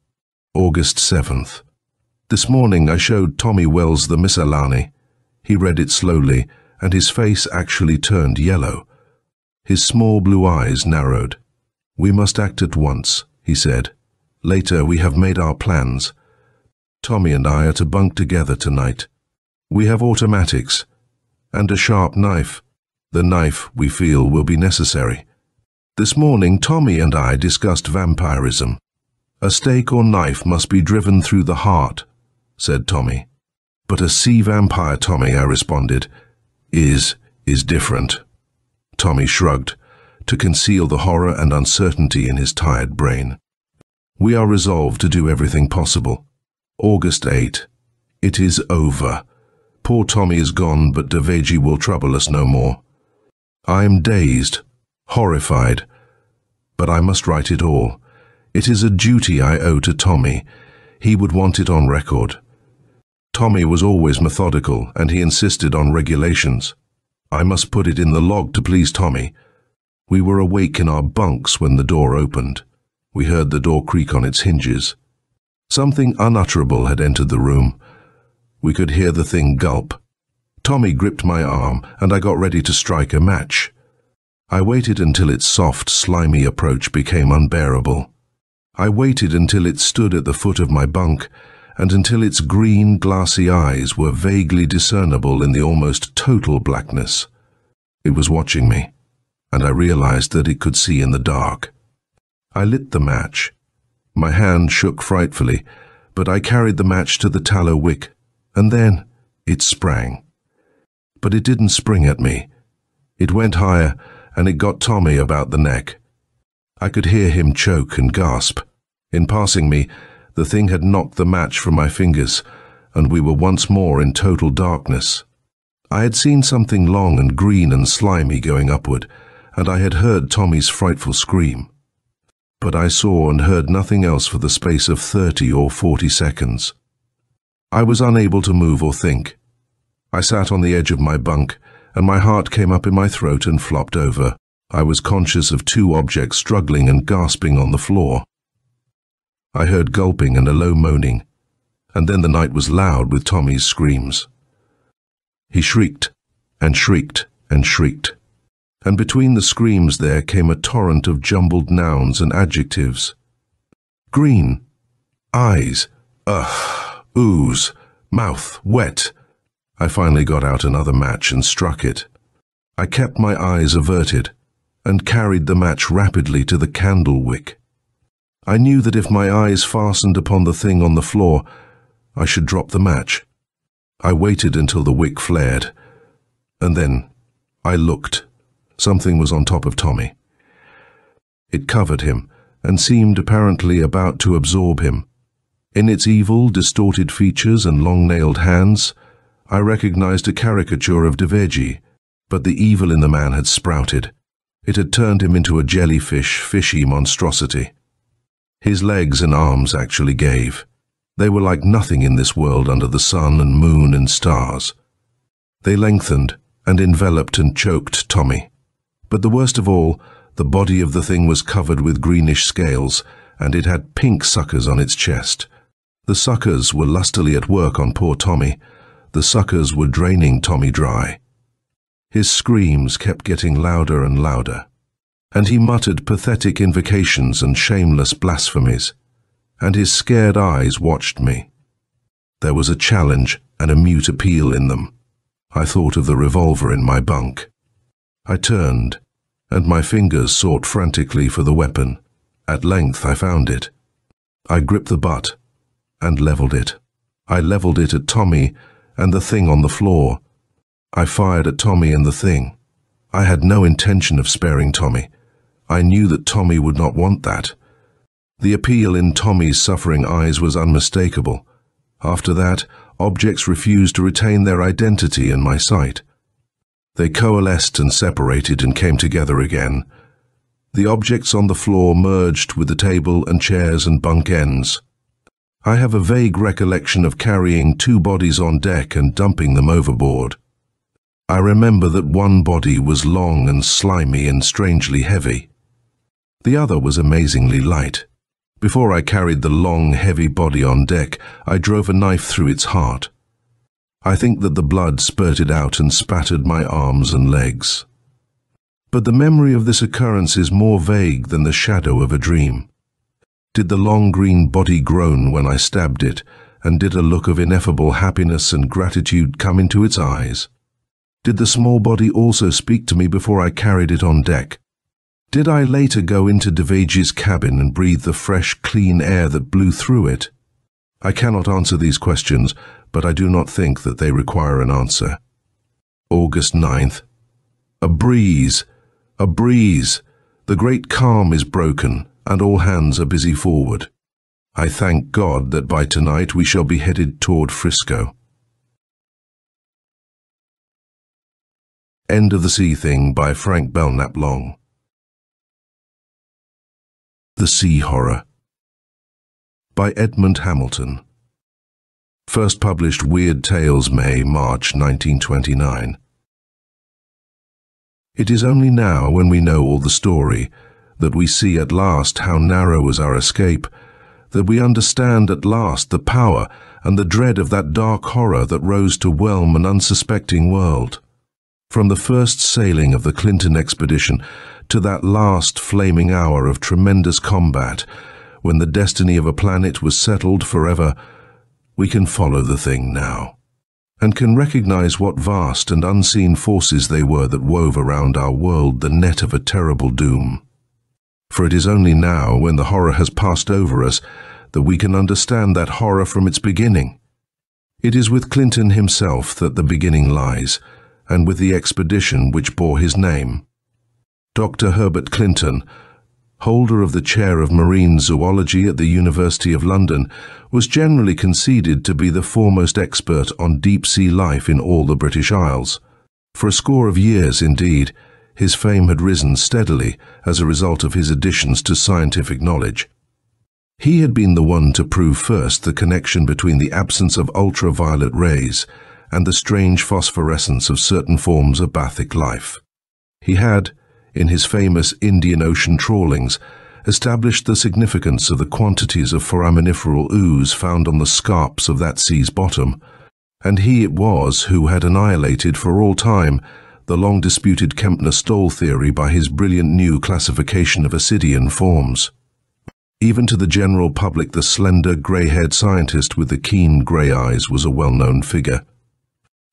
August 7th. This morning I showed Tommy Wells the miscellany. He read it slowly, and his face actually turned yellow. His small blue eyes narrowed. "We must act at once," he said. "Later we have made our plans. Tommy and I are to bunk together tonight. We have automatics, and a sharp knife. The knife, we feel, will be necessary. This morning Tommy and I discussed vampirism. A stake or knife must be driven through the heart, said Tommy. But a sea vampire, Tommy, I responded, is different. Tommy shrugged, to conceal the horror and uncertainty in his tired brain. We are resolved to do everything possible. August 8. It is over. Poor Tommy is gone, but Daviji will trouble us no more. I am dazed, horrified, but I must write it all. It is a duty I owe to Tommy. He would want it on record. Tommy was always methodical, and he insisted on regulations. I must put it in the log to please Tommy. We were awake in our bunks when the door opened. We heard the door creak on its hinges. Something unutterable had entered the room. We could hear the thing gulp. Tommy gripped my arm, and I got ready to strike a match. I waited until its soft, slimy approach became unbearable. I waited until it stood at the foot of my bunk, and until its green, glassy eyes were vaguely discernible in the almost total blackness. It was watching me, and I realized that it could see in the dark. I lit the match. My hand shook frightfully, but I carried the match to the tallow wick, and then it sprang. But it didn't spring at me. It went higher, and it got Tommy about the neck. I could hear him choke and gasp. In passing me, the thing had knocked the match from my fingers, and we were once more in total darkness. I had seen something long and green and slimy going upward, and I had heard Tommy's frightful scream. But I saw and heard nothing else for the space of 30 or 40 seconds. I was unable to move or think. I sat on the edge of my bunk, and my heart came up in my throat and flopped over. I was conscious of two objects struggling and gasping on the floor. I heard gulping and a low moaning, and then the night was loud with Tommy's screams. He shrieked and shrieked and shrieked, and between the screams there came a torrent of jumbled nouns and adjectives. Green, eyes, ooze, mouth, wet. I finally got out another match and struck it. I kept my eyes averted and carried the match rapidly to the candle wick. I knew that if my eyes fastened upon the thing on the floor, I should drop the match. I waited until the wick flared, and then I looked. Something was on top of Tommy. It covered him and seemed apparently about to absorb him. In its evil, distorted features and long-nailed hands, I recognized a caricature of Deveji, but the evil in the man had sprouted. It had turned him into a jellyfish, fishy monstrosity. His legs and arms actually gave. They were like nothing in this world under the sun and moon and stars. They lengthened and enveloped and choked Tommy. But the worst of all, the body of the thing was covered with greenish scales, and it had pink suckers on its chest. The suckers were lustily at work on poor Tommy. The suckers were draining Tommy dry. His screams kept getting louder and louder, and he muttered pathetic invocations and shameless blasphemies, and his scared eyes watched me. There was a challenge and a mute appeal in them. I thought of the revolver in my bunk. I turned, and my fingers sought frantically for the weapon. At length I found it. I gripped the butt and leveled it. I leveled it at Tommy and the thing on the floor. I fired at Tommy and the thing. I had no intention of sparing Tommy. I knew that Tommy would not want that. The appeal in Tommy's suffering eyes was unmistakable. After that, objects refused to retain their identity in my sight. They coalesced and separated and came together again. The objects on the floor merged with the table and chairs and bunk ends. I have a vague recollection of carrying two bodies on deck and dumping them overboard. I remember that one body was long and slimy and strangely heavy. The other was amazingly light. Before I carried the long, heavy body on deck, I drove a knife through its heart. I think that the blood spurted out and spattered my arms and legs. But the memory of this occurrence is more vague than the shadow of a dream. Did the long green body groan when I stabbed it, and did a look of ineffable happiness and gratitude come into its eyes? Did the small body also speak to me before I carried it on deck? Did I later go into Deveji's cabin and breathe the fresh, clean air that blew through it? I cannot answer these questions, but I do not think that they require an answer. August 9th. A breeze! A breeze! The great calm is broken, and all hands are busy forward. I thank God that by tonight we shall be headed toward Frisco. End of the Sea Thing by Frank Belknap Long. The Sea Horror by Edmond Hamilton. First published Weird Tales, March 1929. It is only now, when we know all the story, that we see at last how narrow was our escape, that we understand at last the power and the dread of that dark horror that rose to whelm an unsuspecting world. From the first sailing of the Clinton expedition to that last flaming hour of tremendous combat, when the destiny of a planet was settled forever, we can follow the thing now, and can recognize what vast and unseen forces they were that wove around our world the net of a terrible doom. For it is only now, when the horror has passed over us, that we can understand that horror from its beginning. It is with Clinton himself that the beginning lies, and with the expedition which bore his name. Dr. Herbert Clinton, holder of the chair of marine zoology at the University of London, was generally conceded to be the foremost expert on deep-sea life in all the British Isles. For a score of years, indeed, his fame had risen steadily as a result of his additions to scientific knowledge. He had been the one to prove first the connection between the absence of ultraviolet rays and the strange phosphorescence of certain forms of bathic life. He had, in his famous Indian Ocean trawlings, established the significance of the quantities of foraminiferal ooze found on the scarps of that sea's bottom, and he it was who had annihilated for all time the long-disputed Kempner-Stoll theory by his brilliant new classification of ascidian forms. Even to the general public, the slender, grey-haired scientist with the keen grey eyes was a well-known figure.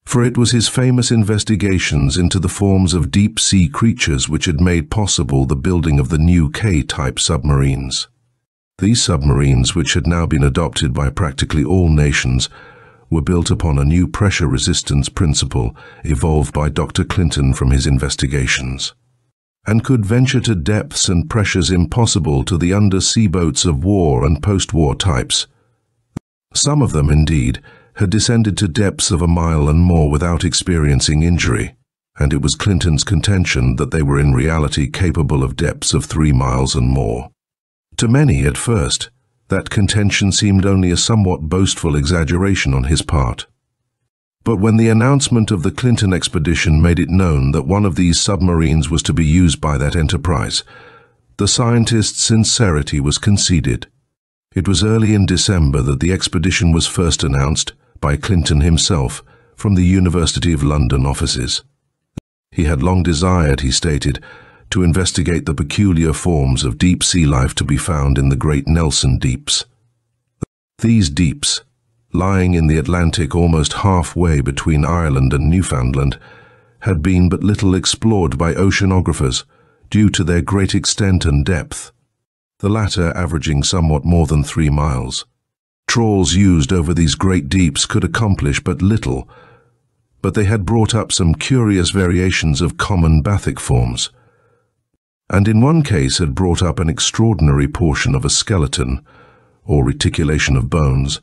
For it was his famous investigations into the forms of deep-sea creatures which had made possible the building of the new K-type submarines. These submarines, which had now been adopted by practically all nations, were built upon a new pressure resistance principle evolved by Dr. Clinton from his investigations, and could venture to depths and pressures impossible to the undersea boats of war and post-war types. Some of them, indeed, had descended to depths of a mile and more without experiencing injury, and it was Clinton's contention that they were in reality capable of depths of 3 miles and more. To many, at first, that contention seemed only a somewhat boastful exaggeration on his part. But when the announcement of the Clinton expedition made it known that one of these submarines was to be used by that enterprise, the scientist's sincerity was conceded. It was early in December that the expedition was first announced by Clinton himself from the University of London offices. He had long desired, he stated, to investigate the peculiar forms of deep-sea life to be found in the Great Nelson Deeps. These deeps, lying in the Atlantic almost halfway between Ireland and Newfoundland, had been but little explored by oceanographers due to their great extent and depth, the latter averaging somewhat more than 3 miles. Trawls used over these great deeps could accomplish but little, but they had brought up some curious variations of common bathic forms, and in one case had brought up an extraordinary portion of a skeleton, or reticulation of bones,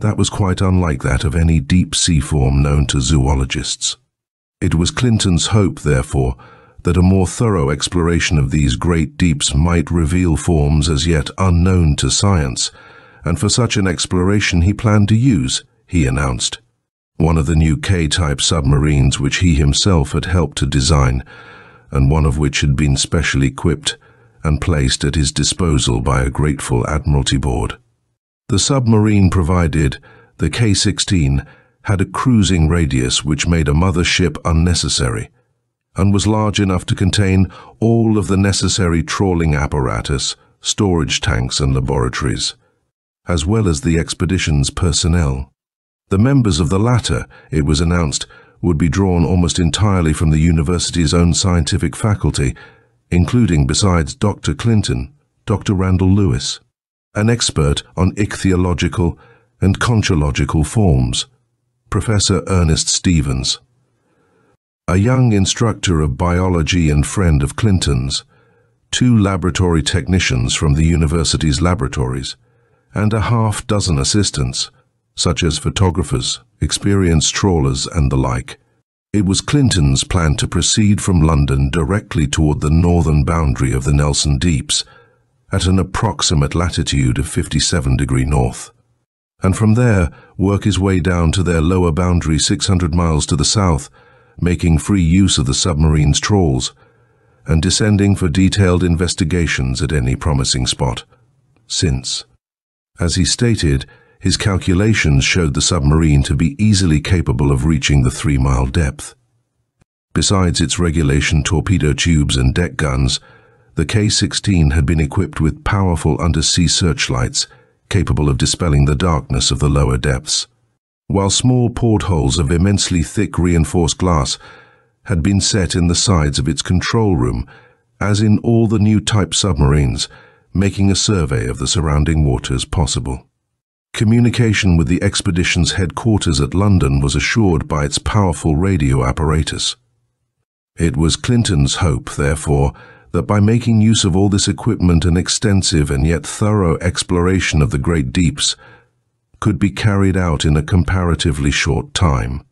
that was quite unlike that of any deep-sea form known to zoologists. It was Clinton's hope, therefore, that a more thorough exploration of these great deeps might reveal forms as yet unknown to science, and for such an exploration he planned to use, he announced, one of the new K-type submarines which he himself had helped to design, and one of which had been specially equipped and placed at his disposal by a grateful Admiralty Board. The submarine provided, the K-16, had a cruising radius which made a mother ship unnecessary, and was large enough to contain all of the necessary trawling apparatus, storage tanks and laboratories, as well as the expedition's personnel. The members of the latter, it was announced, would be drawn almost entirely from the university's own scientific faculty, including, besides Dr. Clinton, Dr. Randall Lewis, an expert on ichthyological and conchological forms, Professor Ernest Stevens, a young instructor of biology and friend of Clinton's, 2 laboratory technicians from the university's laboratories, and a half-dozen assistants, such as photographers, experienced trawlers, and the like. It was Clinton's plan to proceed from London directly toward the northern boundary of the Nelson Deeps, at an approximate latitude of 57° north, and from there work his way down to their lower boundary 600 miles to the south, making free use of the submarine's trawls, and descending for detailed investigations at any promising spot, since, as he stated, his calculations showed the submarine to be easily capable of reaching the 3-mile depth. Besides its regulation torpedo tubes and deck guns, the K-16 had been equipped with powerful undersea searchlights capable of dispelling the darkness of the lower depths, while small portholes of immensely thick reinforced glass had been set in the sides of its control room, as in all the new type submarines, making a survey of the surrounding waters possible. Communication with the expedition's headquarters at London was assured by its powerful radio apparatus. It was Clinton's hope, therefore, that by making use of all this equipment an extensive and yet thorough exploration of the great deeps could be carried out in a comparatively short time.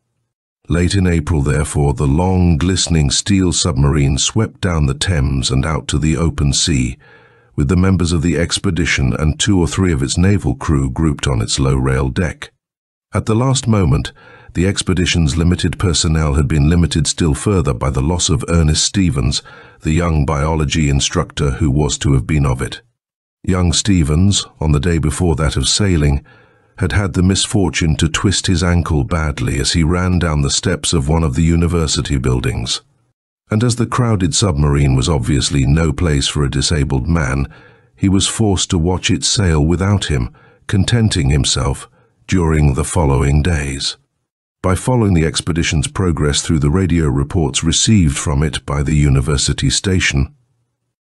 Late in April, therefore, the long, glistening steel submarine swept down the Thames and out to the open sea, with the members of the expedition and 2 or 3 of its naval crew grouped on its low-rail deck. At the last moment, the expedition's limited personnel had been limited still further by the loss of Ernest Stevens, the young biology instructor who was to have been of it. Young Stevens, on the day before that of sailing, had had the misfortune to twist his ankle badly as he ran down the steps of one of the university buildings. And as the crowded submarine was obviously no place for a disabled man, he was forced to watch it sail without him, contenting himself during the following days by following the expedition's progress through the radio reports received from it by the university station.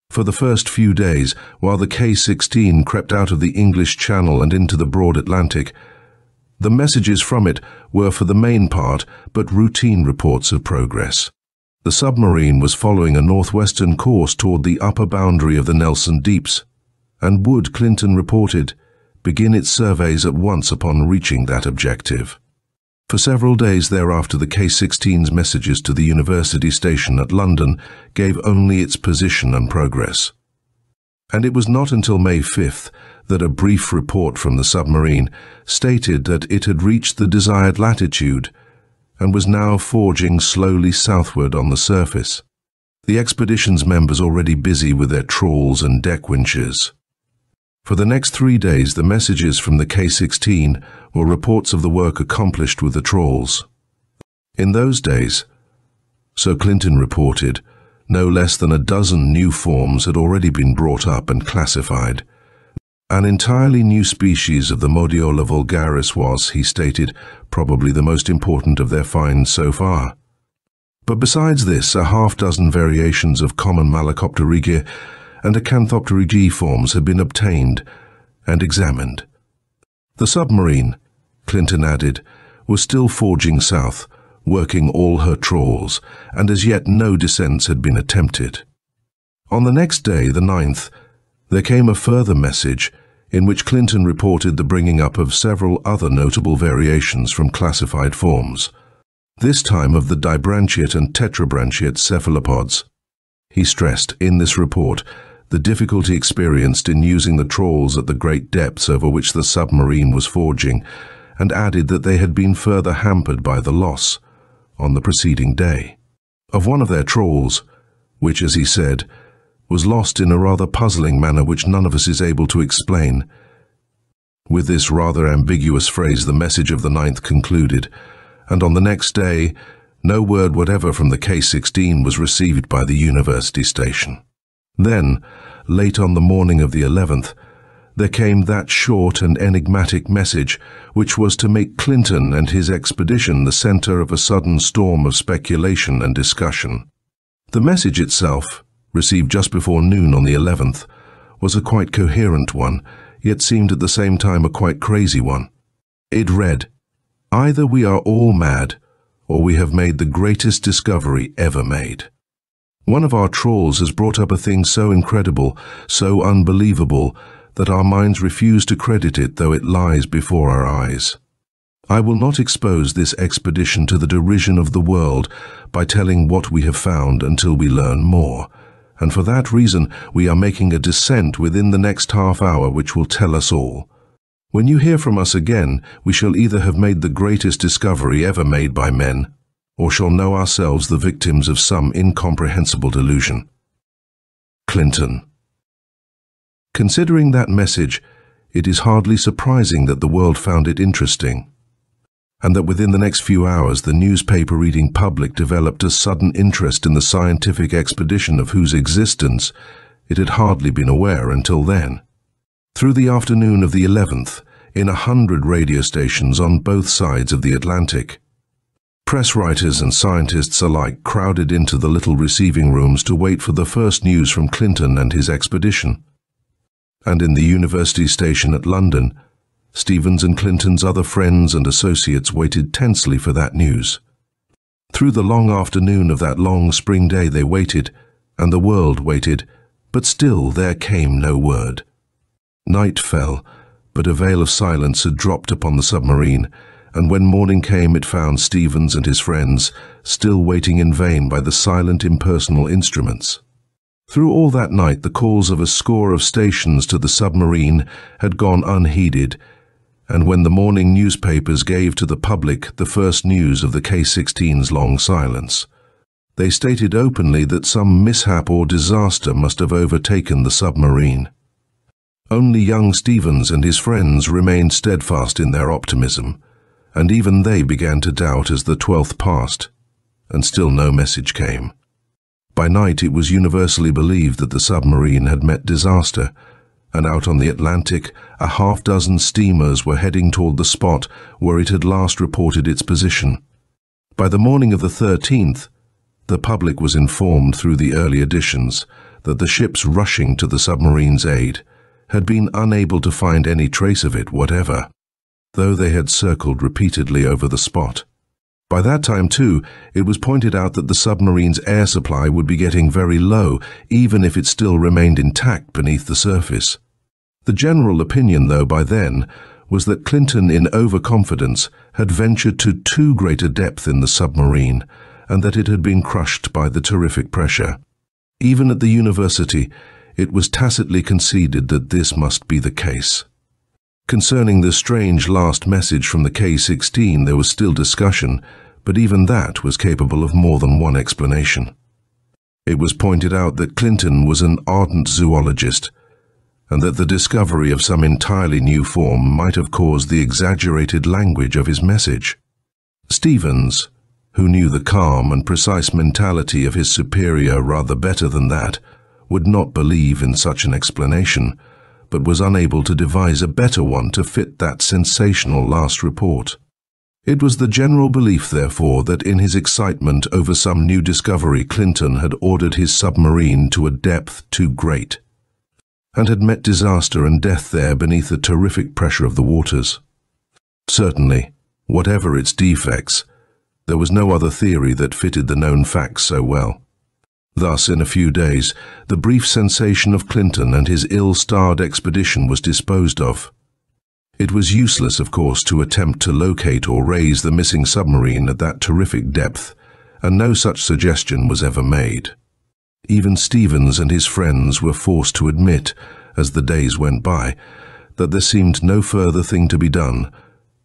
For the first few days, while the K-16 crept out of the English Channel and into the broad Atlantic, the messages from it were for the main part but routine reports of progress. The submarine was following a northwestern course toward the upper boundary of the Nelson Deeps, and would, Clinton reported, begin its surveys at once upon reaching that objective. For several days thereafter, the K-16's messages to the university station at London gave only its position and progress. And it was not until May 5th that a brief report from the submarine stated that it had reached the desired latitude and was now forging slowly southward on the surface, the expedition's members already busy with their trawls and deck winches. For the next 3 days, the messages from the K-16 were reports of the work accomplished with the trawls. In those days, so Clinton reported, no less than a dozen new forms had already been brought up and classified. An entirely new species of the Modiola vulgaris was, he stated, probably the most important of their finds so far. But besides this, a half-dozen variations of common Malacopterygia and Acanthopterygia forms had been obtained and examined. The submarine, Clinton added, was still forging south, working all her trawls, and as yet no descents had been attempted. On the next day, the 9th, there came a further message in which Clinton reported the bringing up of several other notable variations from classified forms, this time of the dibranchiate and tetrabranchiate cephalopods. He stressed in this report the difficulty experienced in using the trawls at the great depths over which the submarine was forging, and added that they had been further hampered by the loss, on the preceding day, of one of their trawls, which, as he said, was lost in a rather puzzling manner which none of us is able to explain. With this rather ambiguous phrase the message of the 9th concluded, and on the next day no word whatever from the K-16 was received by the university station. Then, late on the morning of the 11th, there came that short and enigmatic message which was to make Clinton and his expedition the center of a sudden storm of speculation and discussion. The message itself, received just before noon on the 11th, was a quite coherent one, yet seemed at the same time a quite crazy one. It read, "Either we are all mad, or we have made the greatest discovery ever made. One of our trawls has brought up a thing so incredible, so unbelievable, that our minds refuse to credit it though it lies before our eyes. I will not expose this expedition to the derision of the world by telling what we have found until we learn more, and for that reason we are making a descent within the next half hour which will tell us all. When you hear from us again, we shall either have made the greatest discovery ever made by men, or shall know ourselves the victims of some incomprehensible delusion. Clinton." Considering that message, it is hardly surprising that the world found it interesting, and that within the next few hours the newspaper-reading public developed a sudden interest in the scientific expedition of whose existence it had hardly been aware until then. Through the afternoon of the 11th, in 100 radio stations on both sides of the Atlantic, press writers and scientists alike crowded into the little receiving rooms to wait for the first news from Clinton and his expedition. And in the university station at London, Stevens and Clinton's other friends and associates waited tensely for that news. Through the long afternoon of that long spring day they waited, and the world waited, but still there came no word. Night fell, but a veil of silence had dropped upon the submarine, and when morning came it found Stevens and his friends still waiting in vain by the silent impersonal instruments. Through all that night the calls of a score of stations to the submarine had gone unheeded, and when the morning newspapers gave to the public the first news of the K-16's long silence, they stated openly that some mishap or disaster must have overtaken the submarine. Only young Stevens and his friends remained steadfast in their optimism, and even they began to doubt as the 12th passed, and still no message came. By night it was universally believed that the submarine had met disaster, and out on the Atlantic a half-dozen steamers were heading toward the spot where it had last reported its position. By the morning of the 13th, the public was informed through the early editions that the ships rushing to the submarine's aid had been unable to find any trace of it whatever, though they had circled repeatedly over the spot. By that time, too, it was pointed out that the submarine's air supply would be getting very low, even if it still remained intact beneath the surface. The general opinion, though, by then, was that Clinton, in overconfidence, had ventured to too great a depth in the submarine, and that it had been crushed by the terrific pressure. Even at the university, it was tacitly conceded that this must be the case. Concerning the strange last message from the K-16 there was still discussion, but even that was capable of more than one explanation. It was pointed out that Clinton was an ardent zoologist, and that the discovery of some entirely new form might have caused the exaggerated language of his message. Stevens, who knew the calm and precise mentality of his superior rather better than that, would not believe in such an explanation, but was unable to devise a better one to fit that sensational last report. It was the general belief, therefore, that in his excitement over some new discovery Clinton had ordered his submarine to a depth too great, and had met disaster and death there beneath the terrific pressure of the waters. Certainly, whatever its defects, there was no other theory that fitted the known facts so well. Thus, in a few days, the brief sensation of Clinton and his ill-starred expedition was disposed of. It was useless, of course, to attempt to locate or raise the missing submarine at that terrific depth, and no such suggestion was ever made. Even Stevens and his friends were forced to admit, as the days went by, that there seemed no further thing to be done,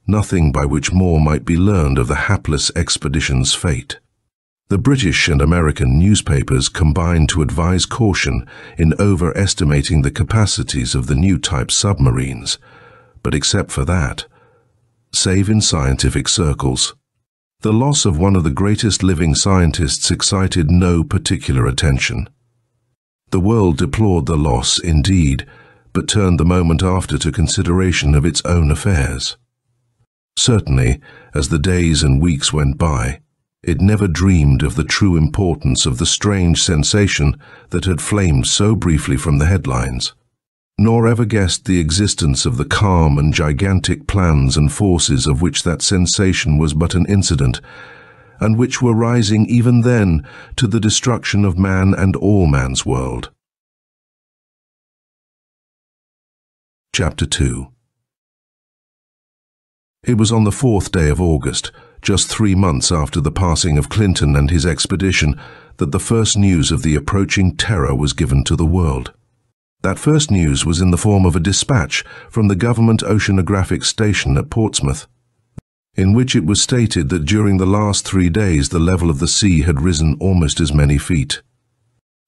nothing by which more might be learned of the hapless expedition's fate. The British and American newspapers combined to advise caution in overestimating the capacities of the new type submarines, but except for that, save in scientific circles, the loss of one of the greatest living scientists excited no particular attention. The world deplored the loss, indeed, but turned the moment after to consideration of its own affairs. Certainly, as the days and weeks went by, it never dreamed of the true importance of the strange sensation that had flamed so briefly from the headlines, nor ever guessed the existence of the calm and gigantic plans and forces of which that sensation was but an incident, and which were rising even then to the destruction of man and all man's world. Chapter 2. It was on the 4th day of August, just 3 months after the passing of Clinton and his expedition, that the first news of the approaching terror was given to the world. That first news was in the form of a dispatch from the government oceanographic station at Portsmouth, in which it was stated that during the last 3 days the level of the sea had risen almost as many feet.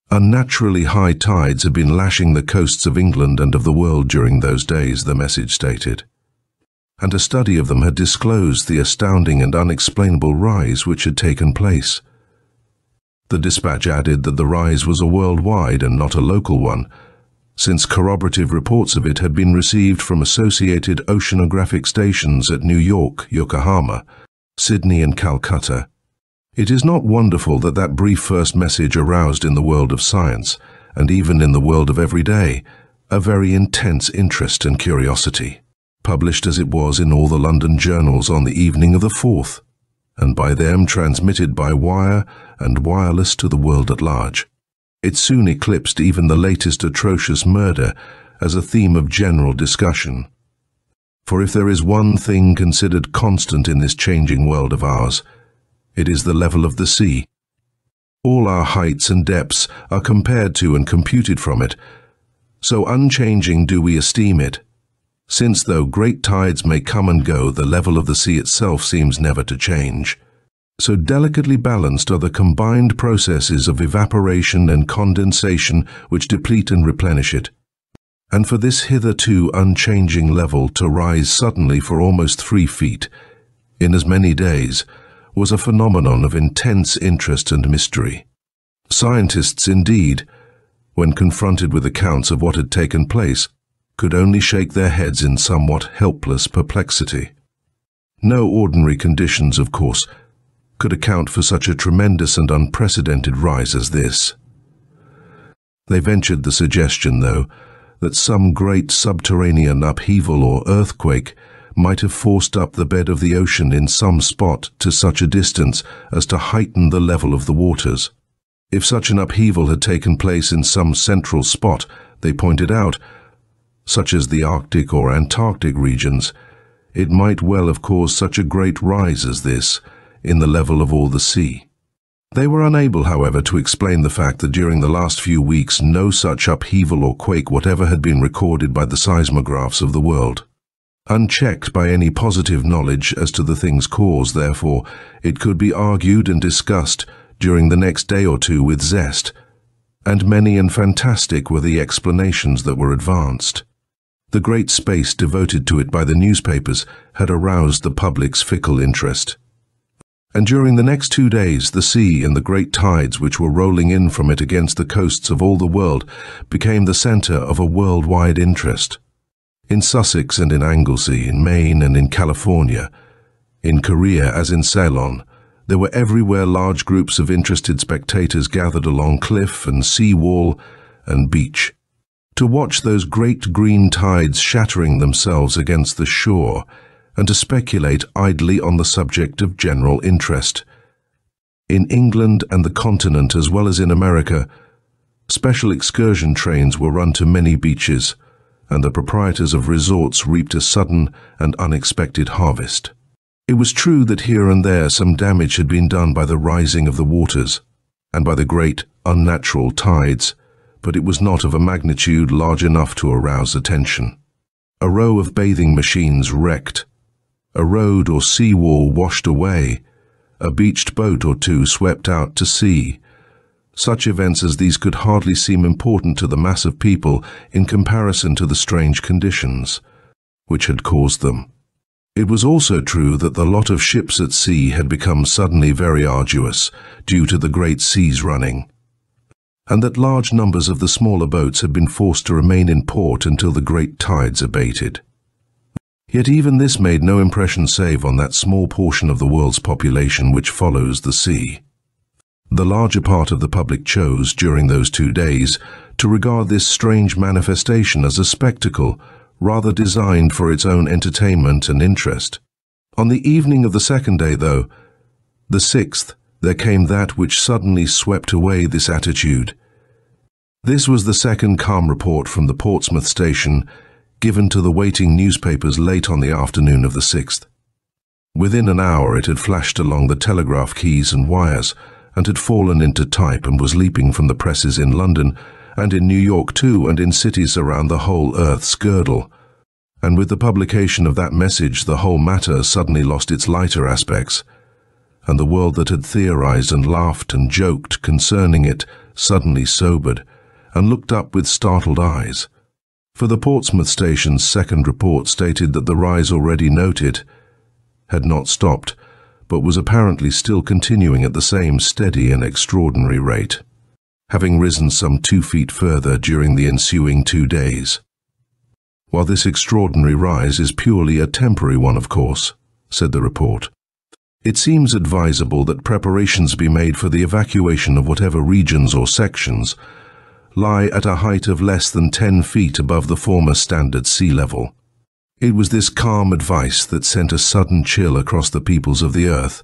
Unnaturally high tides had been lashing the coasts of England and of the world during those days, the message stated, and a study of them had disclosed the astounding and unexplainable rise which had taken place. The dispatch added that the rise was a worldwide and not a local one, since corroborative reports of it had been received from associated oceanographic stations at New York, Yokohama, Sydney and Calcutta. It is not wonderful that that brief first message aroused in the world of science, and even in the world of every day, a very intense interest and curiosity, published as it was in all the London journals on the evening of the 4th, and by them transmitted by wire and wireless to the world at large. It soon eclipsed even the latest atrocious murder as a theme of general discussion. For if there is one thing considered constant in this changing world of ours, it is the level of the sea. All our heights and depths are compared to and computed from it, so unchanging do we esteem it, since though great tides may come and go, the level of the sea itself seems never to change. So delicately balanced are the combined processes of evaporation and condensation which deplete and replenish it. and for this hitherto unchanging level to rise suddenly for almost 3 feet, in as many days, was a phenomenon of intense interest and mystery. Scientists, indeed, when confronted with accounts of what had taken place, could only shake their heads in somewhat helpless perplexity. No ordinary conditions, of course, could account for such a tremendous and unprecedented rise as this. They ventured the suggestion, though, that some great subterranean upheaval or earthquake might have forced up the bed of the ocean in some spot to such a distance as to heighten the level of the waters. If such an upheaval had taken place in some central spot, they pointed out, such as the Arctic or Antarctic regions, it might well have caused such a great rise as this in the level of all the sea. They were unable, however, to explain the fact that during the last few weeks no such upheaval or quake whatever had been recorded by the seismographs of the world. Unchecked by any positive knowledge as to the thing's cause, therefore, it could be argued and discussed during the next day or two with zest, and many and fantastic were the explanations that were advanced. The great space devoted to it by the newspapers had aroused the public's fickle interest. And during the next 2 days, the sea and the great tides which were rolling in from it against the coasts of all the world became the center of a worldwide interest. In Sussex and in Anglesey, in Maine and in California, in Korea as in Ceylon, there were everywhere large groups of interested spectators gathered along cliff and sea wall and beach, to watch those great green tides shattering themselves against the shore, and to speculate idly on the subject of general interest. In England and the continent, as well as in America, special excursion trains were run to many beaches, and the proprietors of resorts reaped a sudden and unexpected harvest. It was true that here and there some damage had been done by the rising of the waters, and by the great, unnatural tides, but it was not of a magnitude large enough to arouse attention. A row of bathing machines wrecked, a road or seawall washed away, a beached boat or two swept out to sea. Such events as these could hardly seem important to the mass of people in comparison to the strange conditions which had caused them. It was also true that the lot of ships at sea had become suddenly very arduous due to the great seas running, and that large numbers of the smaller boats had been forced to remain in port until the great tides abated. Yet even this made no impression save on that small portion of the world's population which follows the sea. The larger part of the public chose, during those 2 days, to regard this strange manifestation as a spectacle, rather designed for its own entertainment and interest. On the evening of the second day, though, the 6th, there came that which suddenly swept away this attitude. This was the second calm report from the Portsmouth station, given to the waiting newspapers late on the afternoon of the 6th. Within an hour it had flashed along the telegraph keys and wires, and had fallen into type and was leaping from the presses in London, and in New York too, and in cities around the whole earth's girdle. And with the publication of that message the whole matter suddenly lost its lighter aspects, and the world that had theorized and laughed and joked concerning it suddenly sobered, and looked up with startled eyes. For the Portsmouth station's second report stated that the rise already noted had not stopped, but was apparently still continuing at the same steady and extraordinary rate, having risen some 2 feet further during the ensuing 2 days. While this extraordinary rise is purely a temporary one, of course, said the report, it seems advisable that preparations be made for the evacuation of whatever regions or sections lie at a height of less than 10 feet above the former standard sea level. It was this calm advice that sent a sudden chill across the peoples of the earth,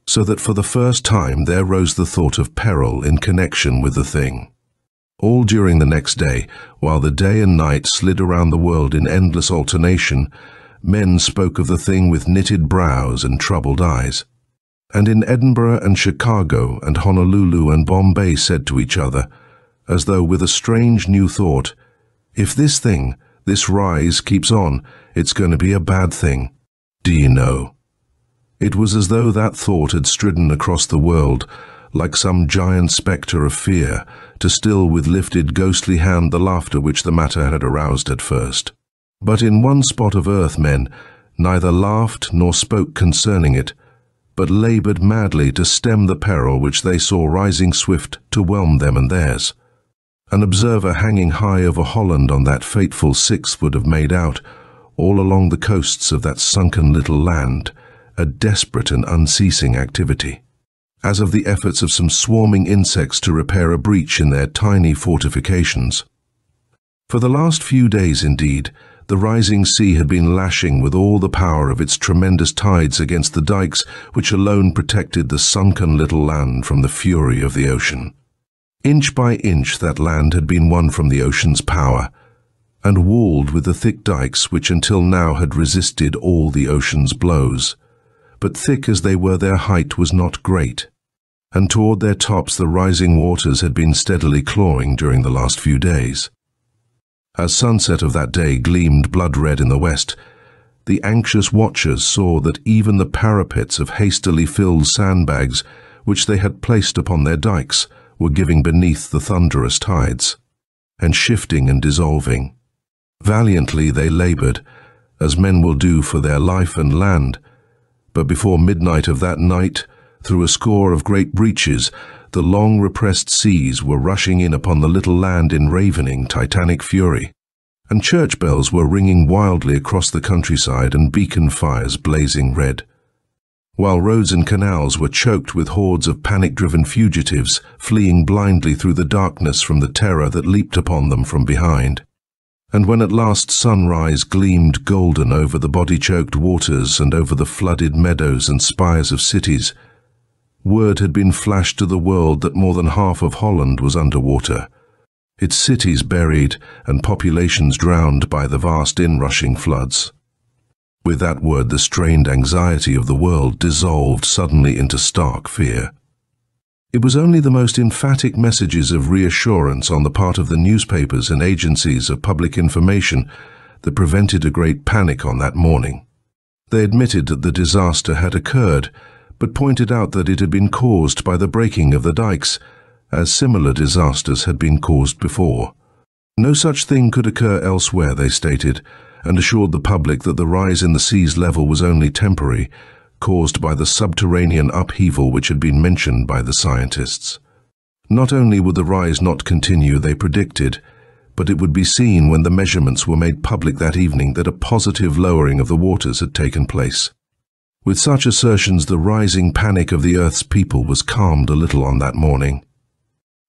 so that for the first time there rose the thought of peril in connection with the thing. All during the next day, while the day and night slid around the world in endless alternation, men spoke of the thing with knitted brows and troubled eyes. And in Edinburgh and Chicago and Honolulu and Bombay said to each other, as though with a strange new thought, if this thing, this rise, keeps on, it's going to be a bad thing. Do you know? It was as though that thought had stridden across the world, like some giant spectre of fear, to still with lifted ghostly hand the laughter which the matter had aroused at first. But in one spot of earth men neither laughed nor spoke concerning it, but laboured madly to stem the peril which they saw rising swift to whelm them and theirs. An observer hanging high over Holland on that fateful 6th would have made out, all along the coasts of that sunken little land, a desperate and unceasing activity, as of the efforts of some swarming insects to repair a breach in their tiny fortifications. For the last few days, indeed, the rising sea had been lashing with all the power of its tremendous tides against the dikes which alone protected the sunken little land from the fury of the ocean. Inch by inch that land had been won from the ocean's power, and walled with the thick dikes which until now had resisted all the ocean's blows. But thick as they were, their height was not great, and toward their tops the rising waters had been steadily clawing during the last few days. As sunset of that day gleamed blood-red in the west, the anxious watchers saw that even the parapets of hastily filled sandbags which they had placed upon their dikes were giving beneath the thunderous tides, and shifting and dissolving. Valiantly they laboured, as men will do for their life and land, but before midnight of that night, through a score of great breaches, the long-repressed seas were rushing in upon the little land in ravening, titanic fury, and church bells were ringing wildly across the countryside and beacon fires blazing red, while roads and canals were choked with hordes of panic-driven fugitives fleeing blindly through the darkness from the terror that leaped upon them from behind. And when at last sunrise gleamed golden over the body-choked waters and over the flooded meadows and spires of cities, word had been flashed to the world that more than half of Holland was under water, its cities buried and populations drowned by the vast inrushing floods. With that word the strained anxiety of the world dissolved suddenly into stark fear. It was only the most emphatic messages of reassurance on the part of the newspapers and agencies of public information that prevented a great panic on that morning. They admitted that the disaster had occurred, but pointed out that it had been caused by the breaking of the dikes, as similar disasters had been caused before. No such thing could occur elsewhere, they stated, and assured the public that the rise in the sea's level was only temporary, caused by the subterranean upheaval which had been mentioned by the scientists. Not only would the rise not continue, they predicted, but it would be seen when the measurements were made public that evening that a positive lowering of the waters had taken place. With such assertions, the rising panic of the earth's people was calmed a little on that morning.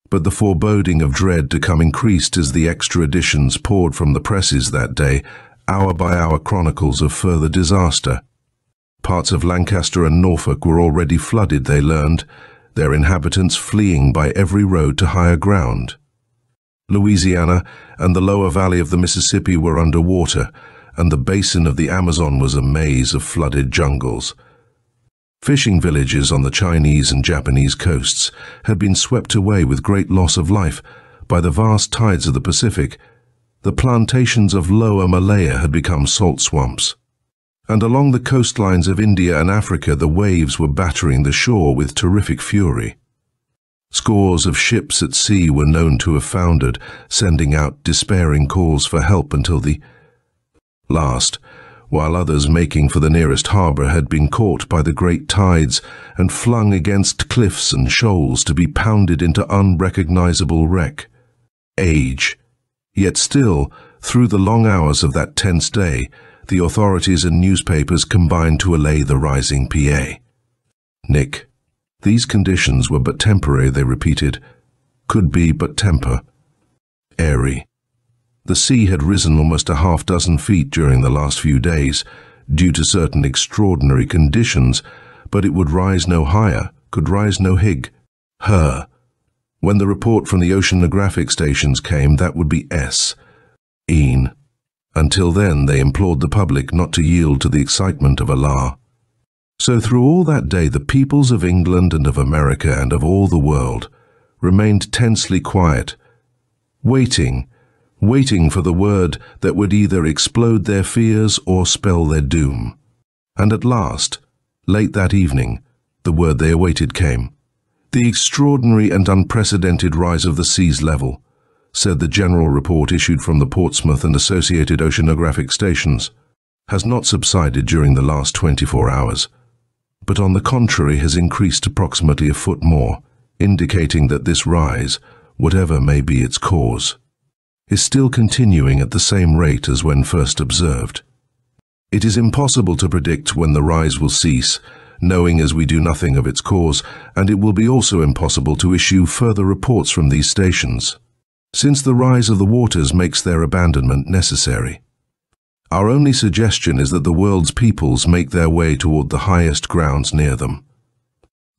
But the foreboding of dread to come increased as the extra editions poured from the presses that day, hour-by-hour chronicles of further disaster. Parts of Lancaster and Norfolk were already flooded, they learned, their inhabitants fleeing by every road to higher ground. Louisiana and the lower valley of the Mississippi were under water, and the basin of the Amazon was a maze of flooded jungles. Fishing villages on the Chinese and Japanese coasts had been swept away with great loss of life by the vast tides of the Pacific. The plantations of Lower Malaya had become salt swamps, and along the coastlines of India and Africa the waves were battering the shore with terrific fury. Scores of ships at sea were known to have foundered, sending out despairing calls for help until the last, while others making for the nearest harbour had been caught by the great tides and flung against cliffs and shoals to be pounded into unrecognizable wreck. Age. Yet still, through the long hours of that tense day, the authorities and newspapers combined to allay the rising PA. Nick. These conditions were but temporary, they repeated. Could be but temper. Airy. The sea had risen almost a half-dozen feet during the last few days, due to certain extraordinary conditions, but it would rise no higher, could rise no hig. Her. When the report from the oceanographic stations came, that would be S. Een. Until then, they implored the public not to yield to the excitement of Allah. So through all that day, the peoples of England and of America and of all the world remained tensely quiet, waiting for the word that would either explode their fears or spell their doom. And at last, late that evening, the word they awaited came. "The extraordinary and unprecedented rise of the sea's level," said the general report issued from the Portsmouth and associated oceanographic stations, "has not subsided during the last 24 hours, but on the contrary has increased approximately a foot more, indicating that this rise, whatever may be its cause, is still continuing at the same rate as when first observed. It is impossible to predict when the rise will cease, knowing as we do nothing of its cause, and it will be also impossible to issue further reports from these stations, since the rise of the waters makes their abandonment necessary. Our only suggestion is that the world's peoples make their way toward the highest grounds near them.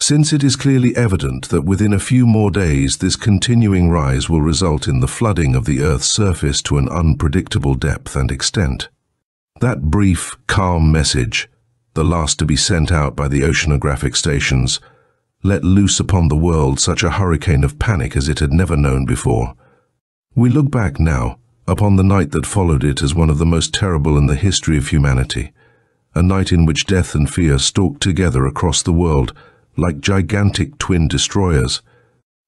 Since it is clearly evident that within a few more days this continuing rise will result in the flooding of the Earth's surface to an unpredictable depth and extent. That brief, calm message, the last to be sent out by the oceanographic stations, let loose upon the world such a hurricane of panic as it had never known before. We look back now upon the night that followed it as one of the most terrible in the history of humanity, a night in which death and fear stalked together across the world like gigantic twin destroyers.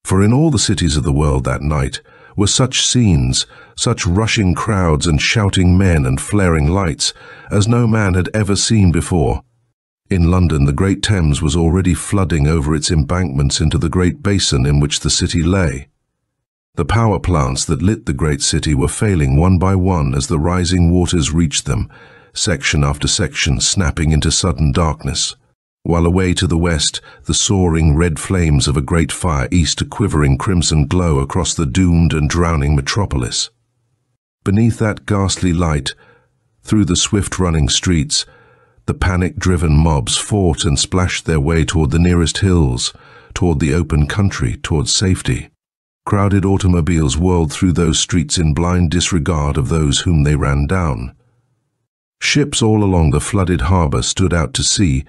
For in all the cities of the world that night were such scenes, such rushing crowds and shouting men and flaring lights, as no man had ever seen before. In London, the Great Thames was already flooding over its embankments into the great basin in which the city lay. The power plants that lit the great city were failing one by one as the rising waters reached them, section after section snapping into sudden darkness, while away to the west the soaring red flames of a great fire east a quivering crimson glow across the doomed and drowning metropolis. Beneath that ghastly light, through the swift-running streets, the panic-driven mobs fought and splashed their way toward the nearest hills, toward the open country, toward safety. Crowded automobiles whirled through those streets in blind disregard of those whom they ran down. Ships all along the flooded harbor stood out to sea,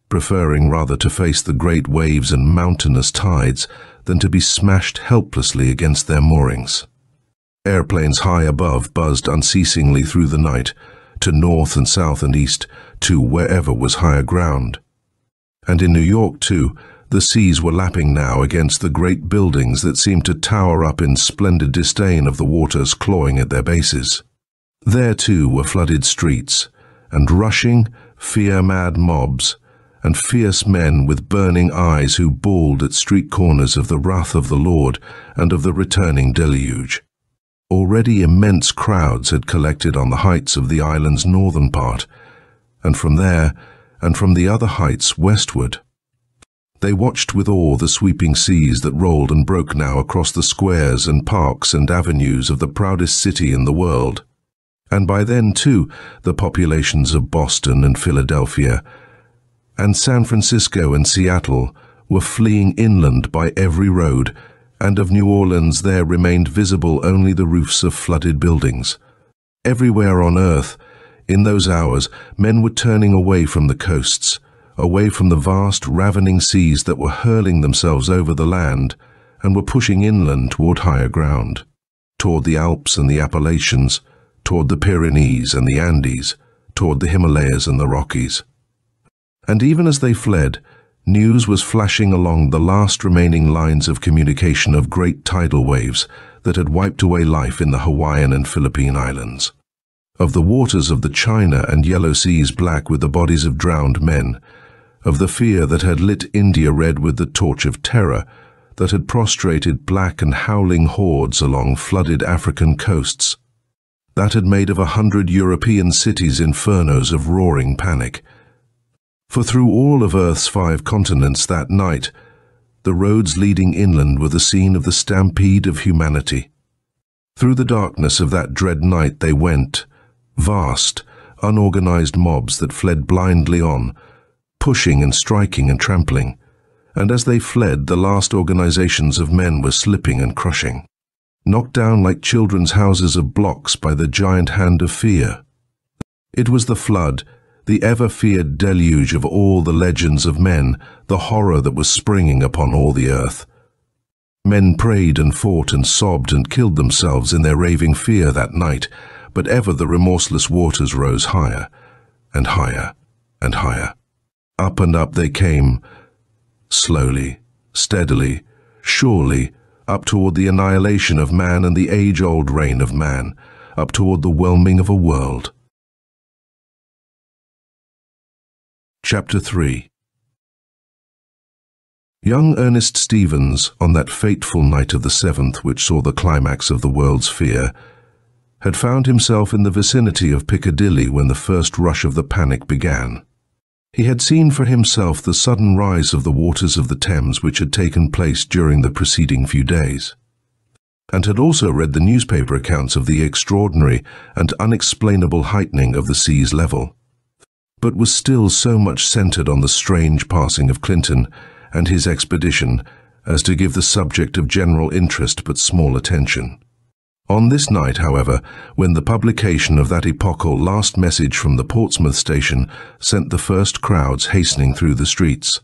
preferring rather to face the great waves and mountainous tides than to be smashed helplessly against their moorings. Airplanes high above buzzed unceasingly through the night, to north and south and east, to wherever was higher ground. And in New York, too, the seas were lapping now against the great buildings that seemed to tower up in splendid disdain of the waters clawing at their bases. There, too, were flooded streets, and rushing, fear-mad mobs, and fierce men with burning eyes who bawled at street corners of the wrath of the Lord and of the returning deluge. Already immense crowds had collected on the heights of the island's northern part, and from there, and from the other heights westward. They watched with awe the sweeping seas that rolled and broke now across the squares and parks and avenues of the proudest city in the world. And by then, too, the populations of Boston and Philadelphia, and San Francisco and Seattle were fleeing inland by every road, and of New Orleans there remained visible only the roofs of flooded buildings. Everywhere on earth, in those hours, men were turning away from the coasts, away from the vast, ravening seas that were hurling themselves over the land, and were pushing inland toward higher ground, toward the Alps and the Appalachians, toward the Pyrenees and the Andes, toward the Himalayas and the Rockies. And even as they fled, news was flashing along the last remaining lines of communication of great tidal waves that had wiped away life in the Hawaiian and Philippine Islands, of the waters of the China and Yellow Seas black with the bodies of drowned men, of the fear that had lit India red with the torch of terror, that had prostrated black and howling hordes along flooded African coasts, that had made of 100 European cities infernos of roaring panic. For through all of Earth's 5 continents that night, the roads leading inland were the scene of the stampede of humanity. Through the darkness of that dread night they went, vast, unorganized mobs that fled blindly on, pushing and striking and trampling, and as they fled the last organizations of men were slipping and crushing, knocked down like children's houses of blocks by the giant hand of fear. It was the flood, the ever-feared deluge of all the legends of men, the horror that was springing upon all the earth. Men prayed and fought and sobbed and killed themselves in their raving fear that night, but ever the remorseless waters rose higher and higher and higher. Up and up they came, slowly, steadily, surely, up toward the annihilation of man and the age-old reign of man, up toward the whelming of a world. Chapter 3. Young Ernest Stevens, on that fateful night of the 7th which saw the climax of the world's fear, had found himself in the vicinity of Piccadilly when the first rush of the panic began. He had seen for himself the sudden rise of the waters of the Thames which had taken place during the preceding few days, and had also read the newspaper accounts of the extraordinary and unexplainable heightening of the sea's level, but was still so much centered on the strange passing of Clinton and his expedition as to give the subject of general interest but small attention. On this night, however, when the publication of that epochal last message from the Portsmouth station sent the first crowds hastening through the streets,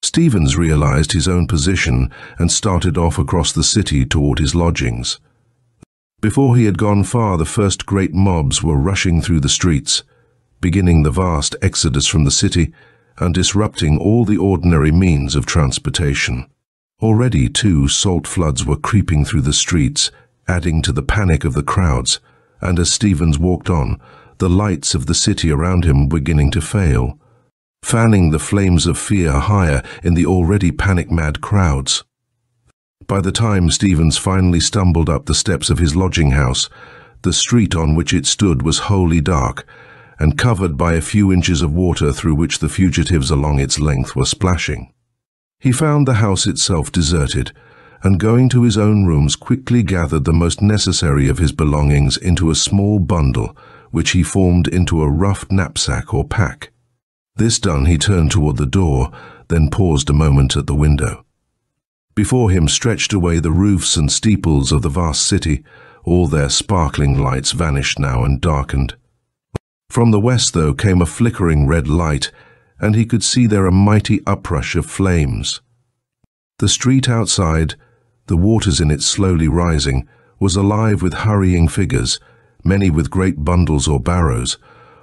Stevens realized his own position and started off across the city toward his lodgings. Before he had gone far, the first great mobs were rushing through the streets, beginning the vast exodus from the city and disrupting all the ordinary means of transportation. Already, too, salt floods were creeping through the streets, adding to the panic of the crowds, and as Stevens walked on, the lights of the city around him were beginning to fail, fanning the flames of fear higher in the already panic-mad crowds. By the time Stevens finally stumbled up the steps of his lodging house, the street on which it stood was wholly dark, and covered by a few inches of water through which the fugitives along its length were splashing. He found the house itself deserted, and going to his own rooms quickly gathered the most necessary of his belongings into a small bundle, which he formed into a rough knapsack or pack. This done, he turned toward the door, then paused a moment at the window. Before him stretched away the roofs and steeples of the vast city. All their sparkling lights vanished now and darkened. From the west, though, came a flickering red light, and he could see there a mighty uprush of flames. The street outside, the waters in it slowly rising, was alive with hurrying figures, many with great bundles or barrows,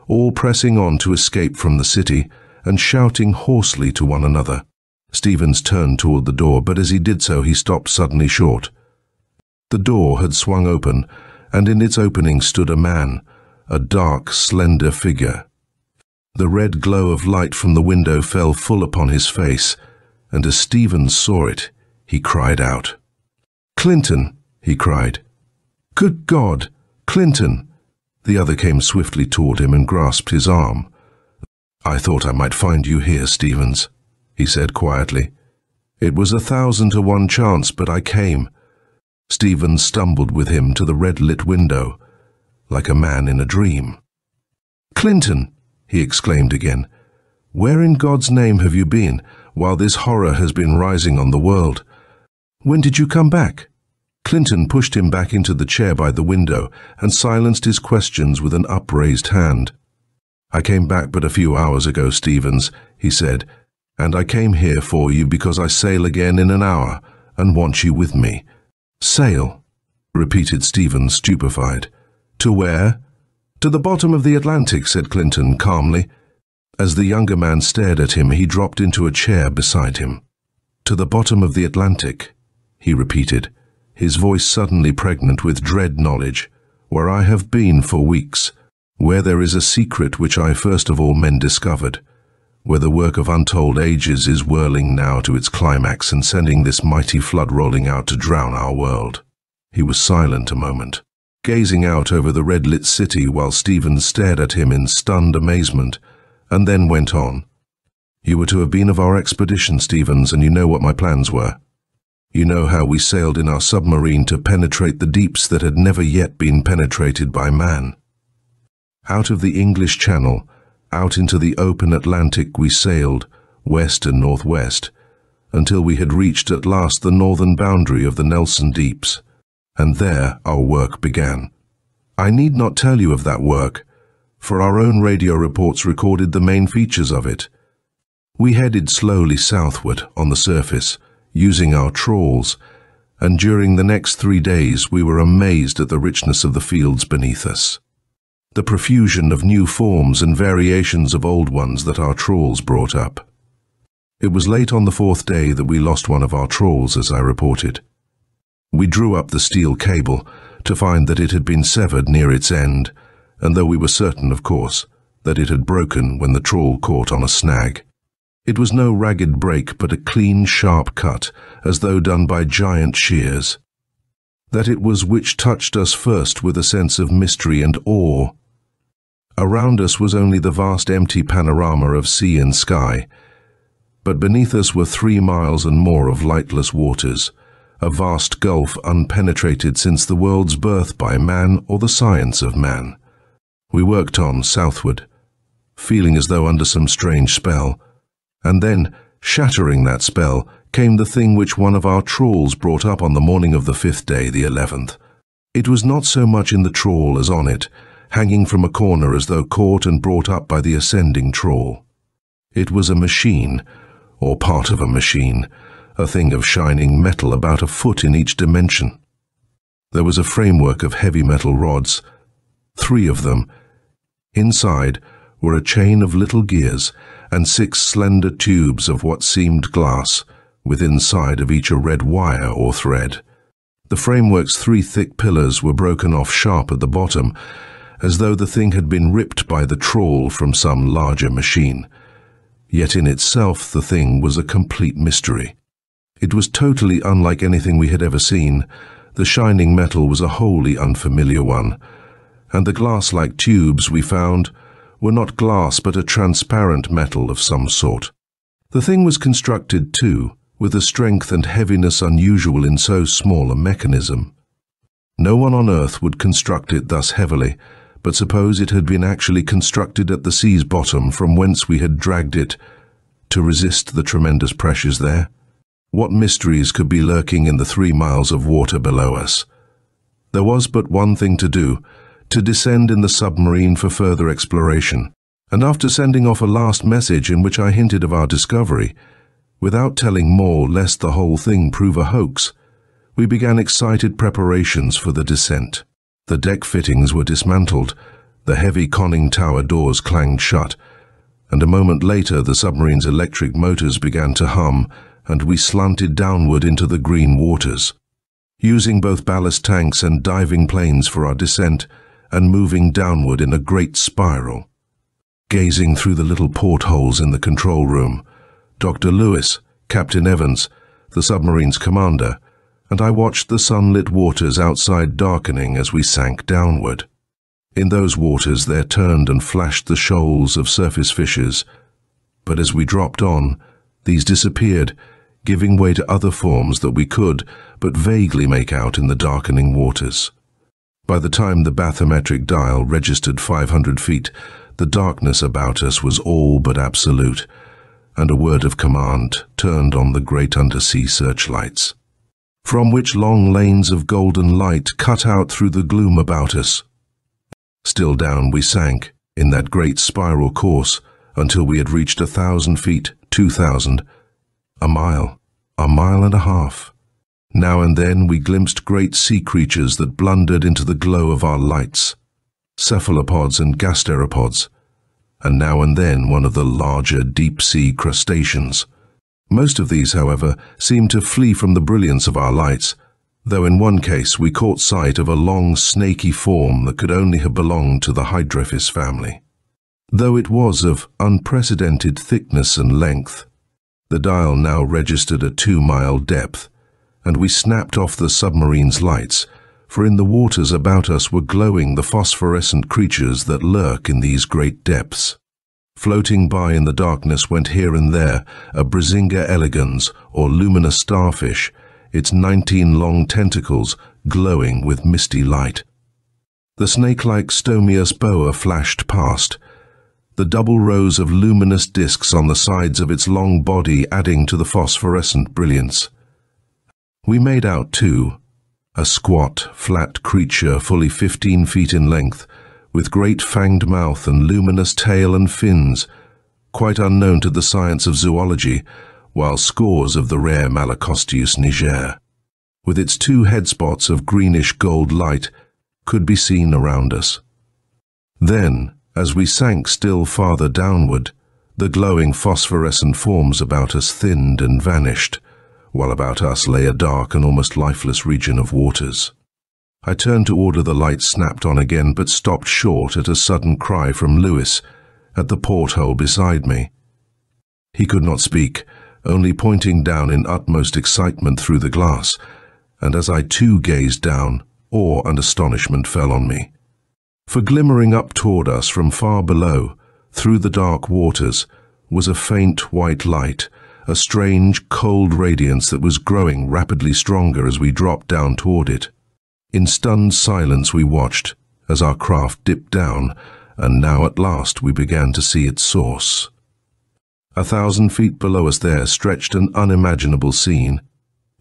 all pressing on to escape from the city and shouting hoarsely to one another. Stevens turned toward the door, but as he did so he stopped suddenly short. The door had swung open, and in its opening stood a man, a dark, slender figure. The red glow of light from the window fell full upon his face, and as Stevens saw it, he cried out. "Clinton!" he cried. "Good God! Clinton!" The other came swiftly toward him and grasped his arm. "I thought I might find you here, Stevens," he said quietly. "It was 1,000 to 1 chance, but I came." Stevens stumbled with him to the red-lit window, like a man in a dream. "Clinton!" he exclaimed again. "Where in God's name have you been, while this horror has been rising on the world? When did you come back?" Clinton pushed him back into the chair by the window and silenced his questions with an upraised hand. "I came back but a few hours ago, Stevens," he said, "and I came here for you because I sail again in an hour and want you with me." "Sail?" repeated Stevens, stupefied. "To where?" "To the bottom of the Atlantic," said Clinton calmly. As the younger man stared at him, he dropped into a chair beside him. "To the bottom of the Atlantic," he repeated, his voice suddenly pregnant with dread knowledge, "where I have been for weeks, where there is a secret which I first of all men discovered, where the work of untold ages is whirling now to its climax and sending this mighty flood rolling out to drown our world." He was silent a moment, gazing out over the red-lit city while Stevens stared at him in stunned amazement, and then went on. "You were to have been of our expedition, Stevens, and you know what my plans were. You know how we sailed in our submarine to penetrate the deeps that had never yet been penetrated by man. Out of the English Channel, out into the open Atlantic we sailed, west and northwest, until we had reached at last the northern boundary of the Nelson Deeps, and there our work began. I need not tell you of that work, for our own radio reports recorded the main features of it. We headed slowly southward on the surface, using our trawls, and during the next 3 days we were amazed at the richness of the fields beneath us, the profusion of new forms and variations of old ones that our trawls brought up. It was late on the fourth day that we lost one of our trawls, as I reported. We drew up the steel cable to find that it had been severed near its end, and though we were certain, of course, that it had broken when the trawl caught on a snag. It was no ragged break, but a clean, sharp cut, as though done by giant shears. That it was which touched us first with a sense of mystery and awe. Around us was only the vast empty panorama of sea and sky, but beneath us were 3 miles and more of lightless waters, a vast gulf unpenetrated since the world's birth by man or the science of man. We worked on southward, feeling as though under some strange spell, and then, shattering that spell, came the thing which one of our trawls brought up on the morning of the 5th day, the 11th. It was not so much in the trawl as on it, hanging from a corner as though caught and brought up by the ascending trawl. It was a machine, or part of a machine, a thing of shining metal about a foot in each dimension. There was a framework of heavy metal rods, 3 of them. Inside were a chain of little gears and 6 slender tubes of what seemed glass, with inside of each a red wire or thread. The framework's 3 thick pillars were broken off sharp at the bottom, as though the thing had been ripped by the trawl from some larger machine. Yet in itself the thing was a complete mystery. It was totally unlike anything we had ever seen. The shining metal was a wholly unfamiliar one, and the glass-like tubes we found were not glass but a transparent metal of some sort. The thing was constructed, too, with a strength and heaviness unusual in so small a mechanism. No one on earth would construct it thus heavily, but suppose it had been actually constructed at the sea's bottom from whence we had dragged it to resist the tremendous pressures there. What mysteries could be lurking in the 3 miles of water below us? There was but one thing to do, to descend in the submarine for further exploration, and after sending off a last message in which I hinted of our discovery, without telling more lest the whole thing prove a hoax, we began excited preparations for the descent. The deck fittings were dismantled, the heavy conning tower doors clanged shut, and a moment later the submarine's electric motors began to hum, and we slanted downward into the green waters, using both ballast tanks and diving planes for our descent, and moving downward in a great spiral. Gazing through the little portholes in the control room, Dr. Lewis, Captain Evans, the submarine's commander, and I watched the sunlit waters outside darkening as we sank downward. In those waters there turned and flashed the shoals of surface fishes, but as we dropped on, these disappeared, giving way to other forms that we could but vaguely make out in the darkening waters. By the time the bathymetric dial registered 500 feet, the darkness about us was all but absolute, and a word of command turned on the great undersea searchlights, from which long lanes of golden light cut out through the gloom about us. Still down we sank, in that great spiral course, until we had reached 1,000 feet, 2,000, a mile and a half. Now and then we glimpsed great sea creatures that blundered into the glow of our lights, cephalopods and gasteropods, and now and then one of the larger deep-sea crustaceans. Most of these, however, seemed to flee from the brilliance of our lights, though in one case we caught sight of a long, snaky form that could only have belonged to the hydrophis family. Though it was of unprecedented thickness and length, the dial now registered a 2-mile depth, and we snapped off the submarine's lights, for in the waters about us were glowing the phosphorescent creatures that lurk in these great depths. Floating by in the darkness went here and there a Brisinga elegans, or luminous starfish, its 19 long tentacles glowing with misty light. The snake-like Stomius boa flashed past, the double rows of luminous discs on the sides of its long body adding to the phosphorescent brilliance. We made out, too, a squat, flat creature fully 15 feet in length, with great fanged mouth and luminous tail and fins, quite unknown to the science of zoology, while scores of the rare Malacosteus niger, with its 2 head spots of greenish-gold light, could be seen around us. Then, as we sank still farther downward, The glowing phosphorescent forms about us thinned and vanished, while about us lay a dark and almost lifeless region of waters. I turned to order the lights snapped on again, but stopped short at a sudden cry from Lewis at the porthole beside me. He could not speak, only pointing down in utmost excitement through the glass, and as I too gazed down, awe and astonishment fell on me. For glimmering up toward us from far below, through the dark waters, was a faint white light, a strange, cold radiance that was growing rapidly stronger as we dropped down toward it. In stunned silence we watched as our craft dipped down, and now at last we began to see its source. 1,000 feet below us there stretched an unimaginable scene.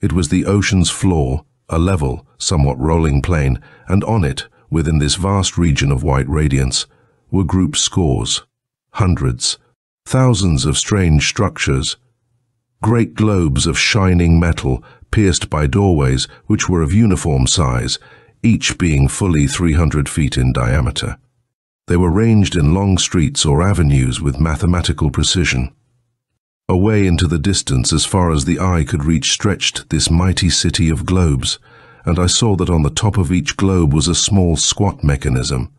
It was the ocean's floor, a level, somewhat rolling plain, and on it, within this vast region of white radiance, were grouped scores, hundreds, thousands of strange structures, great globes of shining metal pierced by doorways which were of uniform size, each being fully 300 feet in diameter. They were ranged in long streets or avenues with mathematical precision. Away into the distance, as far as the eye could reach, stretched this mighty city of globes, and I saw that on the top of each globe was a small squat mechanism,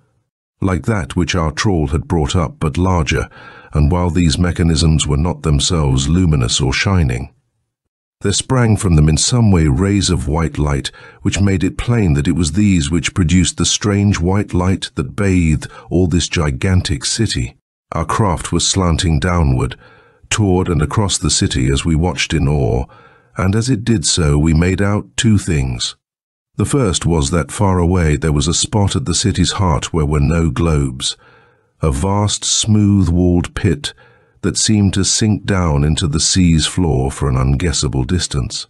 like that which our trawl had brought up, but larger, and while these mechanisms were not themselves luminous or shining, there sprang from them in some way rays of white light, which made it plain that it was these which produced the strange white light that bathed all this gigantic city. Our craft was slanting downward, toward and across the city as we watched in awe, and as it did so we made out two things. The first was that far away there was a spot at the city's heart where were no globes, a vast smooth-walled pit that seemed to sink down into the sea's floor for an unguessable distance,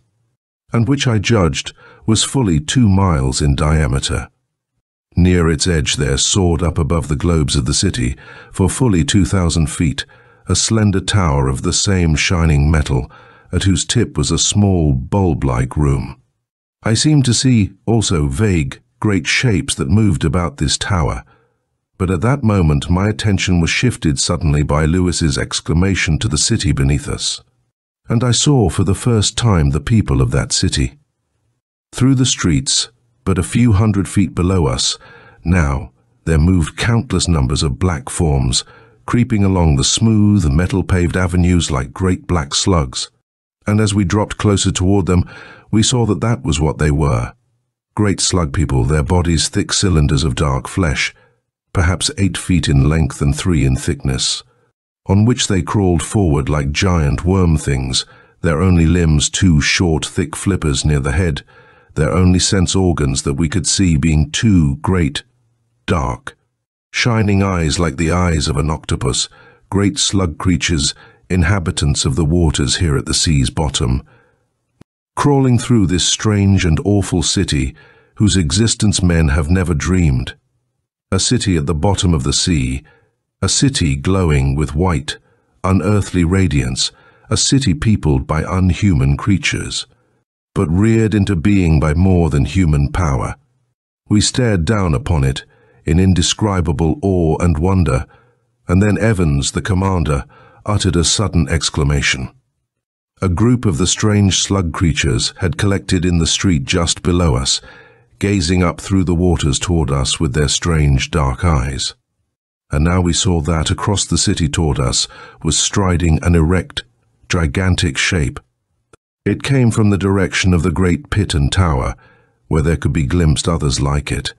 and which I judged was fully 2 miles in diameter. Near its edge there soared up above the globes of the city, for fully 2,000 feet, a slender tower of the same shining metal, at whose tip was a small bulb-like room. I seemed to see also vague, great shapes that moved about this tower, but at that moment my attention was shifted suddenly by Lewis's exclamation to the city beneath us, and I saw for the first time the people of that city. Through the streets, but a few hundred feet below us, now there moved countless numbers of black forms, creeping along the smooth, metal-paved avenues like great black slugs, and as we dropped closer toward them, we saw that that was what they were. Great slug people, their bodies thick cylinders of dark flesh, perhaps 8 feet in length and 3 in thickness, on which they crawled forward like giant worm things, their only limbs 2 short, thick flippers near the head, their only sense organs that we could see being 2 great, dark, shining eyes like the eyes of an octopus, great slug creatures, inhabitants of the waters here at the sea's bottom, crawling through this strange and awful city whose existence men have never dreamed. A city at the bottom of the sea, a city glowing with white, unearthly radiance, a city peopled by unhuman creatures, but reared into being by more than human power. We stared down upon it in indescribable awe and wonder, and then Evans, the commander, uttered a sudden exclamation. A group of the strange slug creatures had collected in the street just below us, gazing up through the waters toward us with their strange dark eyes. And now we saw that across the city toward us was striding an erect, gigantic shape. It came from the direction of the great pit and tower, where there could be glimpsed others like it,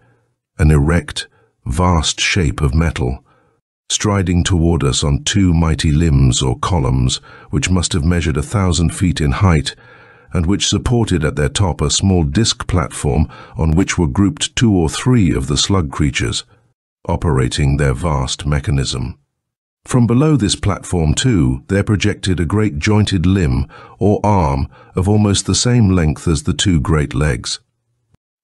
an erect, vast shape of metal, striding toward us on 2 mighty limbs or columns which must have measured 1,000 feet in height, and which supported at their top a small disc platform on which were grouped 2 or 3 of the slug creatures, operating their vast mechanism. From below this platform, too, there projected a great jointed limb or arm of almost the same length as the 2 great legs.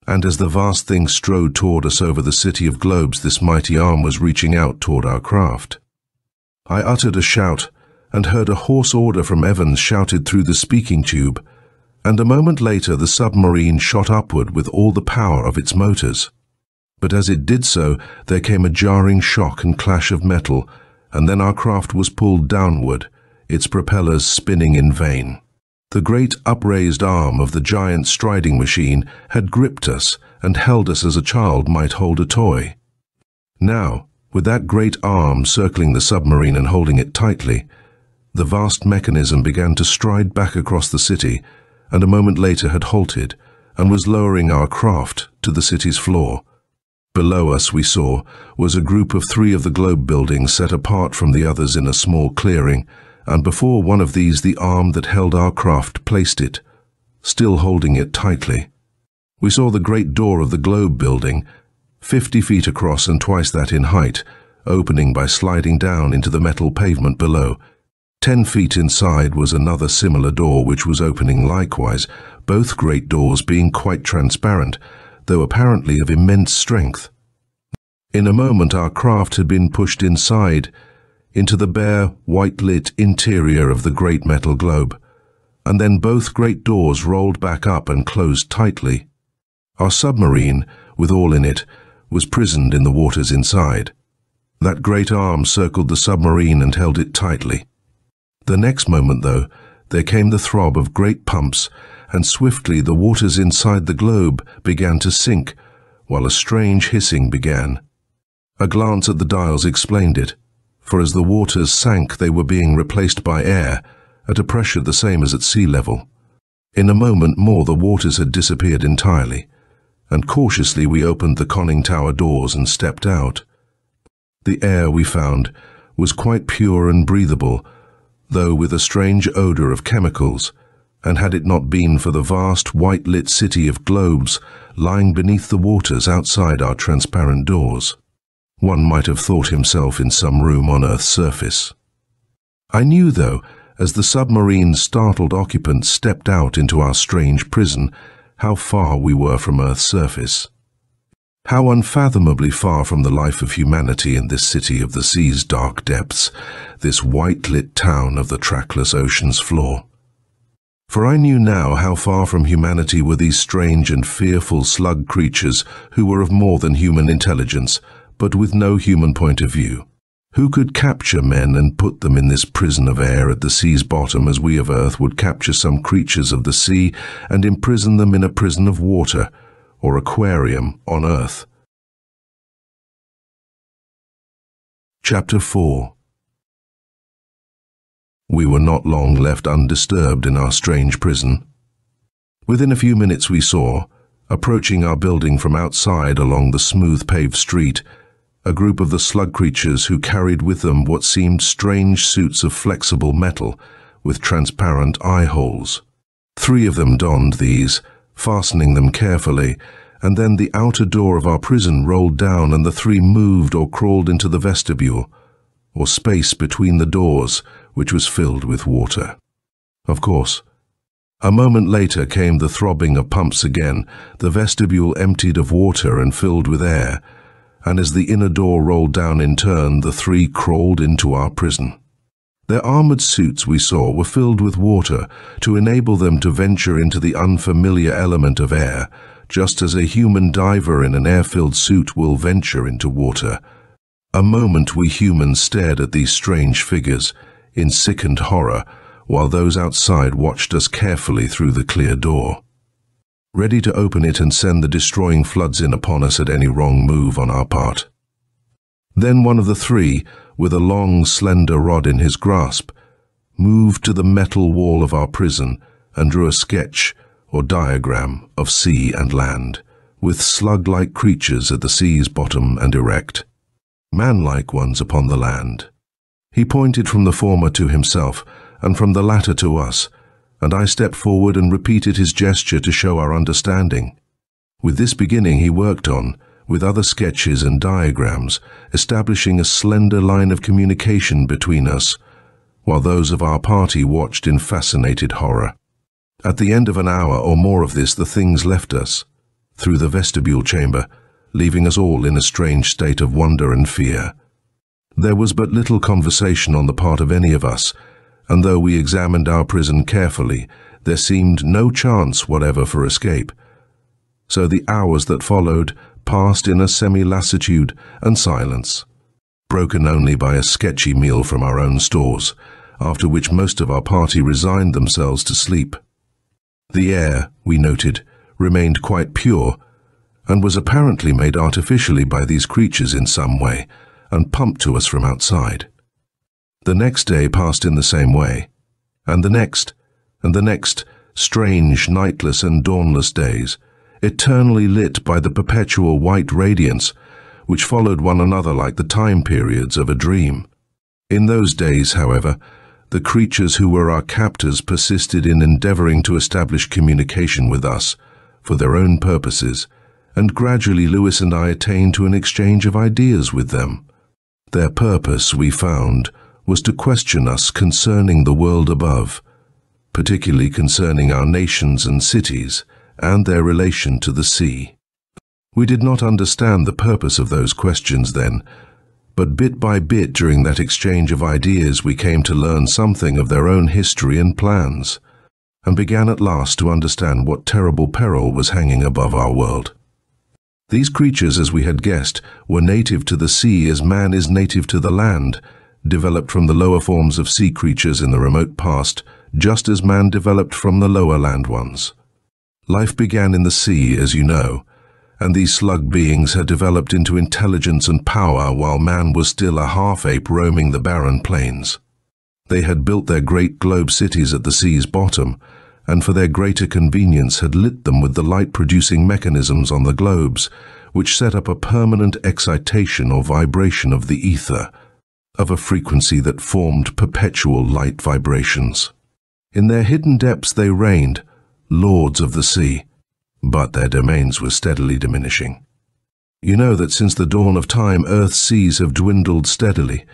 And as the vast thing strode toward us over the city of globes, this mighty arm was reaching out toward our craft. I uttered a shout and heard a hoarse order from Evans shouted through the speaking tube, and a moment later the submarine shot upward with all the power of its motors. But as it did so, there came a jarring shock and clash of metal, and then our craft was pulled downward, its propellers spinning in vain. The great upraised arm of the giant striding machine had gripped us and held us as a child might hold a toy. Now, with that great arm circling the submarine and holding it tightly, the vast mechanism began to stride back across the city, and a moment later had halted and was lowering our craft to the city's floor. Below us, we saw, was a group of 3 of the globe buildings set apart from the others in a small clearing, and before one of these the arm that held our craft placed it, still holding it tightly. We saw the great door of the globe building, 50 feet across and twice that in height, opening by sliding down into the metal pavement below. 10 feet inside was another similar door which was opening likewise, both great doors being quite transparent, though apparently of immense strength. In a moment our craft had been pushed inside, into the bare, white-lit interior of the great metal globe, and then both great doors rolled back up and closed tightly. Our submarine, with all in it, was prisoned in the waters inside. That great arm circled the submarine and held it tightly. The next moment, though, there came the throb of great pumps, and swiftly the waters inside the globe began to sink, while a strange hissing began. A glance at the dials explained it, for as the waters sank they were being replaced by air, at a pressure the same as at sea level. In a moment more the waters had disappeared entirely, and cautiously we opened the conning tower doors and stepped out. The air, we found, was quite pure and breathable, though with a strange odour of chemicals, and had it not been for the vast white-lit city of globes lying beneath the waters outside our transparent doors, one might have thought himself in some room on Earth's surface. I knew, though, as the submarine's startled occupants stepped out into our strange prison, how far we were from Earth's surface. How unfathomably far from the life of humanity in this city of the sea's dark depths, this white-lit town of the trackless ocean's floor. For I knew now how far from humanity were these strange and fearful slug creatures who were of more than human intelligence, but with no human point of view, who could capture men and put them in this prison of air at the sea's bottom as we of Earth would capture some creatures of the sea and imprison them in a prison of water, or aquarium on Earth. Chapter 4. We were not long left undisturbed in our strange prison. Within a few minutes we saw, approaching our building from outside along the smooth paved street, a group of the slug creatures who carried with them what seemed strange suits of flexible metal with transparent eye holes. 3 of them donned these, fastening them carefully, and then the outer door of our prison rolled down and the 3 moved or crawled into the vestibule, or space between the doors, which was filled with water. Of course, a moment later came the throbbing of pumps again, the vestibule emptied of water and filled with air, and as the inner door rolled down in turn, the 3 crawled into our prison. Their armoured suits, we saw, were filled with water to enable them to venture into the unfamiliar element of air, just as a human diver in an air-filled suit will venture into water. A moment we humans stared at these strange figures, in sickened horror, while those outside watched us carefully through the clear door, ready to open it and send the destroying floods in upon us at any wrong move on our part. Then one of the 3, with a long, slender rod in his grasp, moved to the metal wall of our prison and drew a sketch or diagram of sea and land, with slug-like creatures at the sea's bottom and erect, man-like ones upon the land. He pointed from the former to himself, and from the latter to us, and I stepped forward and repeated his gesture to show our understanding. With this beginning he worked on, with other sketches and diagrams, establishing a slender line of communication between us, while those of our party watched in fascinated horror. At the end of an hour or more of this, the things left us, through the vestibule chamber, leaving us all in a strange state of wonder and fear. There was but little conversation on the part of any of us, and though we examined our prison carefully, there seemed no chance whatever for escape. So the hours that followed passed in a semi-lassitude and silence, broken only by a sketchy meal from our own stores, after which most of our party resigned themselves to sleep. The air, we noted, remained quite pure, and was apparently made artificially by these creatures in some way, and pumped to us from outside. The next day passed in the same way, and the next, strange, nightless and dawnless days, eternally lit by the perpetual white radiance, which followed one another like the time periods of a dream. In those days, however, the creatures who were our captors persisted in endeavoring to establish communication with us, for their own purposes, and gradually Lewis and I attained to an exchange of ideas with them. Their purpose, we found, was to question us concerning the world above, particularly concerning our nations and cities, and their relation to the sea. We did not understand the purpose of those questions then, but bit by bit during that exchange of ideas we came to learn something of their own history and plans, and began at last to understand what terrible peril was hanging above our world. These creatures, as we had guessed, were native to the sea as man is native to the land, developed from the lower forms of sea creatures in the remote past, just as man developed from the lower land ones. Life began in the sea, as you know, and these slug beings had developed into intelligence and power while man was still a half-ape roaming the barren plains. They had built their great globe cities at the sea's bottom, and for their greater convenience had lit them with the light-producing mechanisms on the globes, which set up a permanent excitation or vibration of the ether, of a frequency that formed perpetual light vibrations. In their hidden depths they reigned, lords of the sea, but their domains were steadily diminishing. You know that since the dawn of time, Earth's seas have dwindled steadily,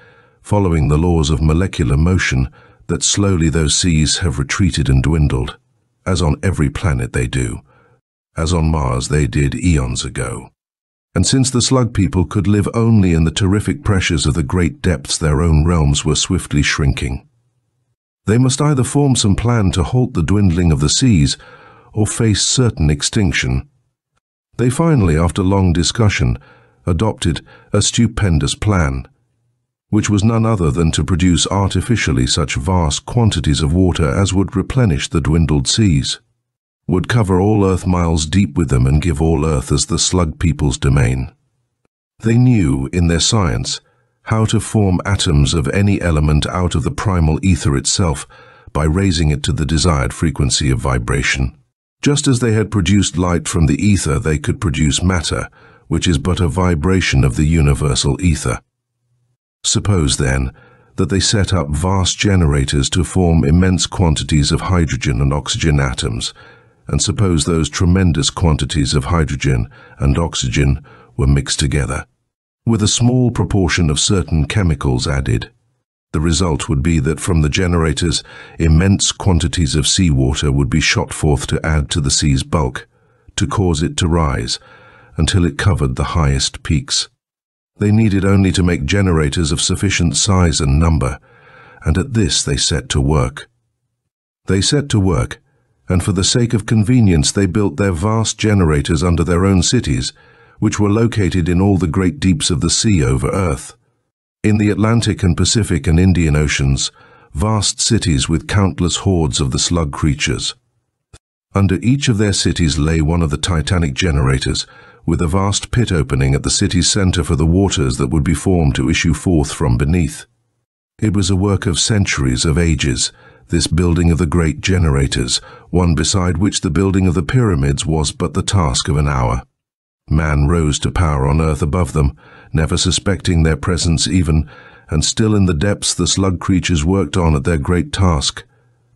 following the laws of molecular motion, that slowly those seas have retreated and dwindled, as on every planet they do, as on Mars they did eons ago. And since the slug people could live only in the terrific pressures of the great depths, their own realms were swiftly shrinking. They must either form some plan to halt the dwindling of the seas, or face certain extinction. They finally, after long discussion, adopted a stupendous plan, which was none other than to produce artificially such vast quantities of water as would replenish the dwindled seas, would cover all Earth miles deep with them and give all Earth as the slug people's domain. They knew, in their science, how to form atoms of any element out of the primal ether itself by raising it to the desired frequency of vibration. Just as they had produced light from the ether, they could produce matter, which is but a vibration of the universal ether. Suppose, then, that they set up vast generators to form immense quantities of hydrogen and oxygen atoms, and suppose those tremendous quantities of hydrogen and oxygen were mixed together, with a small proportion of certain chemicals added. The result would be that from the generators, immense quantities of seawater would be shot forth to add to the sea's bulk, to cause it to rise, until it covered the highest peaks. They needed only to make generators of sufficient size and number, and at this they set to work. They set to work, and for the sake of convenience they built their vast generators under their own cities, which were located in all the great deeps of the sea over Earth. In the Atlantic and Pacific and Indian Oceans, vast cities with countless hordes of the slug creatures. Under each of their cities lay one of the titanic generators, with a vast pit opening at the city's center for the waters that would be formed to issue forth from beneath. It was a work of centuries, of ages, this building of the great generators, one beside which the building of the pyramids was but the task of an hour. Man rose to power on Earth above them, never suspecting their presence even, and still in the depths the slug creatures worked on at their great task.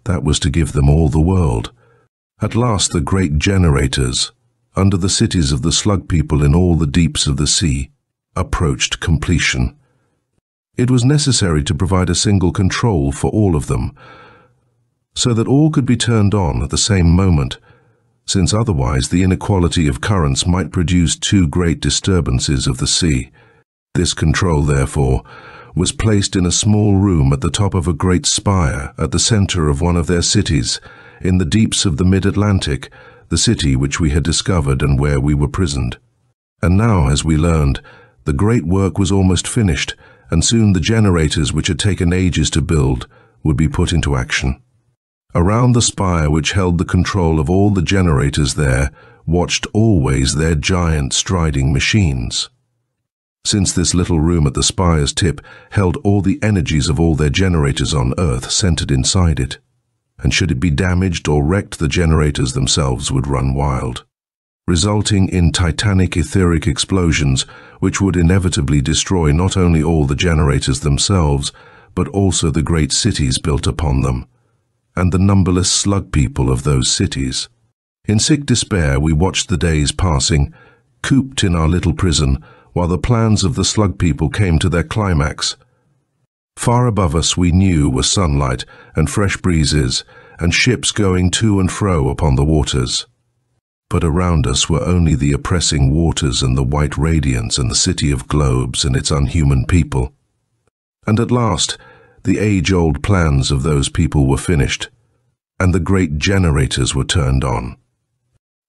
That was to give them all the world. At last the great generators, under the cities of the slug people in all the deeps of the sea, approached completion. It was necessary to provide a single control for all of them, so that all could be turned on at the same moment, since otherwise the inequality of currents might produce too great disturbances of the sea. This control, therefore, was placed in a small room at the top of a great spire at the center of one of their cities, in the deeps of the mid-Atlantic, the city which we had discovered and where we were prisoned. And now, as we learned, the great work was almost finished, and soon the generators, which had taken ages to build, would be put into action. Around the spire, which held the control of all the generators there, watched always their giant striding machines. Since this little room at the spire's tip held all the energies of all their generators on Earth centered inside it, and should it be damaged or wrecked, the generators themselves would run wild, resulting in titanic etheric explosions which would inevitably destroy not only all the generators themselves, but also the great cities built upon them, and the numberless slug people of those cities. In sick despair we watched the days passing, cooped in our little prison, while the plans of the slug people came to their climax. Far above us we knew were sunlight and fresh breezes, and ships going to and fro upon the waters. But around us were only the oppressing waters and the white radiance and the city of globes and its unhuman people. And at last, the age-old plans of those people were finished, and the great generators were turned on.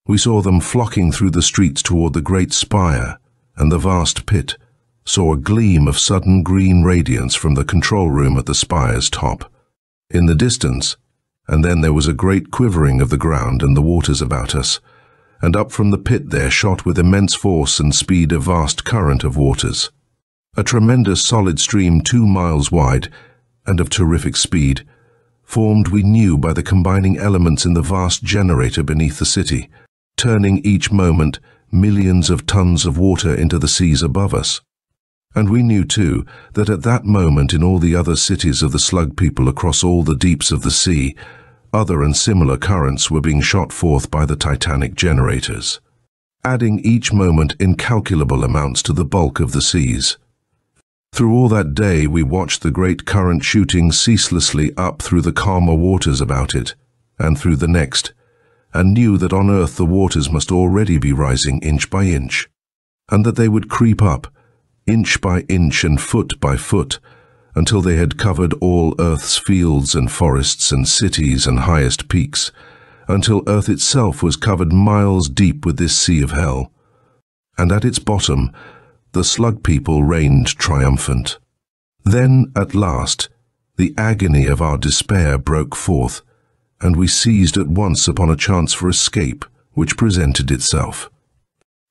We saw them flocking through the streets toward the great spire, and the vast pit saw a gleam of sudden green radiance from the control room at the spire's top. In the distance, and then there was a great quivering of the ground and the waters about us, and up from the pit there shot with immense force and speed a vast current of waters. A tremendous solid stream 2 miles wide, and of terrific speed, formed, we knew, by the combining elements in the vast generator beneath the city, turning each moment millions of tons of water into the seas above us. And we knew, too, that at that moment in all the other cities of the slug people across all the deeps of the sea, other and similar currents were being shot forth by the titanic generators, adding each moment incalculable amounts to the bulk of the seas. Through all that day we watched the great current shooting ceaselessly up through the calmer waters about it, and through the next, and knew that on Earth the waters must already be rising inch by inch, and that they would creep up, inch by inch and foot by foot, until they had covered all Earth's fields and forests and cities and highest peaks, until Earth itself was covered miles deep with this sea of hell. And at its bottom, the slug people reigned triumphant. Then, at last, the agony of our despair broke forth, and we seized at once upon a chance for escape which presented itself.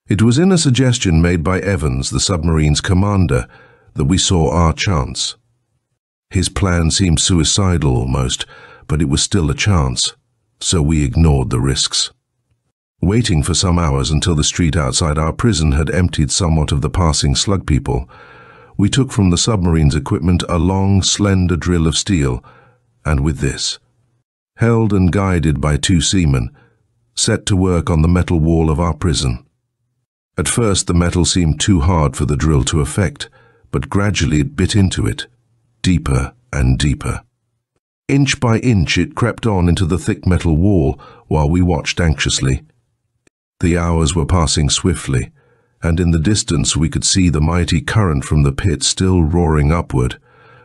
It was in a suggestion made by Evans, the submarine's commander, that we saw our chance. His plan seemed suicidal almost, but it was still a chance, so we ignored the risks. Waiting for some hours until the street outside our prison had emptied somewhat of the passing slug people, we took from the submarine's equipment a long, slender drill of steel, and with this, held and guided by 2 seamen, set to work on the metal wall of our prison. At first the metal seemed too hard for the drill to effect, but gradually it bit into it, deeper and deeper. Inch by inch it crept on into the thick metal wall while we watched anxiously. The hours were passing swiftly, and in the distance we could see the mighty current from the pit still roaring upward,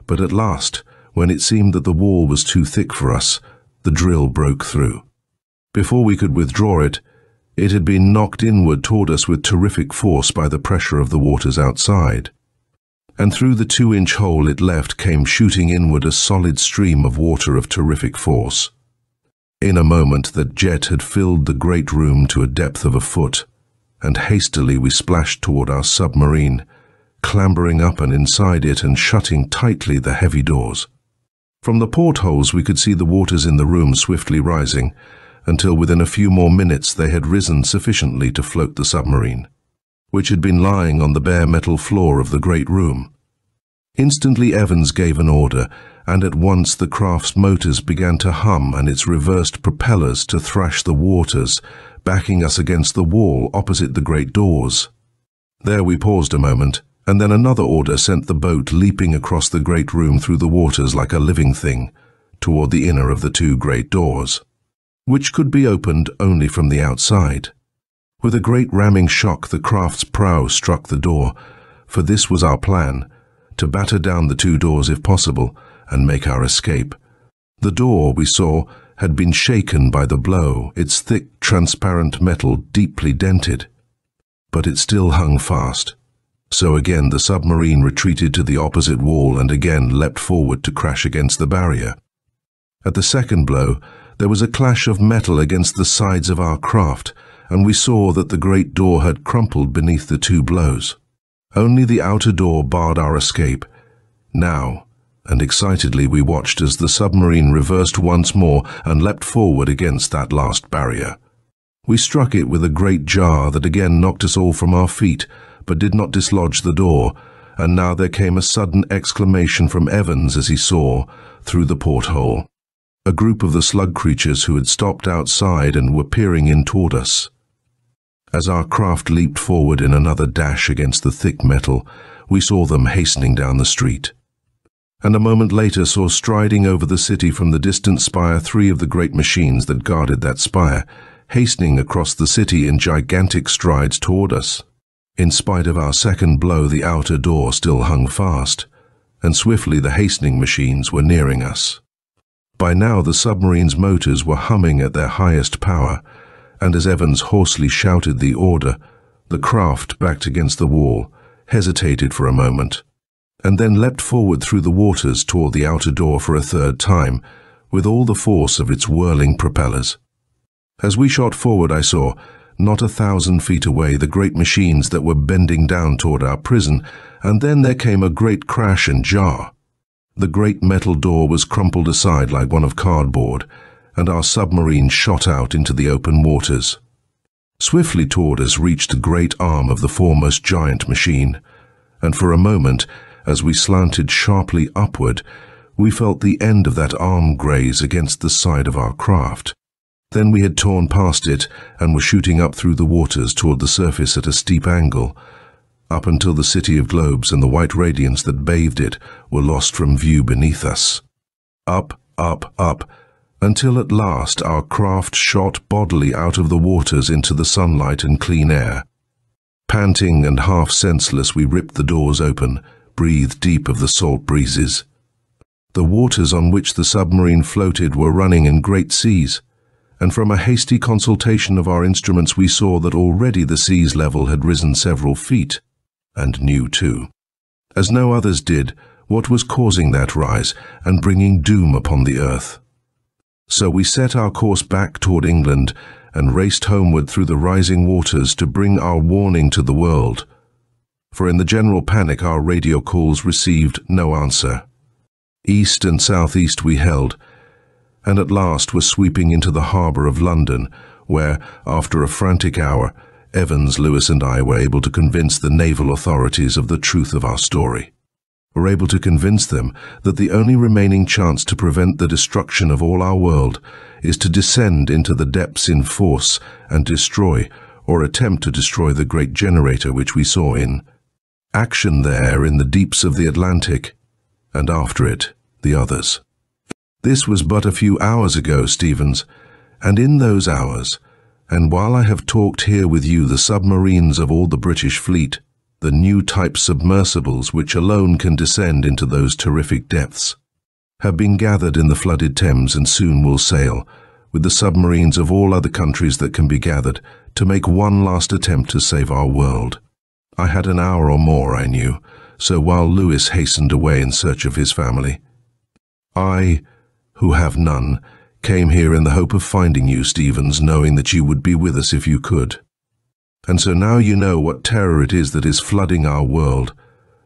but at last, when it seemed that the wall was too thick for us, the drill broke through. Before we could withdraw it, it had been knocked inward toward us with terrific force by the pressure of the waters outside, and through the 2-inch hole it left came shooting inward a solid stream of water of terrific force. In a moment that jet had filled the great room to a depth of a foot, and hastily we splashed toward our submarine, clambering up and inside it and shutting tightly the heavy doors. From the portholes we could see the waters in the room swiftly rising, until within a few more minutes they had risen sufficiently to float the submarine, which had been lying on the bare metal floor of the great room. Instantly Evans gave an order, and at once the craft's motors began to hum and its reversed propellers to thrash the waters, backing us against the wall opposite the great doors. There we paused a moment, and then another order sent the boat leaping across the great room through the waters like a living thing, toward the inner of the 2 great doors, which could be opened only from the outside. With a great ramming shock the craft's prow struck the door, for this was our plan, to batter down the 2 doors if possible, and make our escape. The door, we saw, had been shaken by the blow, its thick, transparent metal deeply dented, but it still hung fast. So again the submarine retreated to the opposite wall and again leapt forward to crash against the barrier. At the second blow, there was a clash of metal against the sides of our craft, and we saw that the great door had crumpled beneath the two blows. Only the outer door barred our escape. Now, and excitedly we watched as the submarine reversed once more and leapt forward against that last barrier. We struck it with a great jar that again knocked us all from our feet, but did not dislodge the door, and now there came a sudden exclamation from Evans as he saw, through the porthole, a group of the slug creatures who had stopped outside and were peering in toward us. As our craft leaped forward in another dash against the thick metal, we saw them hastening down the street, and a moment later saw striding over the city from the distant spire 3 of the great machines that guarded that spire, hastening across the city in gigantic strides toward us. In spite of our second blow, the outer door still hung fast, and swiftly the hastening machines were nearing us. By now the submarine's motors were humming at their highest power, and as Evans hoarsely shouted the order, the craft, backed against the wall, hesitated for a moment, and then leapt forward through the waters toward the outer door for a third time, with all the force of its whirling propellers. As we shot forward, I saw, not 1,000 feet away, the great machines that were bending down toward our prison, and then there came a great crash and jar. The great metal door was crumpled aside like one of cardboard, and our submarine shot out into the open waters. Swiftly toward us reached the great arm of the foremost giant machine, and for a moment, as we slanted sharply upward, we felt the end of that arm graze against the side of our craft. Then we had torn past it and were shooting up through the waters toward the surface at a steep angle, up until the city of globes and the white radiance that bathed it were lost from view beneath us. Up, up, up, until at last our craft shot bodily out of the waters into the sunlight and clean air. Panting and half senseless, we ripped the doors open, breathed deep of the salt breezes. The waters on which the submarine floated were running in great seas, and from a hasty consultation of our instruments we saw that already the sea's level had risen several feet, and knew too, as no others did, what was causing that rise and bringing doom upon the earth. So we set our course back toward England and raced homeward through the rising waters to bring our warning to the world, for in the general panic our radio calls received no answer. East and southeast we held, and at last were sweeping into the harbour of London, where, after a frantic hour, Evans, Lewis and I were able to convince the naval authorities of the truth of our story. Were able to convince them that the only remaining chance to prevent the destruction of all our world is to descend into the depths in force and destroy, or attempt to destroy, the great generator which we saw in action there in the deeps of the Atlantic, and after it, the others. This was but a few hours ago, Stevens, and in those hours, and while I have talked here with you, the submarines of all the British fleet, the new type submersibles which alone can descend into those terrific depths, have been gathered in the flooded Thames and soon will sail, with the submarines of all other countries that can be gathered, to make one last attempt to save our world. I had an hour or more, I knew, so while Lewis hastened away in search of his family, I, who have none, came here in the hope of finding you, Stevens, knowing that you would be with us if you could. And so now you know what terror it is that is flooding our world,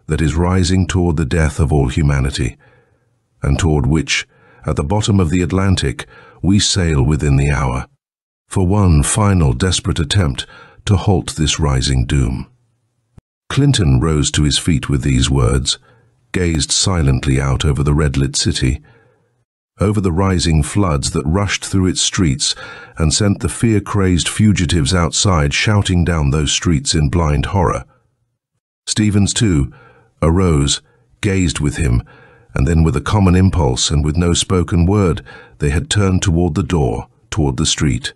that is rising toward the death of all humanity, and toward which, at the bottom of the Atlantic, we sail within the hour, for one final desperate attempt to halt this rising doom. Clinton rose to his feet with these words, gazed silently out over the red-lit city, over the rising floods that rushed through its streets and sent the fear-crazed fugitives outside shouting down those streets in blind horror. Stevens, too, arose, gazed with him, and then with a common impulse and with no spoken word, they had turned toward the door, toward the street.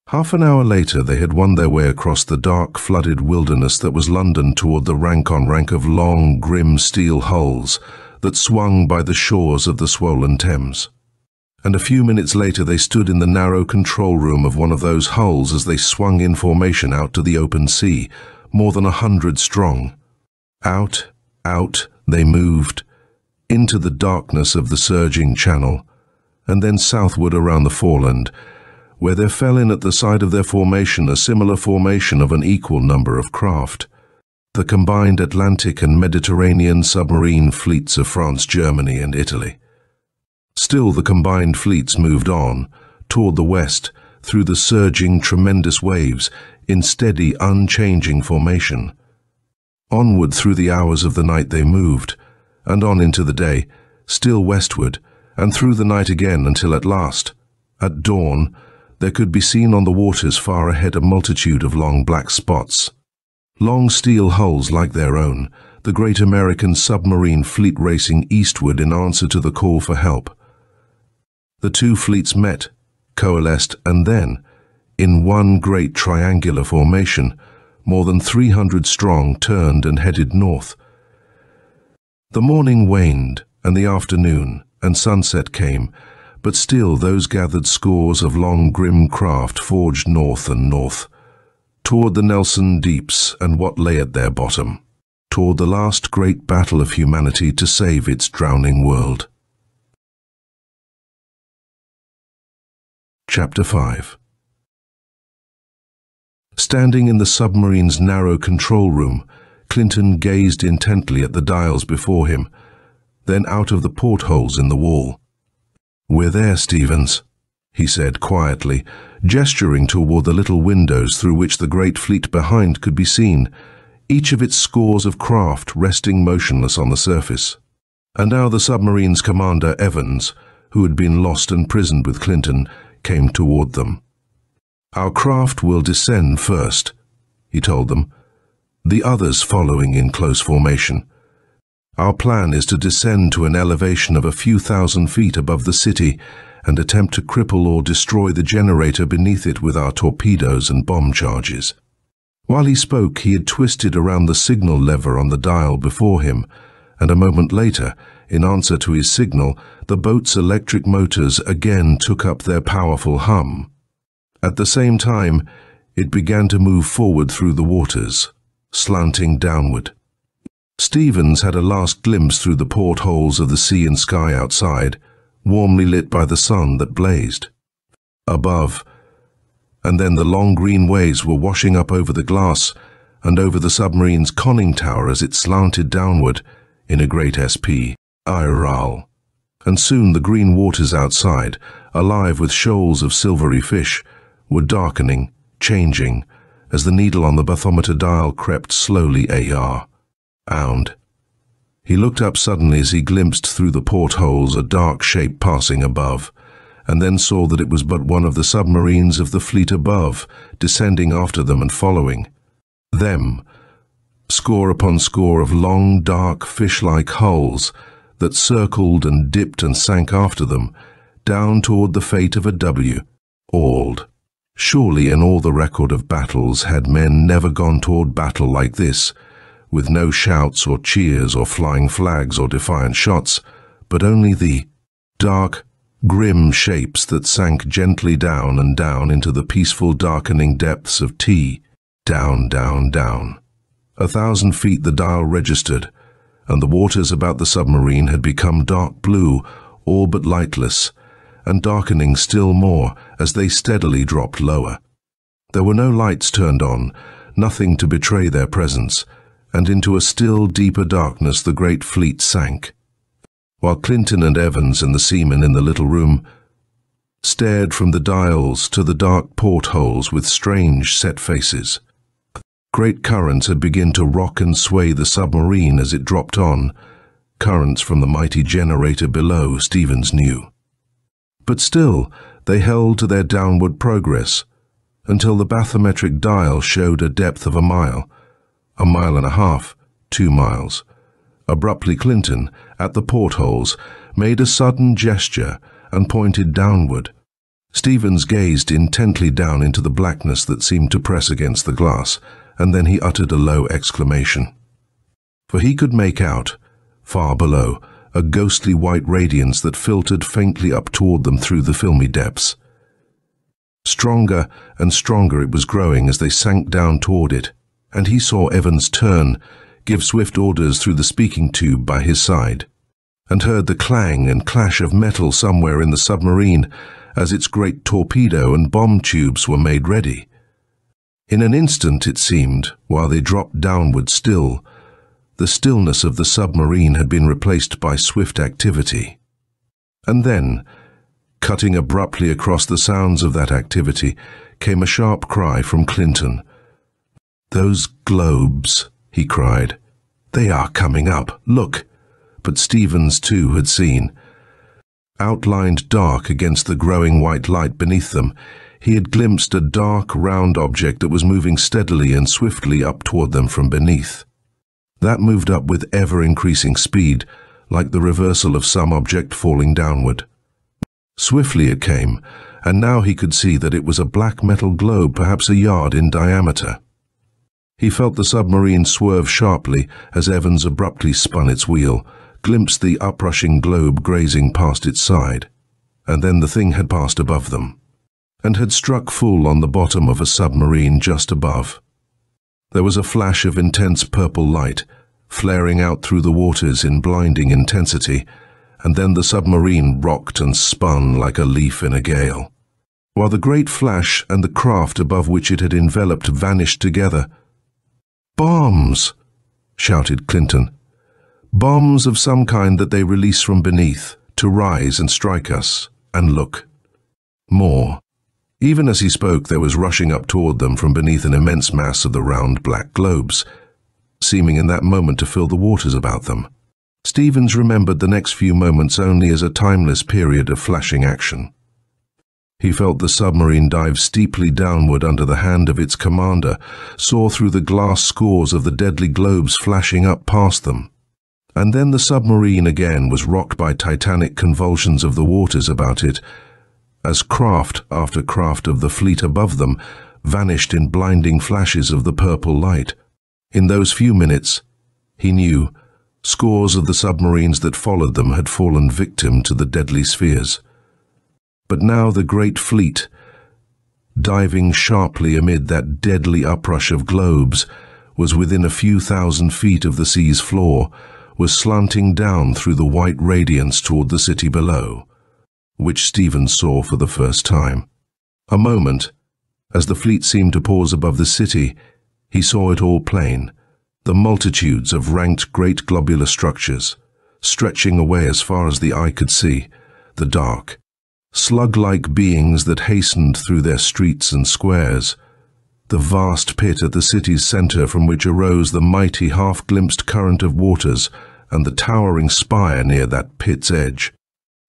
Half an hour later they had won their way across the dark, flooded wilderness that was London toward the rank-on-rank of long, grim steel hulls that swung by the shores of the swollen Thames. And a few minutes later they stood in the narrow control room of one of those hulls as they swung in formation out to the open sea, more than 100 strong. Out, out they moved, into the darkness of the surging channel, and then southward around the foreland, where there fell in at the side of their formation a similar formation of an equal number of craft, the combined Atlantic and Mediterranean submarine fleets of France, Germany, and Italy. Still the combined fleets moved on, toward the west, through the surging, tremendous waves, in steady, unchanging formation. Onward through the hours of the night they moved, and on into the day, still westward, and through the night again until at last, at dawn, there could be seen on the waters far ahead a multitude of long black spots. Long steel hulls like their own, the great American submarine fleet racing eastward in answer to the call for help. The two fleets met, coalesced, and then, in one great triangular formation, more than 300 strong turned and headed north. The morning waned, and the afternoon, and sunset came, but still those gathered scores of long grim craft forged north and north, toward the Nelson deeps and what lay at their bottom, toward the last great battle of humanity to save its drowning world. Chapter 5. Standing in the submarine's narrow control room, Clinton gazed intently at the dials before him, then out of the portholes in the wall. "We're there, Stevens," he said quietly, gesturing toward the little windows through which the great fleet behind could be seen, each of its scores of craft resting motionless on the surface. And now the submarine's commander, Evans, who had been lost and prisoned with Clinton, came toward them. "Our craft will descend first," he told them, "the others following in close formation. Our plan is to descend to an elevation of a few thousand feet above the city and attempt to cripple or destroy the generator beneath it with our torpedoes and bomb charges." While he spoke, he had twisted around the signal lever on the dial before him, and a moment later, in answer to his signal, the boat's electric motors again took up their powerful hum. At the same time, it began to move forward through the waters, slanting downward. Stevens had a last glimpse through the portholes of the sea and sky outside, warmly lit by the sun that blazed. Above, and then the long green waves were washing up over the glass and over the submarine's conning tower as it slanted downward in a great SP, Iral. And soon the green waters outside, alive with shoals of silvery fish, were darkening, changing, as the needle on the bathymeter dial crept slowly around. He looked up suddenly as he glimpsed through the portholes a dark shape passing above, and then saw that it was but one of the submarines of the fleet above, descending after them and following them, score upon score of long, dark, fish-like hulls that circled and dipped and sank after them, down toward the fate of a W, awed. Surely in all the record of battles had men never gone toward battle like this, with no shouts or cheers or flying flags or defiant shots, but only the dark, grim shapes that sank gently down and down into the peaceful darkening depths of T, down, down, down. 1,000 feet the dial registered, and the waters about the submarine had become dark blue, all but lightless, and darkening still more as they steadily dropped lower. There were no lights turned on, nothing to betray their presence, and into a still deeper darkness the great fleet sank, while Clinton and Evans and the seamen in the little room stared from the dials to the dark portholes with strange set faces. Great currents had begun to rock and sway the submarine as it dropped on, currents from the mighty generator below, Stevens knew. But still, they held to their downward progress, until the bathymetric dial showed a depth of a mile and a half, 2 miles. Abruptly Clinton, at the portholes, made a sudden gesture and pointed downward. Stevens gazed intently down into the blackness that seemed to press against the glass, and then he uttered a low exclamation. For he could make out, far below, a ghostly white radiance that filtered faintly up toward them through the filmy depths. Stronger and stronger it was growing as they sank down toward it, and he saw Evans turn, give swift orders through the speaking tube by his side, and heard the clang and clash of metal somewhere in the submarine as its great torpedo and bomb tubes were made ready. In an instant, it seemed, while they dropped downward still, the stillness of the submarine had been replaced by swift activity. And then, cutting abruptly across the sounds of that activity, came a sharp cry from Clinton. "Those globes," he cried. "They are coming up, look." But Stevens too had seen. Outlined dark against the growing white light beneath them, he had glimpsed a dark, round object that was moving steadily and swiftly up toward them from beneath. That moved up with ever-increasing speed, like the reversal of some object falling downward. Swiftly it came, and now he could see that it was a black metal globe perhaps a yard in diameter. He felt the submarine swerve sharply as Evans abruptly spun its wheel, glimpsed the uprushing globe grazing past its side, and then the thing had passed above them, and had struck full on the bottom of a submarine just above. There was a flash of intense purple light, flaring out through the waters in blinding intensity, and then the submarine rocked and spun like a leaf in a gale. While the great flash and the craft above which it had enveloped vanished together. "Bombs!" shouted Clinton. "Bombs of some kind that they release from beneath, to rise and strike us, and look." More. Even as he spoke, there was rushing up toward them from beneath an immense mass of the round black globes, seeming in that moment to fill the waters about them. Stevens remembered the next few moments only as a timeless period of flashing action. He felt the submarine dive steeply downward under the hand of its commander, saw through the glass scores of the deadly globes flashing up past them. And then the submarine again was rocked by titanic convulsions of the waters about it, as craft after craft of the fleet above them vanished in blinding flashes of the purple light. In those few minutes, he knew, scores of the submarines that followed them had fallen victim to the deadly spheres. But now the great fleet, diving sharply amid that deadly uprush of globes, was within a few thousand feet of the sea's floor, was slanting down through the white radiance toward the city below, which Stevens saw for the first time. A moment, as the fleet seemed to pause above the city, he saw it all plain, the multitudes of ranked great globular structures, stretching away as far as the eye could see, the dark, slug-like beings that hastened through their streets and squares, the vast pit at the city's center from which arose the mighty half-glimpsed current of waters and the towering spire near that pit's edge,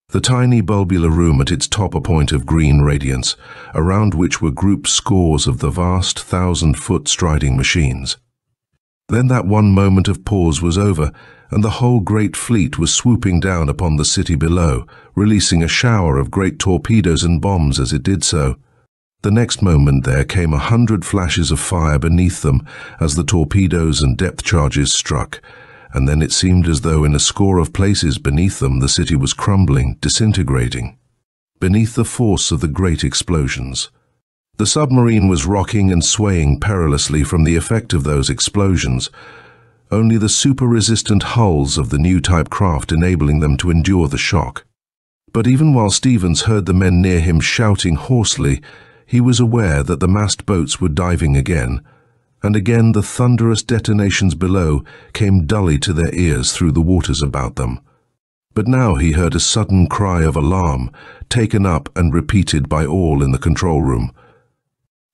the tiny bulbular room at its top a point of green radiance, around which were grouped scores of the vast 1,000-foot striding machines. Then that one moment of pause was over, and the whole great fleet was swooping down upon the city below, releasing a shower of great torpedoes and bombs as it did so. The next moment there came 100 flashes of fire beneath them as the torpedoes and depth charges struck, and then it seemed as though in a score of places beneath them the city was crumbling, disintegrating, beneath the force of the great explosions. The submarine was rocking and swaying perilously from the effect of those explosions, only the super-resistant hulls of the new type craft enabling them to endure the shock. But even while Stevens heard the men near him shouting hoarsely, he was aware that the massed boats were diving again, and again the thunderous detonations below came dully to their ears through the waters about them. But now he heard a sudden cry of alarm, taken up and repeated by all in the control room.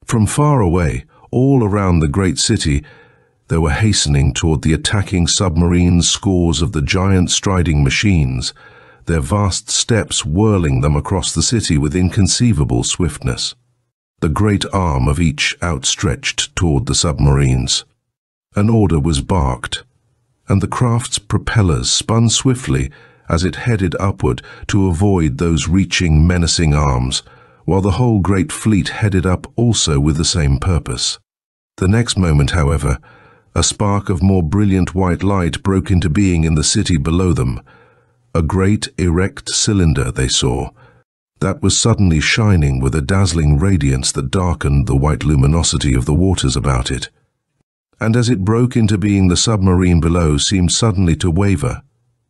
From far away, all around the great city, there were hastening toward the attacking submarines scores of the giant striding machines, their vast steps whirling them across the city with inconceivable swiftness, the great arm of each outstretched toward the submarines. An order was barked, and the craft's propellers spun swiftly as it headed upward to avoid those reaching, menacing arms, while the whole great fleet headed up also with the same purpose. The next moment, however, a spark of more brilliant white light broke into being in the city below them. A great erect cylinder they saw, that was suddenly shining with a dazzling radiance that darkened the white luminosity of the waters about it. and as it broke into being, the submarine below seemed suddenly to waver,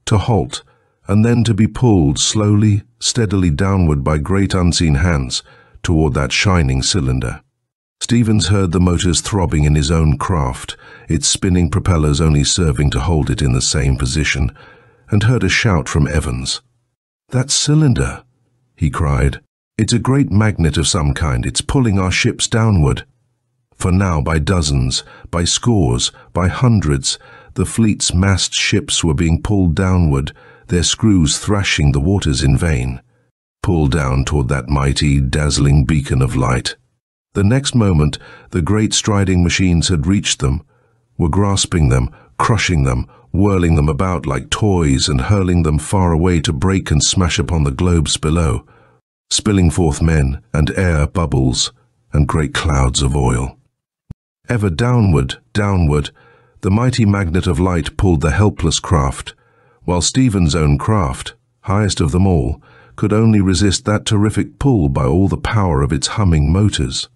to halt, and then to be pulled slowly, steadily downward by great unseen hands toward that shining cylinder. Stevens heard the motors throbbing in his own craft, its spinning propellers only serving to hold it in the same position, and heard a shout from Evans. "That cylinder," he cried. "It's a great magnet of some kind. It's pulling our ships downward." For now, by dozens, by scores, by hundreds, the fleet's massed ships were being pulled downward, their screws thrashing the waters in vain, pulled down toward that mighty, dazzling beacon of light. The next moment, the great striding machines had reached them, were grasping them, crushing them, whirling them about like toys and hurling them far away to break and smash upon the globes below, spilling forth men and air bubbles and great clouds of oil. Ever downward, downward, the mighty magnet of light pulled the helpless craft, while Stevens' own craft, highest of them all, could only resist that terrific pull by all the power of its humming motors.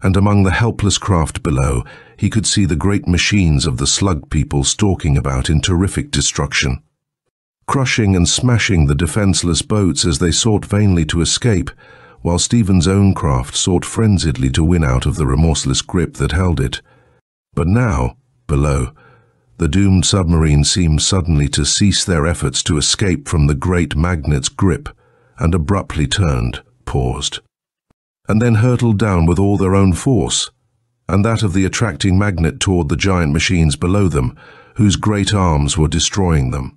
And among the helpless craft below, he could see the great machines of the slug people stalking about in terrific destruction, crushing and smashing the defenseless boats as they sought vainly to escape, while Stevens' own craft sought frenziedly to win out of the remorseless grip that held it. But now, below, the doomed submarine seemed suddenly to cease their efforts to escape from the great magnet's grip, and abruptly turned, paused, and then hurtled down with all their own force, and that of the attracting magnet toward the giant machines below them, whose great arms were destroying them.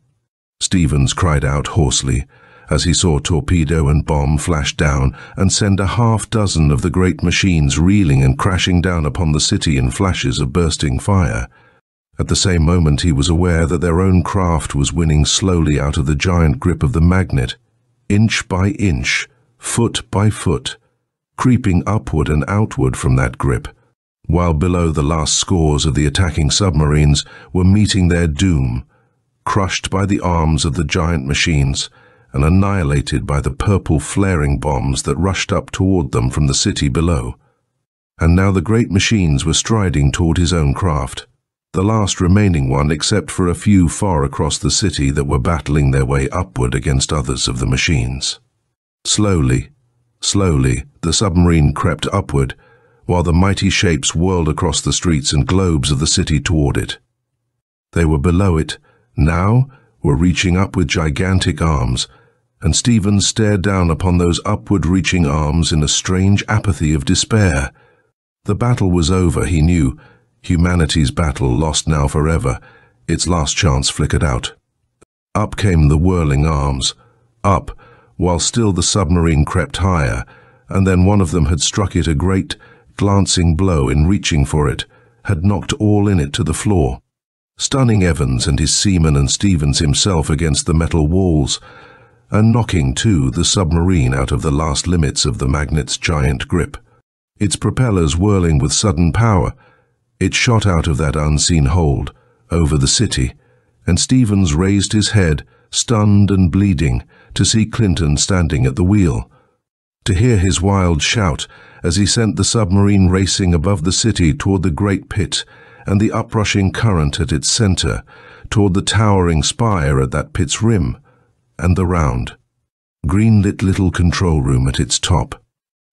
Stevens cried out hoarsely, as he saw torpedo and bomb flash down and send a half-dozen of the great machines reeling and crashing down upon the city in flashes of bursting fire. At the same moment he was aware that their own craft was winning slowly out of the giant grip of the magnet, inch by inch, foot by foot, creeping upward and outward from that grip, while below the last scores of the attacking submarines were meeting their doom, crushed by the arms of the giant machines and annihilated by the purple flaring bombs that rushed up toward them from the city below. And now the great machines were striding toward his own craft, the last remaining one except for a few far across the city that were battling their way upward against others of the machines. Slowly, slowly, the submarine crept upward, while the mighty shapes whirled across the streets and globes of the city toward it. They were below it, now were reaching up with gigantic arms, and Stevens stared down upon those upward-reaching arms in a strange apathy of despair. The battle was over, he knew, humanity's battle lost now forever, its last chance flickered out. Up came the whirling arms, up, while still the submarine crept higher, and then one of them had struck it a great, glancing blow in reaching for it, had knocked all in it to the floor, stunning Evans and his seamen and Stevens himself against the metal walls, and knocking, too, the submarine out of the last limits of the magnet's giant grip. Its propellers whirling with sudden power, it shot out of that unseen hold, over the city, and Stevens raised his head, stunned and bleeding, to see Clinton standing at the wheel, to hear his wild shout as he sent the submarine racing above the city toward the great pit and the uprushing current at its center, toward the towering spire at that pit's rim, and the round, green-lit little control room at its top.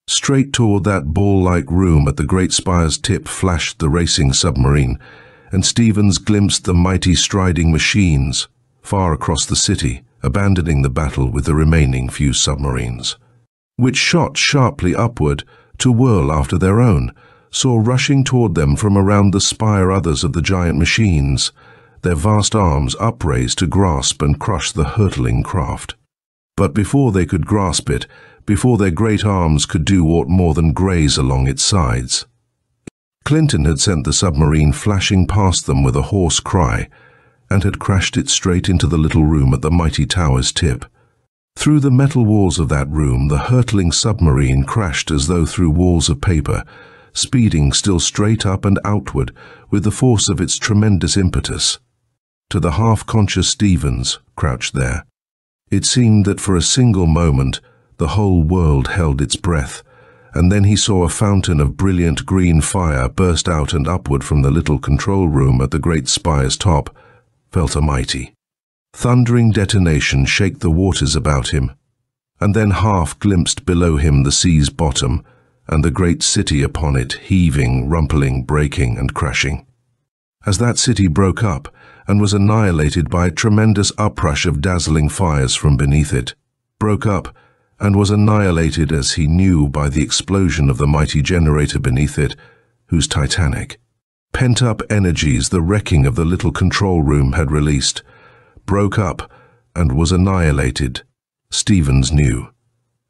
Straight toward that ball-like room at the great spire's tip flashed the racing submarine, and Stevens glimpsed the mighty striding machines far across the city, abandoning the battle with the remaining few submarines, which shot sharply upward to whirl after their own, saw rushing toward them from around the spire others of the giant machines, their vast arms upraised to grasp and crush the hurtling craft. But before they could grasp it, before their great arms could do aught more than graze along its sides, Clinton had sent the submarine flashing past them with a hoarse cry, and had crashed it straight into the little room at the mighty tower's tip. Through the metal walls of that room, the hurtling submarine crashed as though through walls of paper, speeding still straight up and outward with the force of its tremendous impetus. To the half-conscious Stevens, crouched there, it seemed that for a single moment the whole world held its breath, and then he saw a fountain of brilliant green fire burst out and upward from the little control room at the great spire's top, felt a mighty, thundering detonation shake the waters about him, and then half glimpsed below him the sea's bottom, and the great city upon it heaving, rumpling, breaking, and crashing. As that city broke up and was annihilated by a tremendous uprush of dazzling fires from beneath it, broke up and was annihilated as he knew by the explosion of the mighty generator beneath it, whose titanic, pent-up energies the wrecking of the little control room had released, broke up and was annihilated, Stevens knew,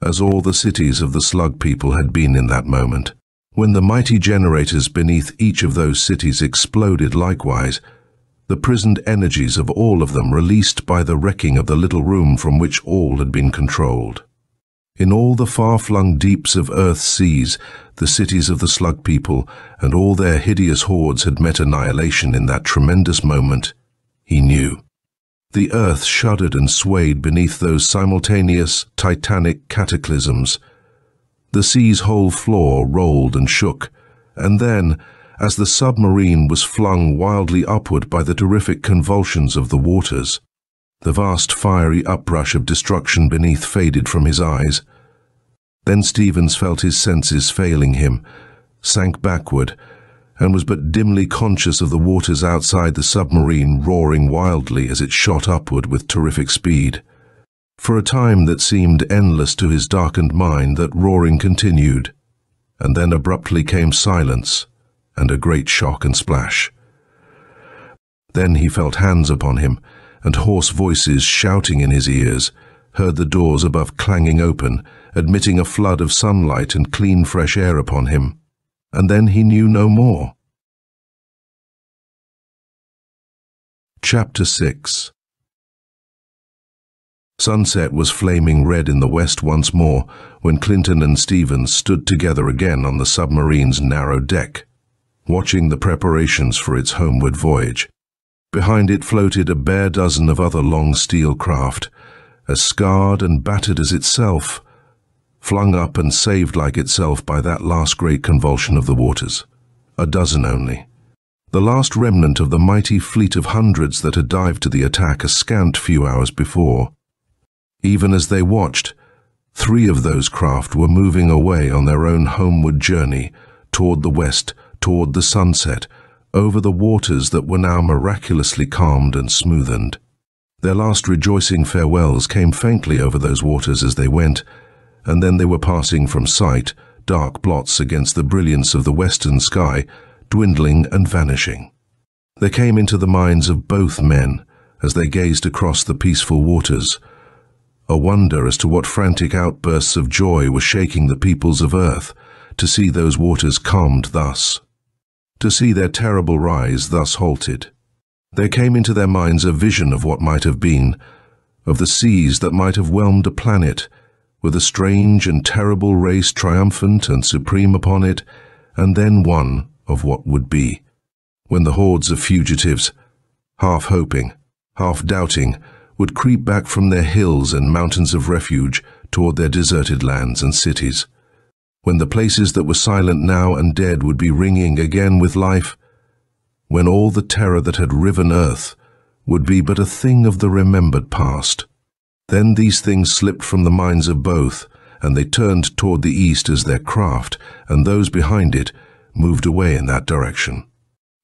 as all the cities of the slug people had been in that moment. When the mighty generators beneath each of those cities exploded likewise, the prisoned energies of all of them released by the wrecking of the little room from which all had been controlled. In all the far-flung deeps of Earth's seas, the cities of the slug people and all their hideous hordes had met annihilation in that tremendous moment, he knew. The Earth shuddered and swayed beneath those simultaneous, titanic cataclysms. The sea's whole floor rolled and shook, and then, as the submarine was flung wildly upward by the terrific convulsions of the waters, the vast fiery uprush of destruction beneath faded from his eyes. Then Stevens felt his senses failing him, sank backward, and was but dimly conscious of the waters outside the submarine roaring wildly as it shot upward with terrific speed. For a time that seemed endless to his darkened mind, that roaring continued, and then abruptly came silence and a great shock and splash. Then he felt hands upon him, and hoarse voices shouting in his ears, heard the doors above clanging open, admitting a flood of sunlight and clean fresh air upon him, and then he knew no more. Chapter 6. Sunset was flaming red in the west once more when Clinton and Stevens stood together again on the submarine's narrow deck, watching the preparations for its homeward voyage. Behind it floated a bare dozen of other long steel craft, as scarred and battered as itself, flung up and saved like itself by that last great convulsion of the waters. A dozen only. The last remnant of the mighty fleet of hundreds that had dived to the attack a scant few hours before. Even as they watched, 3 of those craft were moving away on their own homeward journey, toward the west, toward the sunset, over the waters that were now miraculously calmed and smoothened. Their last rejoicing farewells came faintly over those waters as they went, and then they were passing from sight, dark blots against the brilliance of the western sky, dwindling and vanishing. They came into the minds of both men as they gazed across the peaceful waters, a wonder as to what frantic outbursts of joy were shaking the peoples of Earth to see those waters calmed thus, to see their terrible rise thus halted. There came into their minds a vision of what might have been, of the seas that might have whelmed a planet, with a strange and terrible race triumphant and supreme upon it, and then one of what would be, when the hordes of fugitives, half hoping, half doubting, would creep back from their hills and mountains of refuge toward their deserted lands and cities, when the places that were silent now and dead would be ringing again with life, when all the terror that had riven Earth would be but a thing of the remembered past. Then these things slipped from the minds of both, and they turned toward the east as their craft, and those behind it, moved away in that direction.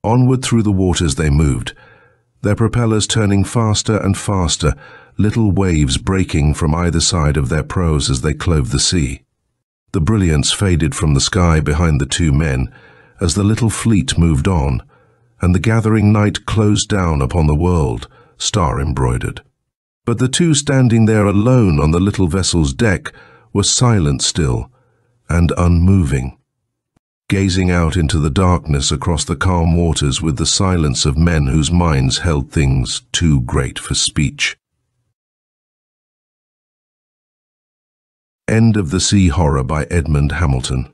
Onward through the waters they moved, their propellers turning faster and faster, little waves breaking from either side of their prows as they clove the sea. The brilliance faded from the sky behind the 2 men as the little fleet moved on, and the gathering night closed down upon the world, star-embroidered. But the 2 standing there alone on the little vessel's deck were silent still and unmoving, gazing out into the darkness across the calm waters with the silence of men whose minds held things too great for speech. End of The Sea Horror by Edmond Hamilton.